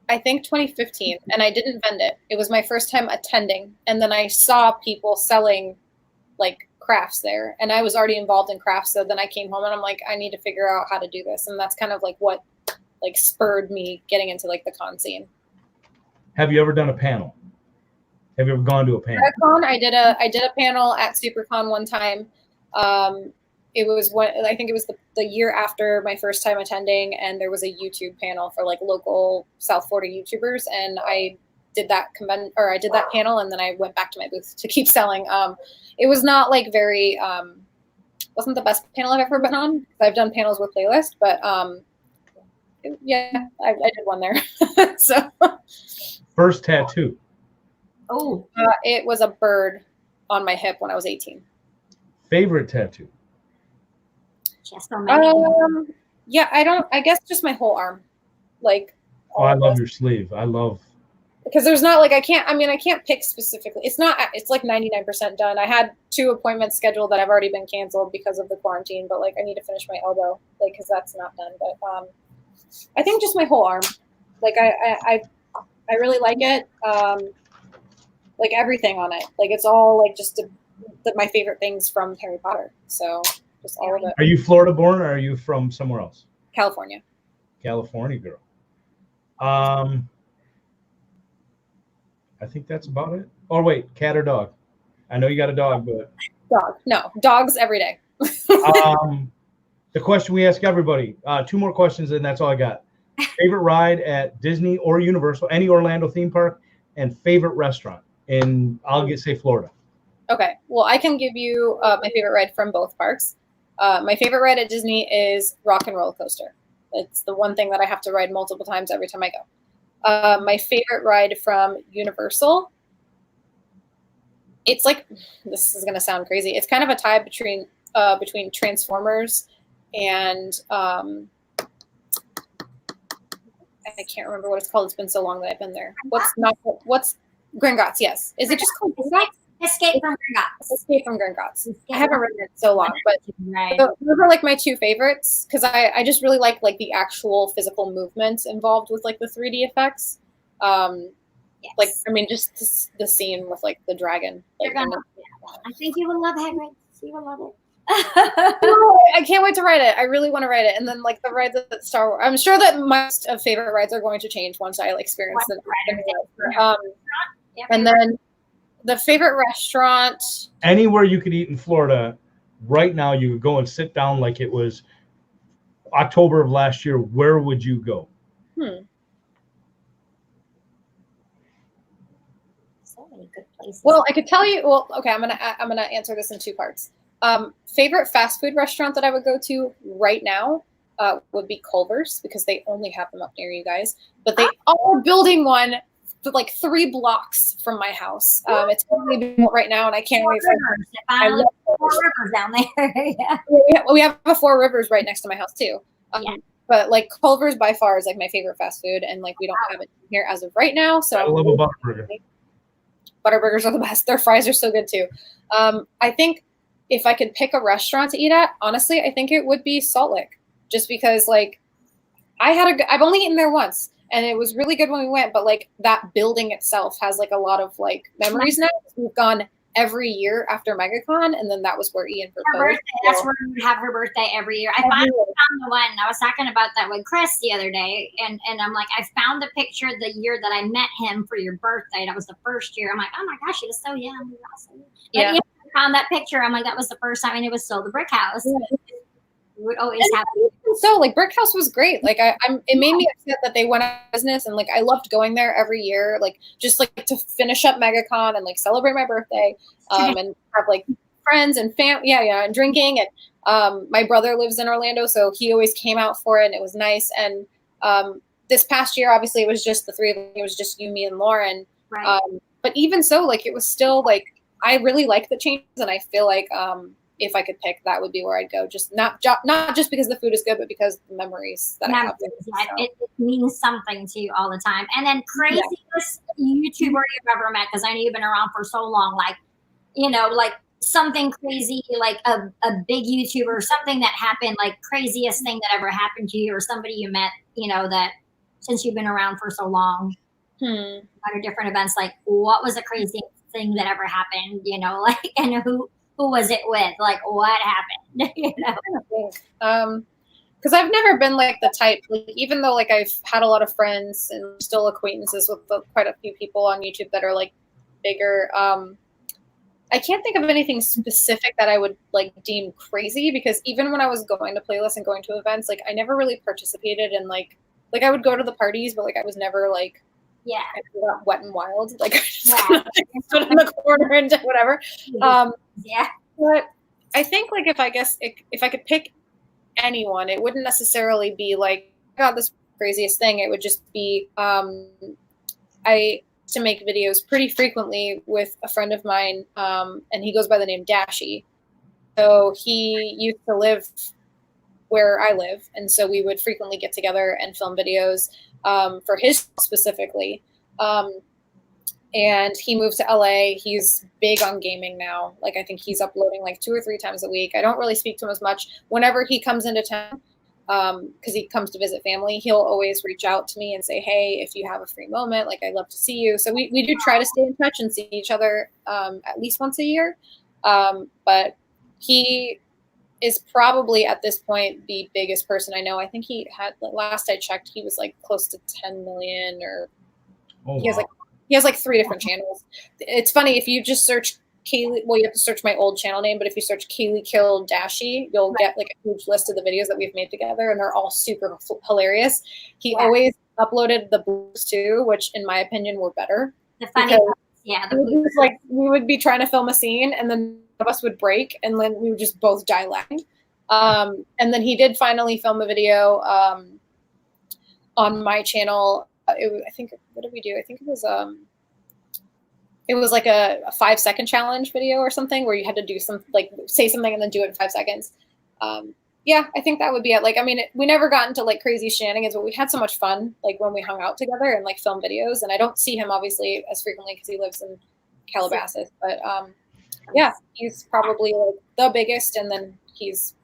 2015, and I didn't vend it. It was my first time attending, and then I saw people selling like crafts there, and I was already involved in crafts. So then I came home and I'm like, I need to figure out how to do this, and that's kind of like what like spurred me getting into like the con scene. Have you ever done a panel? Have you ever gone to a panel? I did a panel at Supercon one time. It was I think it was the year after my first time attending, and there was a YouTube panel for like local South Florida YouTubers, and I did that panel, and then I went back to my booth to keep selling. It was not like very wasn't the best panel I've ever been on. I've done panels with Playlist, but I did one there. So First tattoo. Oh, it was a bird on my hip when I was 18. Favorite tattoo? just so many. I guess just my whole arm. Like, I love your sleeve. because there's not like I can't pick specifically. It's like 99% done. I had 2 appointments scheduled that have already been canceled because of the quarantine, but like I need to finish my elbow, like, because that's not done. But I think just my whole arm. Like I really like it. Like everything on it. Like it's all like just my favorite things from Harry Potter. So just all of it. Are you Florida born, or are you from somewhere else? California. California girl. I think that's about it. Oh wait, cat or dog? I know you got a dog, but Dog. No, dogs every day. The question we ask everybody. 2 more questions, and that's all I got. Favorite ride at Disney or Universal, any Orlando theme park, and favorite restaurant in say Florida. Okay. Well, I can give you my favorite ride from both parks. My favorite ride at Disney is Rock and Roller Coaster. It's the one thing that I have to ride multiple times every time I go. My favorite ride from Universal, it's like, this is going to sound crazy. It's kind of a tie between Transformers and I can't remember what it's called. It's been so long that I've been there. What's Gringotts? Yes. Is it just called Gringotts? Escape from Gringotts. Escape from Gringotts. I haven't ridden it so long, but those are like my 2 favorites, because I just really like the actual physical movement involved with like the 3D effects. Yes. Like, I mean, just the scene with like the dragon. Like, I think you will love Hagrid. You will love it. I can't wait to ride it. I really want to ride it. And then like the rides at Star Wars, I'm sure that my favorite rides are going to change once I like experience them. And then the favorite restaurant. Anywhere you could eat in Florida right now, you could go and sit down like it was October of last year. Where would you go? So many good places. Well, I could tell you. Well, okay, I'm gonna answer this in two parts. Favorite fast food restaurant that I would go to right now would be Culver's, because they only have them up near you guys. But they are building one like 3 blocks from my house. It's only being built right now, and I can't wait for Rivers. I love Four Rivers down there. Yeah. We have a 4 Rivers right next to my house too. Yeah. But like Culver's by far is like my favorite fast food, and like we don't have it here as of right now. So I love a Butterburger. Butterburgers are the best. Their fries are so good too. I think if I could pick a restaurant to eat at, honestly, I think it would be Salt Lick, just because like I've only eaten there once, and it was really good when we went. But like that building itself has like a lot of like memories now. We've gone every year after MegaCon, and then that was where Ian proposed. Her birthday, that's where we have her birthday every year. I finally found the one. I was talking about that with Chris the other day, and I'm like, I found the picture the year that I met him for your birthday. That was the first year. I'm like, oh my gosh, he was so young. Awesome. Yeah. And I found that picture. I'm like, that was the first time, and it was still the brick house. Yeah. We would always have. So like Brick House was great. Like it made me upset that they went out of business, and like I loved going there every year, like just like to finish up MegaCon and like celebrate my birthday, and have like friends and and drinking. And my brother lives in Orlando, so he always came out for it, and it was nice. And this past year, obviously, it was just the 3 of them. It was just you, me, and Lauren. Right. But even so, like it was still like I really like the changes, and I feel like if I could pick, that would be where I'd go. Just not just because the food is good, but because the memories that I have. It means something to you all the time. And then craziest YouTuber you've ever met, because I know you've been around for so long. Like, like something crazy, like a big YouTuber, something that happened, like craziest thing that ever happened to you, or somebody you met, that since you've been around for so long, at different events. Like, what was the craziest thing that ever happened? Like, and who was it with? Like, what happened? Because I've never been like the type, like, even though like I've had a lot of friends and still acquaintances with quite a few people on YouTube that are like bigger. I can't think of anything specific that I would like deem crazy, because even when I was going to playlists and going to events, like I never really participated in like I would go to the parties, but like I was never like wet and wild. Like I just stood in the corner and did whatever. But I think like if I could pick anyone, it wouldn't necessarily be like, God, this craziest thing. It would just be I to make videos pretty frequently with a friend of mine, and he goes by the name Dashi. So he used to live where I live, and so we would frequently get together and film videos for his specifically. And he moved to LA. He's big on gaming now. Like I think he's uploading like 2 or 3 times a week. I don't really speak to him as much. Whenever he comes into town, because he comes to visit family, he'll always reach out to me and say, hey, if you have a free moment, like I'd love to see you. So we do try to stay in touch and see each other at least once a year. But he is probably at this point the biggest person I know. I think he had, last I checked, he was like close to 10 million, or he has like 3 different channels. It's funny, if you just search Kayleigh, well, you have to search my old channel name, but if you search KayleighKill Dashi, you'll get like a huge list of the videos that we've made together, and they're all super hilarious. He always uploaded the blues too, which in my opinion were better. The funny, the blues. Like we would be trying to film a scene, and then one of us would break, and then we would just both die laughing. And then he did finally film a video on my channel. I think, what did we do? I think it was like a 5-second challenge video or something, where you had to do say something and then do it in 5 seconds. I think that would be it. Like, I mean, we never got into like crazy shenanigans, but we had so much fun, like when we hung out together and like film videos. And I don't see him obviously as frequently because he lives in Calabasas, but he's probably like the biggest. And then he's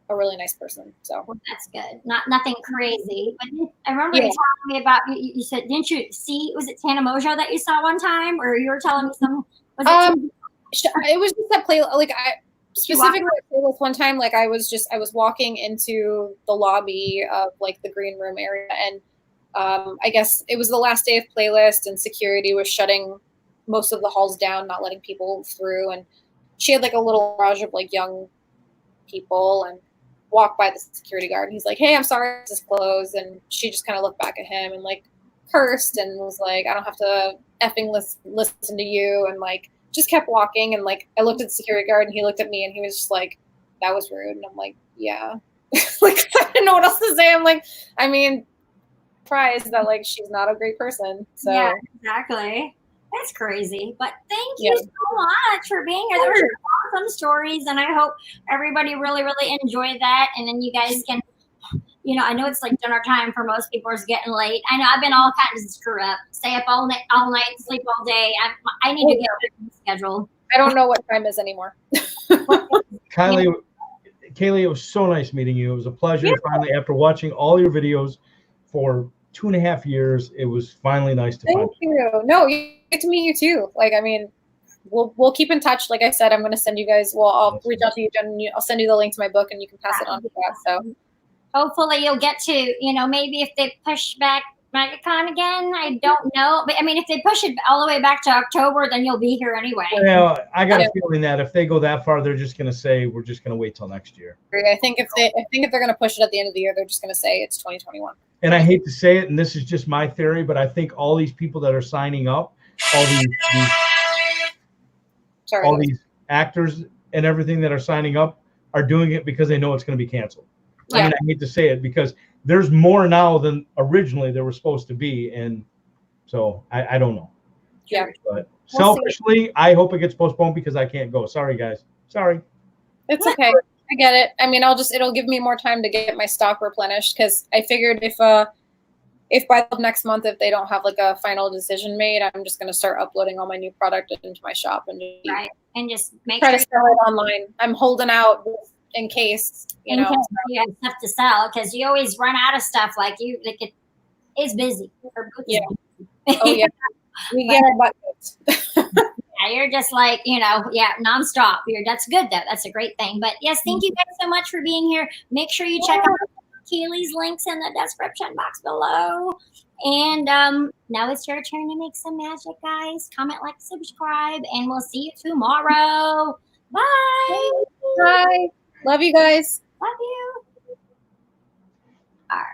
a really nice person. So well, that's good. Nothing crazy. But I remember you telling me about. You said, didn't you see? Was it Tana Mojo that you saw one time, or you were telling me some? Was it was just that play. Like I specifically with one time. Like I was walking into the lobby of like the green room area, and I guess it was the last day of playlist, and security was shutting most of the halls down, not letting people through, and she had like a little barrage of like young people and walked by the security guard, and he's like, "Hey, I'm sorry, this is closed," and she just kind of looked back at him and like cursed and was like, "I don't have to effing listen to you," and like just kept walking. And like I looked at the security guard and he looked at me and he was just like, "That was rude." And I'm like, "Yeah." Like I didn't know what else to say. I'm like, I mean, surprised that like she's not a great person. So yeah, exactly. That's crazy. But thank you so much for being here. Those are awesome stories, and I hope everybody really, really enjoyed that. And then you guys can, I know it's like dinner time for most people. It's getting late. I know I've been all kinds of screw up. Stay up all night, sleep all day. I need to get on the schedule. I don't know what time is anymore. Kayleigh, it was so nice meeting you. It was a pleasure. Finally, after watching all your videos for 2.5 years, it was finally nice to find you. Thank you. No, you get to meet you too. Like, I mean, we'll keep in touch. Like I said, I'm going to send you guys. Well, I'll reach out to you, Jen. I'll send you the link to my book, and you can pass it on to that. So hopefully, you'll get to maybe if they push back Megacon again. I don't know, but I mean, if they push it all the way back to October, then you'll be here anyway. Well, I got a feeling that if they go that far, they're just going to say we're just going to wait till next year. I think if they're going to push it at the end of the year, they're just going to say it's 2021. And I hate to say it, and this is just my theory, but I think all these people that are signing up, all these actors and everything that are signing up are doing it because they know it's going to be canceled. Yeah. I mean, I hate to say it because there's more now than originally there was supposed to be, and so I don't know. Yeah. But selfishly, I hope it gets postponed because I can't go. Sorry, guys. Sorry. It's okay. I get it. I mean, it'll give me more time to get my stock replenished, because I figured if by next month, if they don't have like a final decision made, I'm just going to start uploading all my new product into my shop and just try to sell it online. I'm holding out in case you have stuff to sell, because you always run out of stuff. It's busy. Yeah. Oh yeah. We get our buckets. Yeah, you're just like, nonstop. That's good, though. That's a great thing. But yes, thank you guys so much for being here. Make sure you check out Kayleigh's links in the description box below. And now it's your turn to make some magic, guys. Comment, like, subscribe, and we'll see you tomorrow. Bye. Bye. Love you guys. Love you. All right.